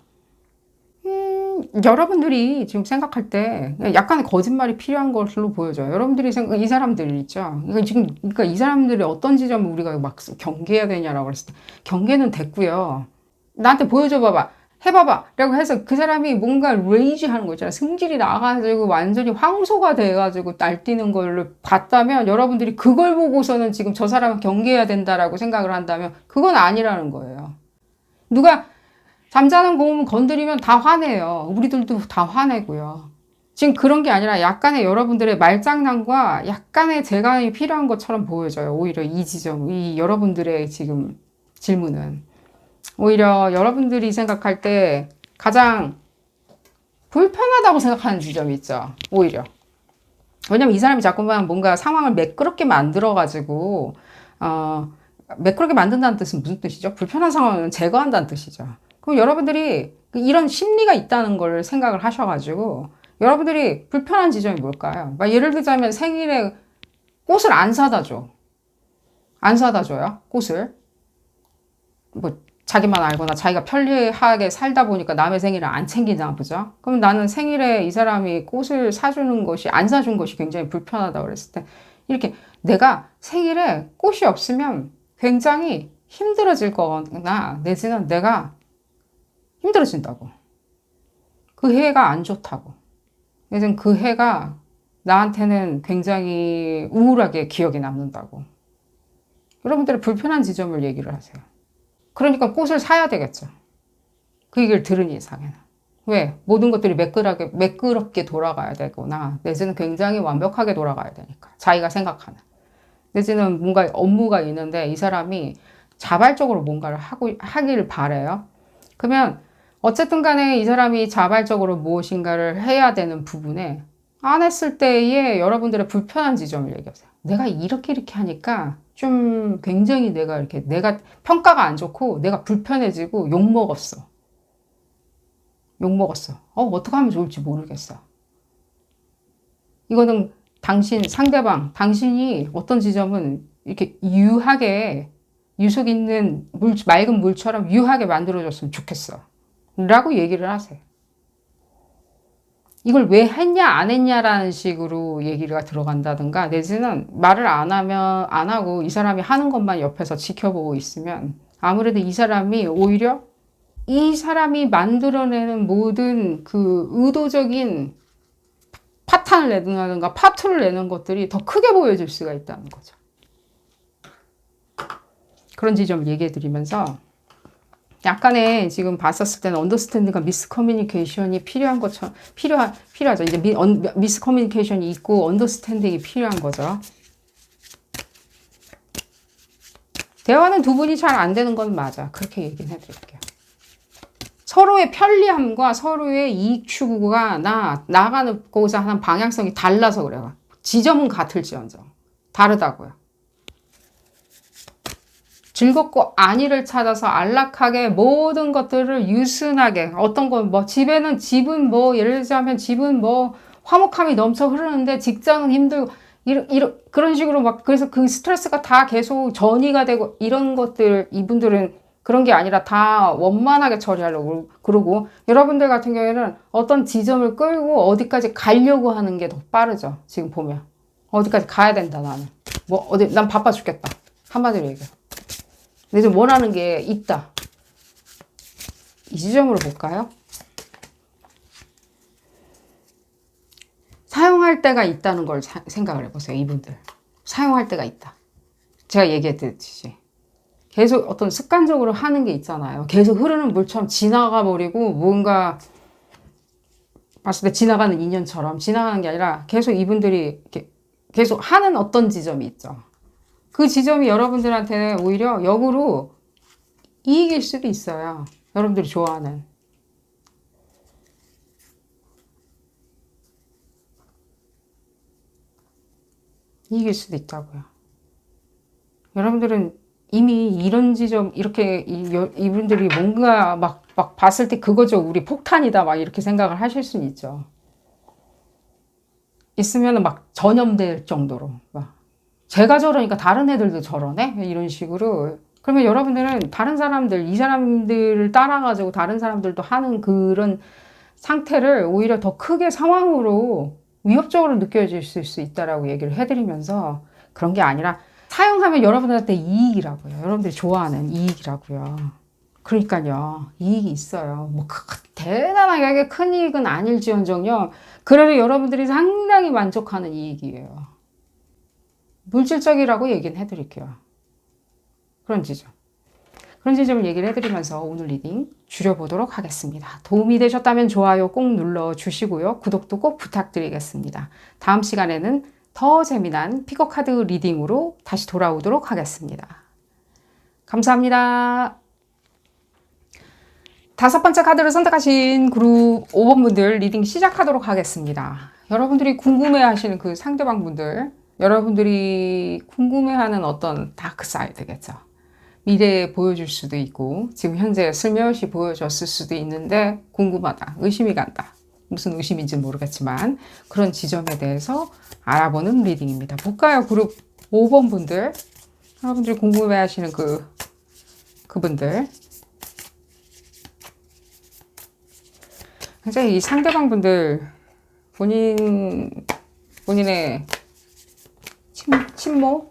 여러분들이 지금 생각할 때 약간의 거짓말이 필요한 것으로 보여져요. 여러분들이 이 사람들 있죠. 그러니까 이 사람들이 어떤 지점을 우리가 막 경계해야 되냐라고 그랬을 때 경계는 됐고요. 나한테 보여줘 봐봐. 해봐봐. 라고 해서 그 사람이 뭔가 레이지 하는 거 있잖아요. 승질이 나가지고 완전히 황소가 돼가지고 날뛰는 걸 봤다면 여러분들이 그걸 보고서는 지금 저 사람을 경계해야 된다라고 생각을 한다면 그건 아니라는 거예요. 누가 잠자는 곰 건드리면 다 화내요. 우리들도 다 화내고요. 지금 그런 게 아니라 약간의 여러분들의 말장난과 약간의 재간이 필요한 것처럼 보여져요. 오히려 이 여러분들의 지금 질문은. 오히려 여러분들이 생각할 때 가장 불편하다고 생각하는 지점이 있죠. 오히려. 왜냐면 이 사람이 자꾸만 뭔가 상황을 매끄럽게 만들어가지고, 매끄럽게 만든다는 뜻은 무슨 뜻이죠? 불편한 상황을 제거한다는 뜻이죠. 그럼 여러분들이 이런 심리가 있다는 걸 생각을 하셔가지고 여러분들이 불편한 지점이 뭘까요? 예를 들자면 생일에 꽃을 안 사다 줘. 안 사다 줘요. 꽃을. 자기만 알거나 자기가 편리하게 살다 보니까 남의 생일을 안 챙기나 보죠. 그럼 나는 생일에 이 사람이 꽃을 사주는 것이 안 사준 것이 굉장히 불편하다 그랬을 때 이렇게 내가 생일에 꽃이 없으면 굉장히 힘들어질 거거나 내지는 내가 힘들어진다고. 그 해가 안 좋다고. 그래서 그 해가 나한테는 굉장히 우울하게 기억이 남는다고. 여러분들의 불편한 지점을 얘기를 하세요. 그러니까 꽃을 사야 되겠죠. 그 얘기를 들은 이상에는. 왜? 모든 것들이 매끄럽게 돌아가야 되거나, 내지는 굉장히 완벽하게 돌아가야 되니까. 자기가 생각하는. 내지는 뭔가 업무가 있는데 이 사람이 자발적으로 뭔가를 하기를 바래요. 그러면 어쨌든 간에 이 사람이 자발적으로 무엇인가를 해야 되는 부분에 안 했을 때에 여러분들의 불편한 지점을 얘기하세요. 내가 이렇게 하니까 좀 굉장히 내가 평가가 안 좋고 내가 불편해지고 욕먹었어. 어떻게 하면 좋을지 모르겠어. 이거는 상대방, 당신이 어떤 지점은 이렇게 유속 있는 맑은 물처럼 유하게 만들어줬으면 좋겠어. 라고 얘기를 하세요. 이걸 왜 했냐, 안 했냐라는 식으로 얘기가 들어간다든가, 내지는 말을 안 하고 이 사람이 하는 것만 옆에서 지켜보고 있으면 아무래도 이 사람이 오히려 이 사람이 만들어내는 모든 그 의도적인 파탄을 내든가 파투를 내는 것들이 더 크게 보여질 수가 있다는 거죠. 그런 지점을 얘기해 드리면서 약간의 지금 봤었을 때는 언더스탠딩과 미스커뮤니케이션이 필요한 것처럼 필요하죠. 이제 미스커뮤니케이션이 있고 언더스탠딩이 필요한 거죠. 대화는 두 분이 잘 안 되는 건 맞아. 그렇게 얘기는 해드릴게요. 서로의 편리함과 서로의 이익 추구가 나가고자 하는 방향성이 달라서 그래요. 지점은 같을지언정 다르다고요. 즐겁고 안위를 찾아서 안락하게 모든 것들을 유순하게 어떤 건 집은 예를 들자면 집은 화목함이 넘쳐 흐르는데 직장은 힘들고 그런 식으로 그래서 그 스트레스가 다 계속 전이가 되고 이런 것들 이분들은 그런 게 아니라 다 원만하게 처리하려고 그러고 여러분들 같은 경우에는 어떤 지점을 끌고 어디까지 가려고 하는 게 더 빠르죠. 지금 보면 어디까지 가야 된다 나는 난 바빠 죽겠다 한마디로 얘기해. 근데 좀 원하는 게 있다. 이 지점으로 볼까요? 사용할 때가 있다는 걸 생각을 해보세요. 이분들 사용할 때가 있다. 제가 얘기했듯이 계속 어떤 습관적으로 하는 게 있잖아요. 계속 흐르는 물처럼 지나가 버리고 뭔가 봤을 때 지나가는 인연처럼 지나가는 게 아니라 계속 이분들이 이렇게 계속 하는 어떤 지점이 있죠. 그 지점이 여러분들한테는 오히려 역으로 이익일 수도 있어요. 여러분들이 좋아하는. 이익일 수도 있다고요. 여러분들은 이미 이런 지점, 이렇게 이분들이 뭔가 막 봤을 때 그거죠. 우리 폭탄이다. 막 이렇게 생각을 하실 수는 있죠. 있으면 막 전염될 정도로. 제가 저러니까 다른 애들도 저러네? 이런 식으로. 그러면 여러분들은 다른 사람들, 이 사람들을 따라가지고 다른 사람들도 하는 그런 상태를 오히려 더 크게 상황으로 위협적으로 느껴질 수 있다라고 얘기를 해드리면서 그런 게 아니라 사용하면 여러분들한테 이익이라고요. 여러분들이 좋아하는 이익이라고요. 그러니까요. 이익이 있어요. 대단하게 큰 이익은 아닐지언정요. 그래도 여러분들이 상당히 만족하는 이익이에요. 물질적이라고 얘기는 해드릴게요. 그런 지점을 얘기를 해드리면서 오늘 리딩 줄여보도록 하겠습니다. 도움이 되셨다면 좋아요 꼭 눌러주시고요. 구독도 꼭 부탁드리겠습니다. 다음 시간에는 더 재미난 피커카드 리딩으로 다시 돌아오도록 하겠습니다. 감사합니다. 5번째 카드를 선택하신 그룹 5번 분들 리딩 시작하도록 하겠습니다. 여러분들이 궁금해하시는 그 상대방 분들, 여러분들이 궁금해하는 어떤 다크사이드겠죠. 미래에 보여줄 수도 있고 지금 현재 슬며시 보여줬을 수도 있는데 궁금하다, 의심이 간다. 무슨 의심인지 모르겠지만 그런 지점에 대해서 알아보는 리딩입니다. 볼까요? 그룹 5번 분들, 여러분들이 궁금해하시는 그분들. 굉장히 이 상대방 분들 본인의 친모,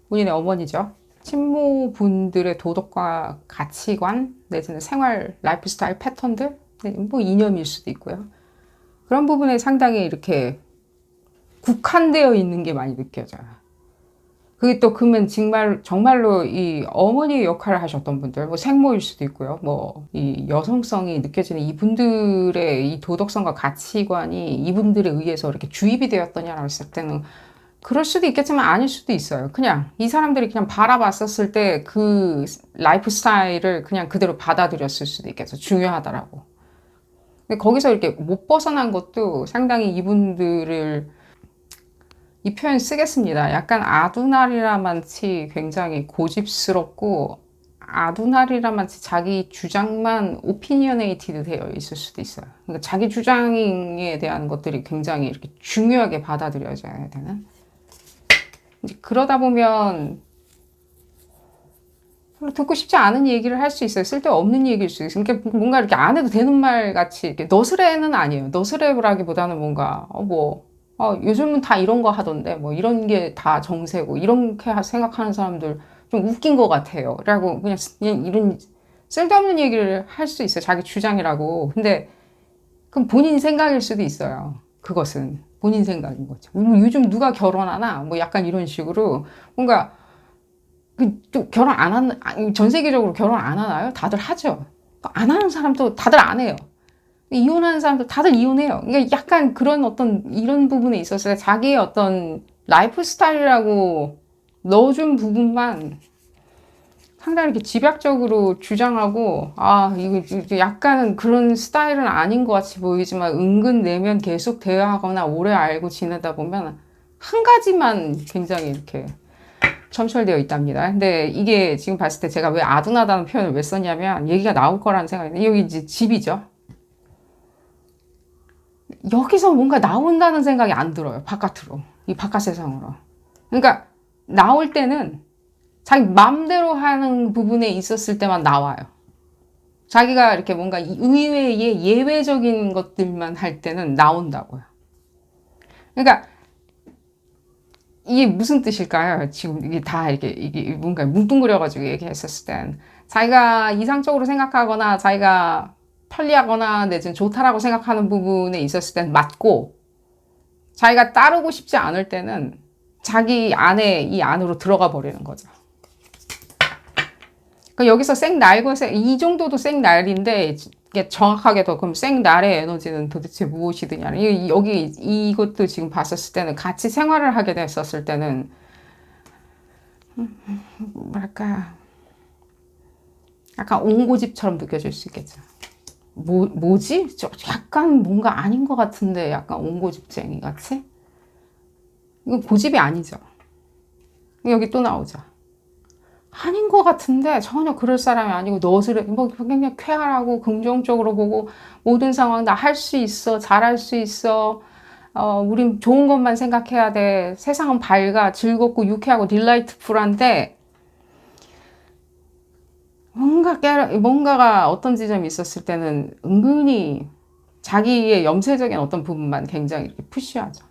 본인의 어머니죠. 친모 분들의 도덕과 가치관, 내지는 생활, 라이프 스타일 패턴들, 이념일 수도 있고요. 그런 부분에 상당히 이렇게 국한되어 있는 게 많이 느껴져요. 그게 또 그러면 정말로 이 어머니의 역할을 하셨던 분들, 뭐 생모일 수도 있고요. 뭐 이 여성성이 느껴지는 이분들의 이 도덕성과 가치관이 이분들에 의해서 이렇게 주입이 되었더냐라고 했을 때는 그럴 수도 있겠지만 아닐 수도 있어요. 그냥 이 사람들이 그냥 바라봤었을 때 그 라이프 스타일을 그냥 그대로 받아들였을 수도 있겠어. 중요하다라고. 근데 거기서 이렇게 못 벗어난 것도 상당히 이분들을 이 표현 쓰겠습니다. 약간 아두나리라만치 굉장히 고집스럽고 아두나리라만치 자기 주장만 오피니어네이티드 되어 있을 수도 있어요. 그러니까 자기 주장에 대한 것들이 굉장히 이렇게 중요하게 받아들여져야 되는. 이제 그러다 보면 별로 듣고 싶지 않은 얘기를 할 수 있어요. 쓸데없는 얘기일 수 있어요. 그러니까 뭔가 이렇게 안 해도 되는 말 같이 이렇게 너스레는 아니에요. 너스레라기보다는 뭔가 요즘은 다 이런 거 하던데 뭐 이런 게 다 정세고 이렇게 생각하는 사람들 좀 웃긴 것 같아요. 라고 그냥 이런 쓸데없는 얘기를 할 수 있어요. 자기 주장이라고. 근데 그럼 본인 생각일 수도 있어요. 그것은 본인 생각인 거죠. 요즘 누가 결혼하나 뭐 약간 이런 식으로 뭔가 또 결혼 안 하는 전 세계적으로 결혼 안 하나요? 다들 하죠. 안 하는 사람도 다들 안 해요. 이혼하는 사람도 다들 이혼해요. 그러니까 약간 그런 어떤 이런 부분에 있어서 자기의 어떤 라이프 스타일이라고 넣어준 부분만 상당히 이렇게 집약적으로 주장하고 이거 약간은 그런 스타일은 아닌 것 같이 보이지만 은근 내면 계속 대화하거나 오래 알고 지내다 보면 한 가지만 굉장히 이렇게 점철되어 있답니다. 근데 이게 지금 봤을 때 제가 왜 아둔하다는 표현을 왜 썼냐면 얘기가 나올 거라는 생각이 여기 이제 집이죠. 여기서 뭔가 나온다는 생각이 안 들어요. 바깥으로. 이 바깥 세상으로. 그러니까 나올 때는 자기 맘대로 하는 부분에 있었을 때만 나와요. 자기가 이렇게 뭔가 의외의 예외적인 것들만 할 때는 나온다고요. 그러니까 이게 무슨 뜻일까요? 지금 이게 다 이게 뭔가 뭉뚱그려가지고 얘기했었을 땐 자기가 이상적으로 생각하거나 자기가 편리하거나 내지는 좋다라고 생각하는 부분에 있었을 땐 맞고 자기가 따르고 싶지 않을 때는 자기 안에 이 안으로 들어가 버리는 거죠. 그러니까 여기서 생날과 이 정도도 생날인데 이게 정확하게 더 그럼 생날의 에너지는 도대체 무엇이드냐. 여기 이것도 지금 봤었을 때는 같이 생활을 하게 됐었을 때는 뭐랄까 약간 옹고집처럼 느껴질 수 있겠죠. 뭐지? 약간 뭔가 아닌 것 같은데 약간 옹고집쟁이 같이? 이거 고집이 아니죠. 여기 또 나오죠. 아닌 것 같은데 전혀 그럴 사람이 아니고 너스레 뭐 그냥 쾌활하고 긍정적으로 보고 모든 상황 다 할 수 있어 잘할 수 있어 우린 좋은 것만 생각해야 돼 세상은 밝아 즐겁고 유쾌하고 딜라이트풀한데 뭔가가 어떤 지점이 있었을 때는 은근히 자기의 염세적인 어떤 부분만 굉장히 이렇게 푸시하죠.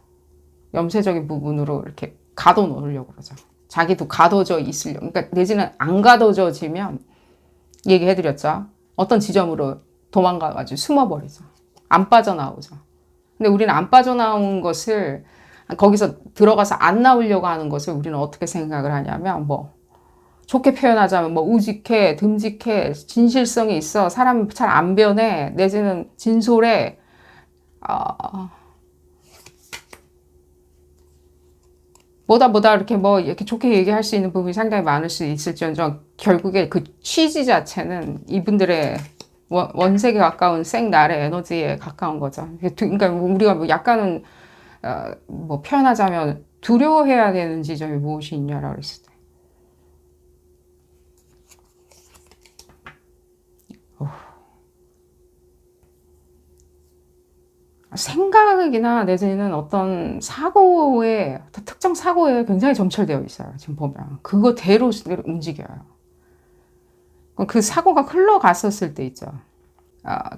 염세적인 부분으로 이렇게 가둬놓으려고 그러죠. 자기도 가둬져 있으려고. 그러니까 내지는 안 가둬져지면 얘기해드렸죠. 어떤 지점으로 도망가가지고 숨어버리죠. 안 빠져나오죠. 근데 우리는 안 빠져나온 것을 거기서 들어가서 안 나오려고 하는 것을 우리는 어떻게 생각을 하냐면 뭐 좋게 표현하자면 뭐 우직해, 듬직해, 진실성이 있어, 사람 잘 안 변해, 내지는 진솔해, 뭐다 이렇게 뭐 이렇게 좋게 얘기할 수 있는 부분이 상당히 많을 수 있을지언정 결국에 그 취지 자체는 이분들의 원색에 가까운 생날의 에너지에 가까운 거죠. 그러니까 우리가 뭐 약간은 뭐 표현하자면 두려워해야 되는 지점이 무엇이 있냐라고 했을 때 생각이나 내지는 어떤 사고에 특정 사고에 굉장히 점철되어 있어요. 지금 보면 그거대로 움직여요. 그 사고가 흘러갔었을 때 있죠.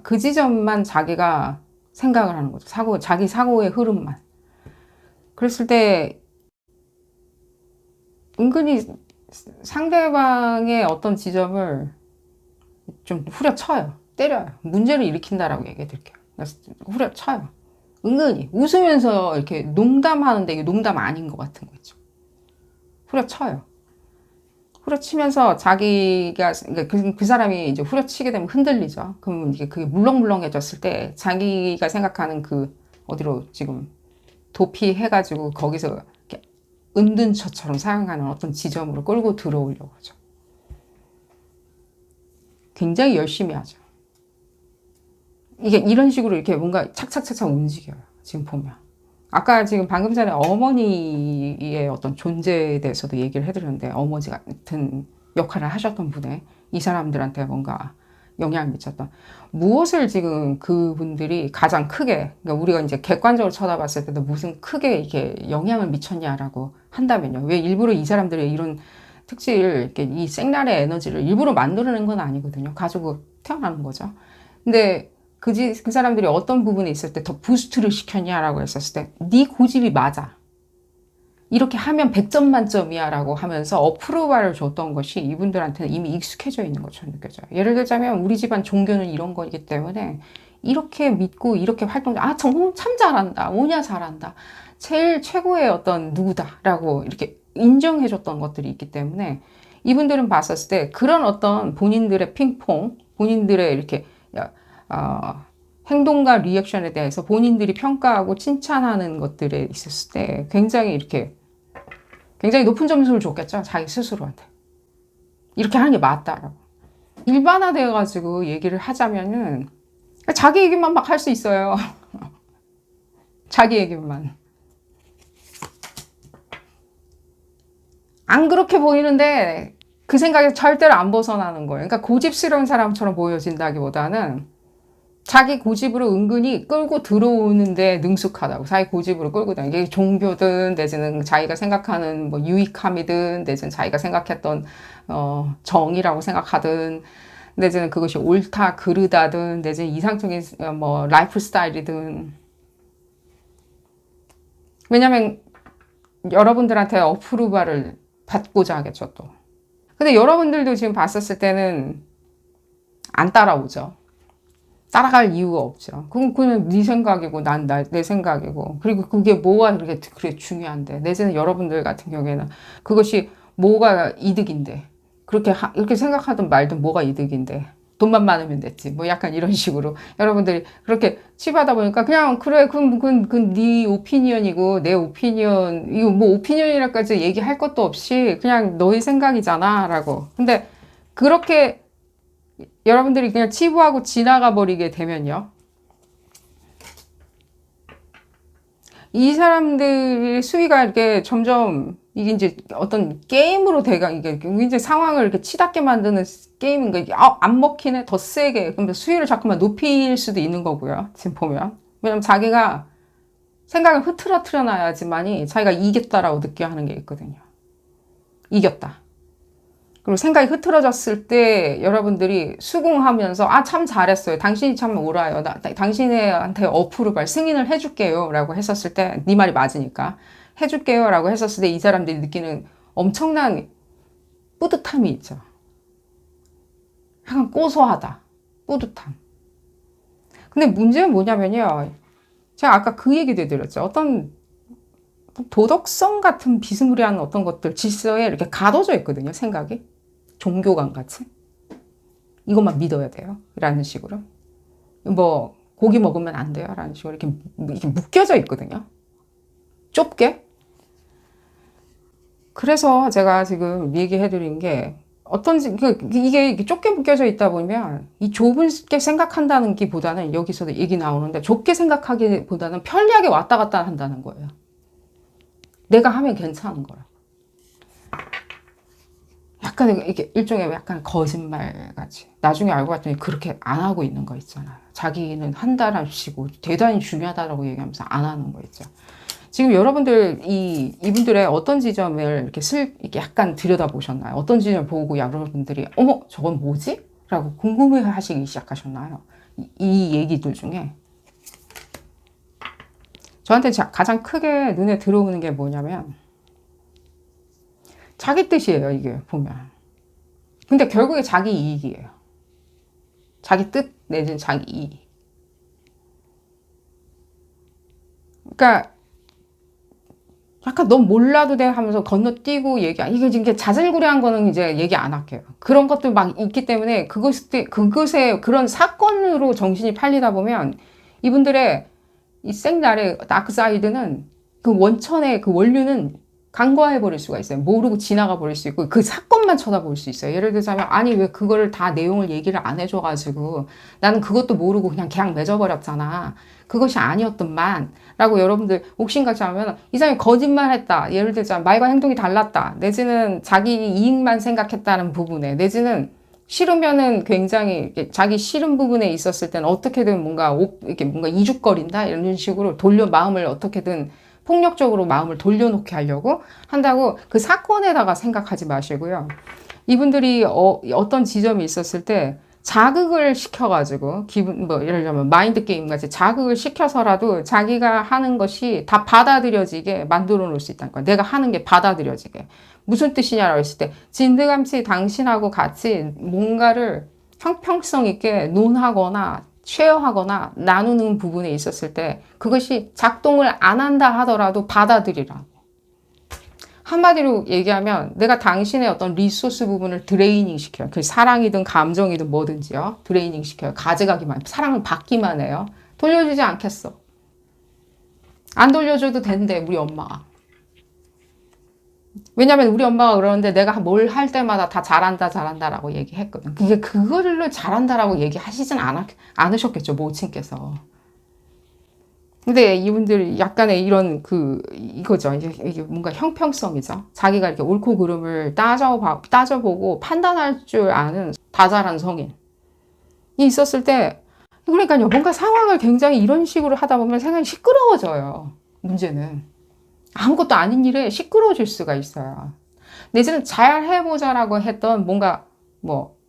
그 지점만 자기가 생각을 하는 거죠. 자기 사고의 흐름만. 그랬을 때 은근히 상대방의 어떤 지점을 좀 후려쳐요. 때려요. 문제를 일으킨다라고 얘기해 드릴게요. 후려쳐요. 은근히 웃으면서 이렇게 농담하는데 이게 농담 아닌 것 같은 거죠. 후려쳐요. 후려치면서 자기가, 그러니까 그 사람이 이제 후려치게 되면 흔들리죠. 그러면 이게 그게 물렁물렁해졌을 때 자기가 생각하는 그, 어디로 지금 도피해가지고 거기서 이렇게 은둔처처럼 사용하는 어떤 지점으로 끌고 들어오려고 하죠. 굉장히 열심히 하죠. 이게 이런 식으로 이렇게 뭔가 착착착착 움직여요. 지금 보면. 아까 지금 방금 전에 어머니의 어떤 존재에 대해서도 얘기를 해드렸는데, 어머니 같은 역할을 하셨던 분의 이 사람들한테 뭔가 영향을 미쳤던, 무엇을 지금 그분들이 가장 크게, 그러니까 우리가 이제 객관적으로 쳐다봤을 때도 무슨 크게 이렇게 영향을 미쳤냐라고 한다면요. 왜 일부러 이 사람들의 이런 특질, 이렇게 이 생날의 에너지를 일부러 만들어낸 건 아니거든요. 가지고 태어나는 거죠. 근데 그 사람들이 어떤 부분에 있을 때 더 부스트를 시켰냐라고 했었을 때, 네 고집이 맞아. 이렇게 하면 100점 만점이야 라고 하면서 어프로발을 줬던 것이 이분들한테는 이미 익숙해져 있는 것처럼 느껴져요. 예를 들자면 우리 집안 종교는 이런 거이기 때문에 이렇게 믿고 이렇게 참 잘한다. 뭐냐 잘한다. 제일 최고의 어떤 누구다 라고 이렇게 인정해줬던 것들이 있기 때문에 이분들은 봤었을 때 그런 어떤 본인들의 핑퐁, 본인들의 이렇게 행동과 리액션에 대해서 본인들이 평가하고 칭찬하는 것들에 있었을 때 굉장히 높은 점수를 줬겠죠. 자기 스스로한테. 이렇게 하는 게 맞다라고. 일반화되어가지고 얘기를 하자면은 자기 얘기만 막 할 수 있어요. 자기 얘기만. 안 그렇게 보이는데 그 생각에서 절대로 안 벗어나는 거예요. 그러니까 고집스러운 사람처럼 보여진다기보다는 자기 고집으로 은근히 끌고 들어오는데 능숙하다고. 자기 고집으로 끌고 다니는 게 종교든 내지는 자기가 생각하는 뭐 유익함이든 내지는 자기가 생각했던 정의라고 생각하든 내지는 그것이 옳다 그르다든 내지는 이상적인 뭐 라이프 스타일이든. 왜냐면 여러분들한테 어프루발을 받고자 하겠죠 또. 근데 여러분들도 지금 봤었을 때는 안 따라오죠. 따라갈 이유가 없죠. 그건 네 생각이고 내 생각이고, 그리고 그게 뭐가 그렇게 중요한데, 내지는 여러분들 같은 경우에는 그것이 뭐가 이득인데, 이렇게 생각하든 말든 뭐가 이득인데, 돈만 많으면 됐지. 뭐 약간 이런 식으로 여러분들이 그렇게 치부하다 보니까 그냥 그래 그건 네 오피니언이고 내 오피니언, 이거 뭐 오피니언이라까지 얘기할 것도 없이 그냥 너의 생각이잖아라고. 근데 그렇게 여러분들이 그냥 치부하고 지나가 버리게 되면요, 이 사람들의 수위가 이렇게 점점 이게 이제 어떤 게임으로 이게 이제 상황을 이렇게 치닫게 만드는 게임인 거예요. 안 먹히네, 더 세게. 그럼 수위를 자꾸만 높일 수도 있는 거고요. 지금 보면. 왜냐면 자기가 생각을 흐트러뜨려 놔야지만이 자기가 이겼다라고 느껴야 하는 게 있거든요. 이겼다. 그리고 생각이 흐트러졌을 때 여러분들이 수긍하면서 참 잘했어요. 당신이 참 옳아요. 당신한테 어프로발 승인을 해줄게요. 라고 했었을 때, 네 말이 맞으니까 해줄게요. 라고 했었을 때 이 사람들이 느끼는 엄청난 뿌듯함이 있죠. 약간 고소하다. 뿌듯함. 근데 문제는 뭐냐면요. 제가 아까 그 얘기도 해드렸죠. 어떤 도덕성 같은 비스무리한 어떤 것들, 질서에 이렇게 가둬져 있거든요. 생각이. 종교관 같이. 이것만 믿어야 돼요. 라는 식으로. 뭐, 고기 먹으면 안 돼요. 라는 식으로 이렇게 묶여져 있거든요. 좁게. 그래서 제가 지금 얘기해드린 게 이게 좁게 묶여져 있다 보면 이 좁게 생각한다는 게 보다는 여기서도 얘기 나오는데 좁게 생각하기보다는 편리하게 왔다 갔다 한다는 거예요. 내가 하면 괜찮은 거야. 약간 이게 일종의 약간 거짓말 같이. 나중에 알고 봤더니 그렇게 안 하고 있는 거 있잖아요. 자기는 한다랍시고 대단히 중요하다라고 얘기하면서 안 하는 거 있죠. 지금 여러분들 이분들의 어떤 지점을 이렇게 약간 들여다보셨나요? 어떤 지점을 보고 여러분들이 어머 저건 뭐지? 라고 궁금해 하시기 시작하셨나요? 이 얘기들 중에 저한테 가장 크게 눈에 들어오는 게 뭐냐면 자기 뜻이에요. 이게 보면. 근데 결국에 자기 이익이에요. 자기 뜻 내지는 자기 이익. 그러니까 약간 넌 몰라도 돼 하면서 건너뛰고 이게 자질구레한 거는 이제 얘기 안 할게요. 그런 것들 막 있기 때문에 그것에 그런 사건으로 정신이 팔리다 보면 이분들의 이 생날의 다크사이드는 그 원천의 그 원류는 간과해 버릴 수가 있어요. 모르고 지나가 버릴 수 있고 그 사건만 쳐다볼 수 있어요. 예를 들자면 아니 왜 그거를 다 내용을 얘기를 안 해줘가지고 나는 그것도 모르고 그냥 맺어버렸잖아. 그것이 아니었던만 라고 여러분들 옥신각신 하면 이 사람이 거짓말했다. 예를 들자면 말과 행동이 달랐다. 내지는 자기 이익만 생각했다는 부분에 내지는 싫으면은 굉장히 자기 싫은 부분에 있었을 때는 어떻게든 이렇게 뭔가 이죽거린다 이런 식으로 마음을 어떻게든 폭력적으로 마음을 돌려놓게 하려고 한다고 그 사건에다가 생각하지 마시고요. 이분들이 어떤 지점이 있었을 때 자극을 시켜가지고 예를 들면 마인드 게임 같이 자극을 시켜서라도 자기가 하는 것이 다 받아들여지게 만들어 놓을 수 있다는 거야. 내가 하는 게 받아들여지게. 무슨 뜻이냐라고 했을 때 진드감치 당신하고 같이 뭔가를 형평성 있게 논하거나 쉐어하거나 나누는 부분에 있었을 때 그것이 작동을 안 한다 하더라도 받아들이라고. 한마디로 얘기하면 내가 당신의 어떤 리소스 부분을 드레이닝 시켜요. 그 사랑이든 감정이든 뭐든지요. 드레이닝 시켜요. 가져가기만, 사랑을 받기만 해요. 돌려주지 않겠어. 안 돌려줘도 된대, 우리 엄마가. 왜냐면 우리 엄마가 그러는데 내가 뭘 할 때마다 다 잘한다라고 얘기했거든. 그거를 잘한다라고 얘기하시진 않으셨겠죠, 모친께서. 근데 이분들 약간의 이런 이거죠. 이게 뭔가 형평성이죠. 자기가 이렇게 옳고 그름을 따져보고 판단할 줄 아는 다잘한 성인이 있었을 때, 그러니까요, 뭔가 상황을 굉장히 이런 식으로 하다 보면 생각이 시끄러워져요. 문제는. 아무것도 아닌 일에 시끄러워질 수가 있어요. 내지는 잘 해보자라고 했던 뭔가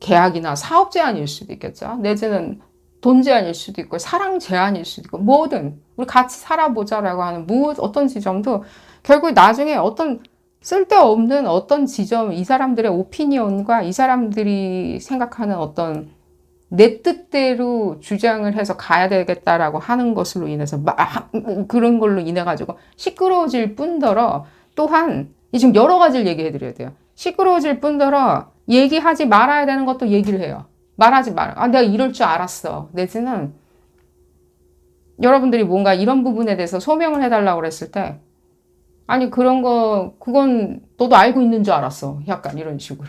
계약이나 사업 제안일 수도 있겠죠. 내지는 돈 제안일 수도 있고 사랑 제안일 수도 있고 뭐든 우리 같이 살아보자라고 하는 어떤 지점도 결국 나중에 어떤 쓸데없는 어떤 지점 이 사람들의 오피니언과 이 사람들이 생각하는 어떤 내 뜻대로 주장을 해서 가야 되겠다라고 하는 것으로 인해서 그런 걸로 인해 가지고 시끄러워질 뿐더러 또한 지금 여러 가지를 얘기해 드려야 돼요. 시끄러워질 뿐더러 얘기하지 말아야 되는 것도 얘기를 해요. 말하지 마라. 내가 이럴 줄 알았어. 내지는 여러분들이 뭔가 이런 부분에 대해서 소명을 해달라고 그랬을 때 아니 그건 너도 알고 있는 줄 알았어. 약간 이런 식으로.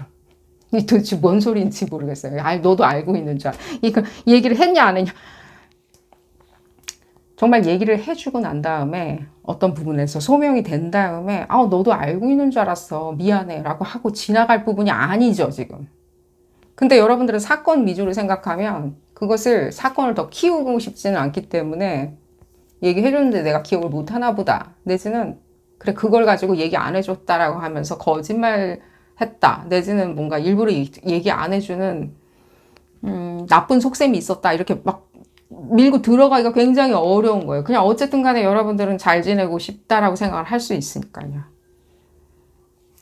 이 도대체 뭔 소리인지 모르겠어요. 너도 알고 있는 줄 알아. 이거 얘기를 했냐 안 했냐. 정말 얘기를 해주고 난 다음에 어떤 부분에서 소명이 된 다음에 너도 알고 있는 줄 알았어. 미안해 라고 하고 지나갈 부분이 아니죠 지금. 근데 여러분들은 사건 위주로 생각하면 그것을 사건을 더 키우고 싶지는 않기 때문에 얘기해줬는데 내가 기억을 못하나 보다. 내지는 그래 그걸 가지고 얘기 안 해줬다라고 하면서 거짓말 했다. 내지는 뭔가 일부러 얘기 안 해주는 나쁜 속셈이 있었다. 이렇게 막 밀고 들어가기가 굉장히 어려운 거예요. 그냥 어쨌든 간에 여러분들은 잘 지내고 싶다라고 생각을 할 수 있으니까요.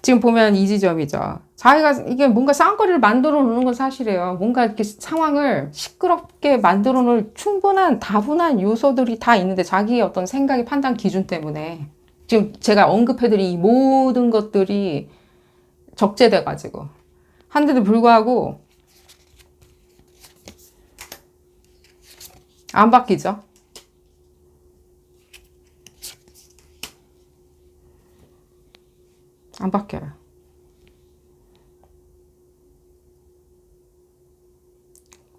지금 보면 이 지점이죠. 자기가 이게 뭔가 싸움거리를 만들어 놓는 건 사실이에요. 뭔가 이렇게 상황을 시끄럽게 만들어 놓을 충분한 다분한 요소들이 다 있는데 자기의 어떤 생각의 판단 기준 때문에 지금 제가 언급해드린 이 모든 것들이 적재돼가지고 한데도 불구하고 안 바뀌죠. 안 바뀌어요.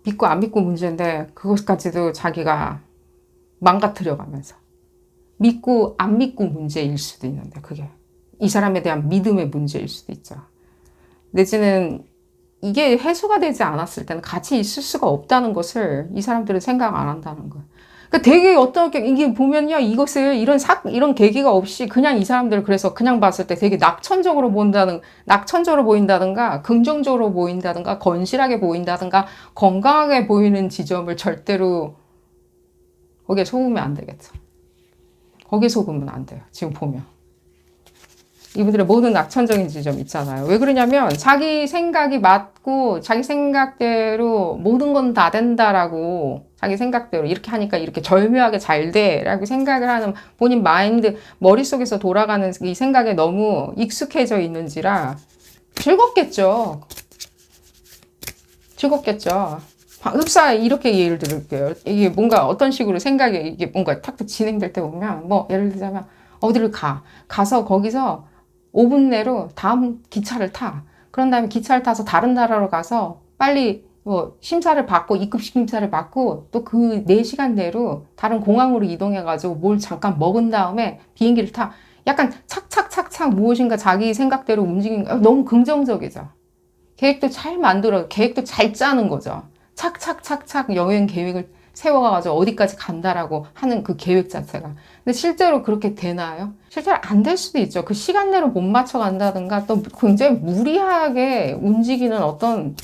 믿고 안 믿고 문제인데 그것까지도 자기가 망가뜨려 가면서 믿고 안 믿고 문제일 수도 있는데 그게 이 사람에 대한 믿음의 문제일 수도 있죠. 내지는 이게 해소가 되지 않았을 때는 같이 있을 수가 없다는 것을 이 사람들은 생각 안 한다는 거예요. 그러니까 되게 어떻게 이게 보면요 이것을 이런 계기가 없이 그냥 이 사람들을 그래서 그냥 봤을 때 되게 낙천적으로 보인다든가 긍정적으로 보인다든가 건실하게 보인다든가 건강하게 보이는 지점을 절대로 거기에 속으면 안 되겠죠. 거기에 속으면 안 돼요. 지금 보면 이분들의 모든 낙천적인 지점 있잖아요. 왜 그러냐면 자기 생각이 맞고 자기 생각대로 모든 건 다 된다라고 자기 생각대로 이렇게 하니까 이렇게 절묘하게 잘 돼라고 생각을 하는 본인 마인드 머릿속에서 돌아가는 이 생각에 너무 익숙해져 있는지라 즐겁겠죠. 즐겁겠죠. 흡사 이렇게 예를 들을게요. 이게 뭔가 어떤 식으로 생각이 이게 뭔가 탁 진행될 때 보면 뭐 예를 들자면 어디를 가서 거기서 5분 내로 다음 기차를 타. 그런 다음에 기차를 타서 다른 나라로 가서 빨리 뭐 심사를 받고 입국 심사를 받고 또 그 4시간 내로 다른 공항으로 이동해 가지고 뭘 잠깐 먹은 다음에 비행기를 타. 약간 착착착착 무엇인가 자기 생각대로 움직이는 너무 긍정적이죠. 계획도 잘 만들어 계획도 잘 짜는 거죠. 착착착착 여행 계획을 세워가지고 어디까지 간다라고 하는 그 계획 자체가. 근데 실제로 그렇게 되나요? 실제로 안 될 수도 있죠. 그 시간 내로 못 맞춰 간다든가 또 굉장히 무리하게 움직이는 어떤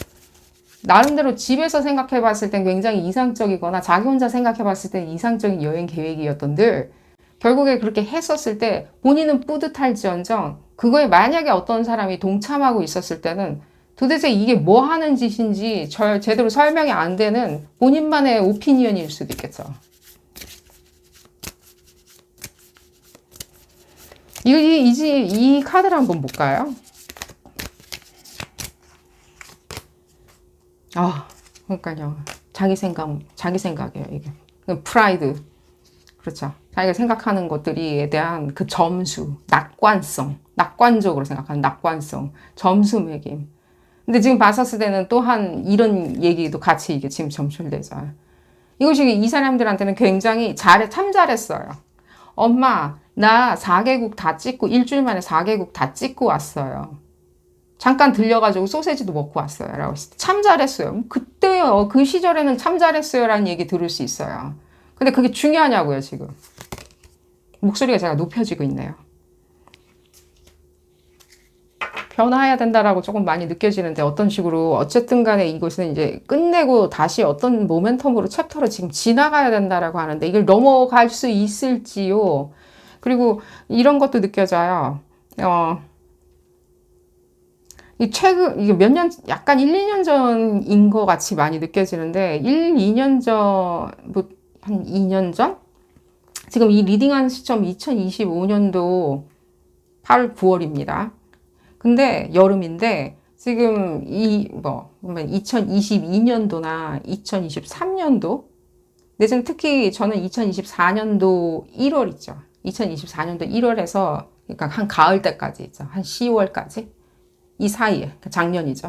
나름대로 집에서 생각해 봤을 땐 굉장히 이상적이거나 자기 혼자 생각해 봤을 땐 이상적인 여행 계획이었던들 결국에 그렇게 했었을 때 본인은 뿌듯할지언정 그거에 만약에 어떤 사람이 동참하고 있었을 때는 도대체 이게 뭐 하는 짓인지 제대로 설명이 안 되는 본인만의 오피니언일 수도 있겠죠. 이 카드를 한번 볼까요? 그러니까요. 자기 생각이에요, 이게. 프라이드. 그렇죠. 자기가 생각하는 것들에 대한 그 점수, 낙관적으로 생각하는 낙관성, 점수 매김. 근데 지금 봤었을 때는 또한 이런 얘기도 같이 이게 지금 점출되죠. 이것이 이 사람들한테는 굉장히 참 잘했어요. 엄마, 나 4개국 다 찍고, 일주일 만에 4개국 다 찍고 왔어요. 잠깐 들려가지고 소세지도 먹고 왔어요. 라고 했을 때 참 잘했어요. 그때요, 그 시절에는 참 잘했어요. 라는 얘기 들을 수 있어요. 근데 그게 중요하냐고요, 지금. 목소리가 제가 높여지고 있네요. 변화해야 된다라고 조금 많이 느껴지는데 어떤 식으로 어쨌든 간에 이것은 이제 끝내고 다시 어떤 모멘텀으로 챕터로 지금 지나가야 된다라고 하는데 이걸 넘어갈 수 있을지요. 그리고 이런 것도 느껴져요. 이게 몇 년, 약간 1, 2년 전인 것 같이 많이 느껴지는데 1, 2년 전, 뭐 한 2년 전? 지금 이 리딩한 시점 2025년도 8월, 9월입니다. 근데 여름인데 지금 2022년도나 2023년도 내지는 특히 저는 2024년도 1월 있죠. 2024년도 1월에서 그러니까 한 가을 때까지 있죠. 한 10월까지 이 사이에 작년이죠.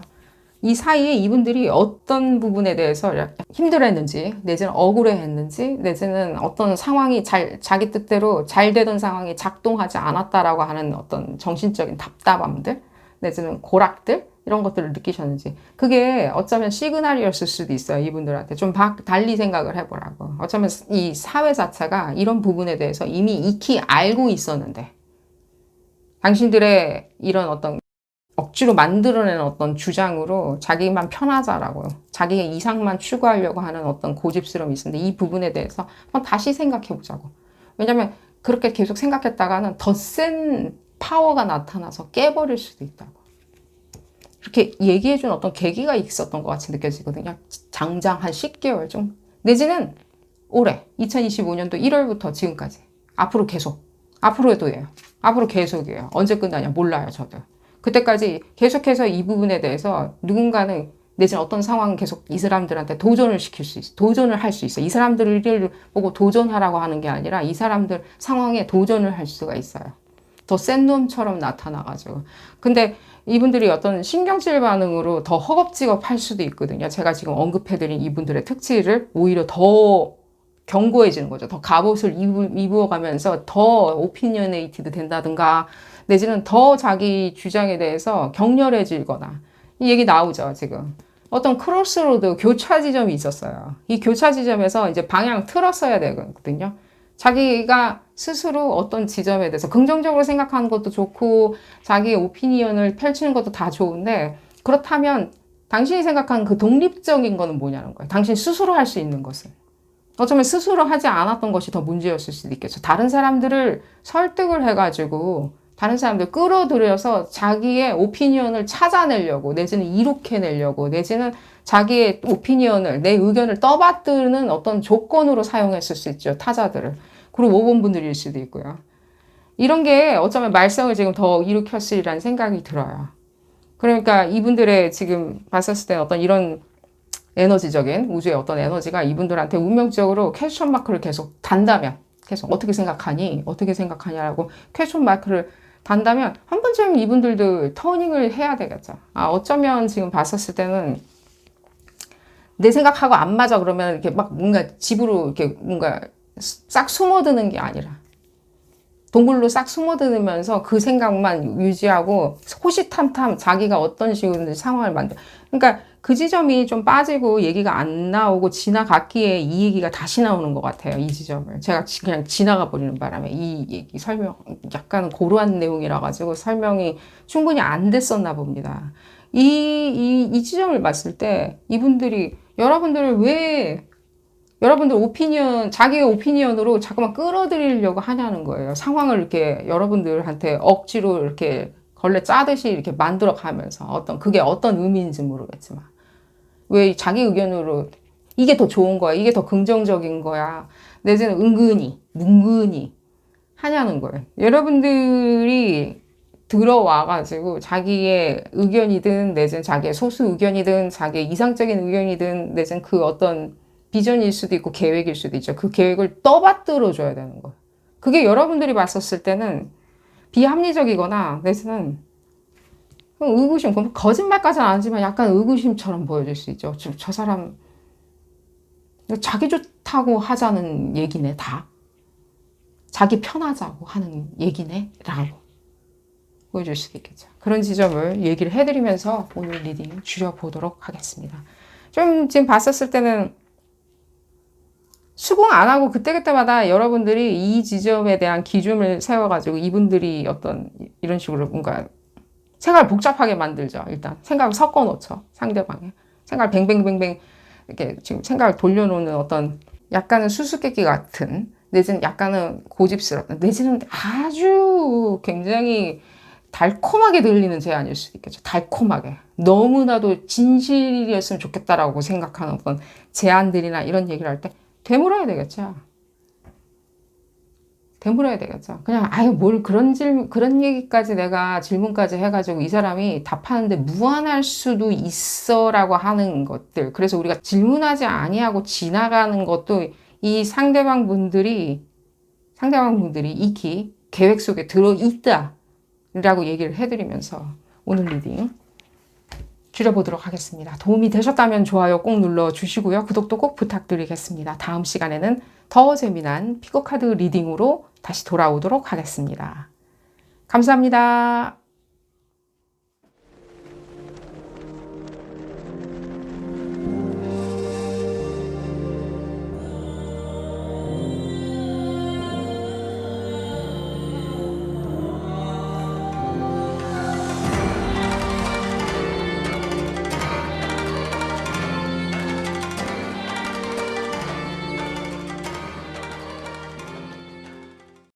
이 사이에 이분들이 어떤 부분에 대해서 힘들어했는지 내지는 억울해했는지 내지는 어떤 상황이 자기 뜻대로 잘 되던 상황이 작동하지 않았다라고 하는 어떤 정신적인 답답함들 내지는 고락들 이런 것들을 느끼셨는지 그게 어쩌면 시그널이었을 수도 있어요. 이분들한테 좀 달리 생각을 해보라고. 어쩌면 이 사회 자체가 이런 부분에 대해서 이미 익히 알고 있었는데 당신들의 이런 어떤 억지로 만들어낸 어떤 주장으로 자기만 편하자라고 자기의 이상만 추구하려고 하는 어떤 고집스러움이 있었는데 이 부분에 대해서 한번 다시 생각해 보자고. 왜냐하면 그렇게 계속 생각했다가는 더 센 파워가 나타나서 깨버릴 수도 있다고. 이렇게 얘기해준 어떤 계기가 있었던 것 같이 느껴지거든요. 장장 한 10개월 좀 내지는 올해 2025년도 1월부터 지금까지 앞으로 계속 앞으로도예요. 앞으로 계속이에요. 언제 끝나냐 몰라요. 저도. 그때까지 계속해서 이 부분에 대해서 누군가는 내지는 어떤 상황은 계속 이 사람들한테 도전을 시킬 수 있어. 도전을 할 수 있어. 이 사람들을 보고 도전하라고 하는 게 아니라 이 사람들 상황에 도전을 할 수가 있어요. 더 센 놈처럼 나타나가지고. 근데 이분들이 어떤 신경질 반응으로 더 허겁지겁 할 수도 있거든요. 제가 지금 언급해드린 이분들의 특질을 오히려 더 견고해지는 거죠. 더 갑옷을 입어가면서 더 오피니어네이티드 된다든가 내지는 더 자기 주장에 대해서 격렬해지거나 이 얘기 나오죠. 지금 어떤 크로스로드 교차 지점이 있었어요. 이 교차 지점에서 이제 방향 틀었어야 되거든요. 자기가 스스로 어떤 지점에 대해서 긍정적으로 생각하는 것도 좋고 자기의 오피니언을 펼치는 것도 다 좋은데 그렇다면 당신이 생각하는 그 독립적인 거는 뭐냐는 거예요. 당신 스스로 할 수 있는 것은. 어쩌면 스스로 하지 않았던 것이 더 문제였을 수도 있겠죠. 다른 사람들을 설득을 해가지고 다른 사람들 끌어들여서 자기의 오피니언을 찾아내려고, 내지는 이룩해내려고, 내지는 자기의 오피니언을, 내 의견을 떠받드는 어떤 조건으로 사용했을 수 있죠. 타자들을. 그리고 5번 분들일 수도 있고요. 이런 게 어쩌면 말썽을 지금 더 일으켰으리라는 생각이 들어요. 그러니까 이분들의 지금 봤었을 때 어떤 이런 에너지적인 우주의 어떤 에너지가 이분들한테 운명적으로 퀘스천 마크를 계속 단다면, 계속 어떻게 생각하니? 어떻게 생각하냐라고 퀘스천 마크를 단다면 한 번쯤 이분들도 터닝을 해야 되겠죠. 아, 어쩌면 지금 봤었을 때는 내 생각하고 안 맞아 그러면 이렇게 막 뭔가 집으로 이렇게 뭔가 싹 숨어드는 게 아니라 동굴로 싹 숨어들면서 그 생각만 유지하고 호시탐탐 자기가 어떤 식으로 상황을 만들어. 그러니까 그 지점이 좀 빠지고 얘기가 안 나오고 지나갔기에 이 얘기가 다시 나오는 것 같아요. 이 지점을. 제가 그냥 지나가 버리는 바람에 이 얘기 설명, 약간 고루한 내용이라 가지고 설명이 충분히 안 됐었나 봅니다. 이 지점을 봤을 때 이분들이 여러분들을 왜 여러분들 오피니언, 자기의 오피니언으로 자꾸만 끌어들이려고 하냐는 거예요. 상황을 이렇게 여러분들한테 억지로 이렇게 걸레 짜듯이 이렇게 만들어 가면서 그게 어떤 의미인지 모르겠지만. 왜 자기 의견으로 이게 더 좋은 거야, 이게 더 긍정적인 거야, 내지는 은근히, 뭉근히 하냐는 거예요. 여러분들이 들어와가지고 자기의 의견이든 내지는 자기의 소수 의견이든 자기의 이상적인 의견이든 내지는 그 어떤 비전일 수도 있고 계획일 수도 있죠. 그 계획을 떠받들어 줘야 되는 거예요. 그게 여러분들이 봤었을 때는 비합리적이거나 내지는 의구심, 거짓말까지는 아니지만 약간 의구심처럼 보여질 수 있죠. 저 사람 자기 좋다고 하자는 얘기네, 다. 자기 편하자고 하는 얘기네 라고 보여줄 수도 있겠죠. 그런 지점을 얘기를 해드리면서 오늘 리딩 줄여보도록 하겠습니다. 좀 지금 봤었을 때는 수긍 안 하고 그때그때마다 여러분들이 이 지점에 대한 기준을 세워가지고 이분들이 어떤 이런 식으로 뭔가 생각을 복잡하게 만들죠. 일단 생각을 섞어 놓죠. 상대방의 생각을 뱅뱅뱅뱅 이렇게 지금 생각을 돌려놓는 어떤 약간은 수수께끼 같은 내지는 약간은 고집스럽다 내지는 아주 굉장히 달콤하게 들리는 제안일 수도 있겠죠. 달콤하게 너무나도 진실이었으면 좋겠다라고 생각하는 어떤 제안들이나 이런 얘기를 할 때 되물어야 되겠죠. 되물어야 되겠죠. 그냥 아유 뭘 그런 얘기까지 내가 질문까지 해가지고 이 사람이 답하는데 무안할 수도 있어라고 하는 것들. 그래서 우리가 질문하지 아니하고 지나가는 것도 이 상대방 분들이 익히 계획 속에 들어있다라고 얘기를 해드리면서 오늘 리딩 줄여보도록 하겠습니다. 도움이 되셨다면 좋아요 꼭 눌러주시고요. 구독도 꼭 부탁드리겠습니다. 다음 시간에는 더 재미난 피코카드 리딩으로 다시 돌아오도록 하겠습니다. 감사합니다.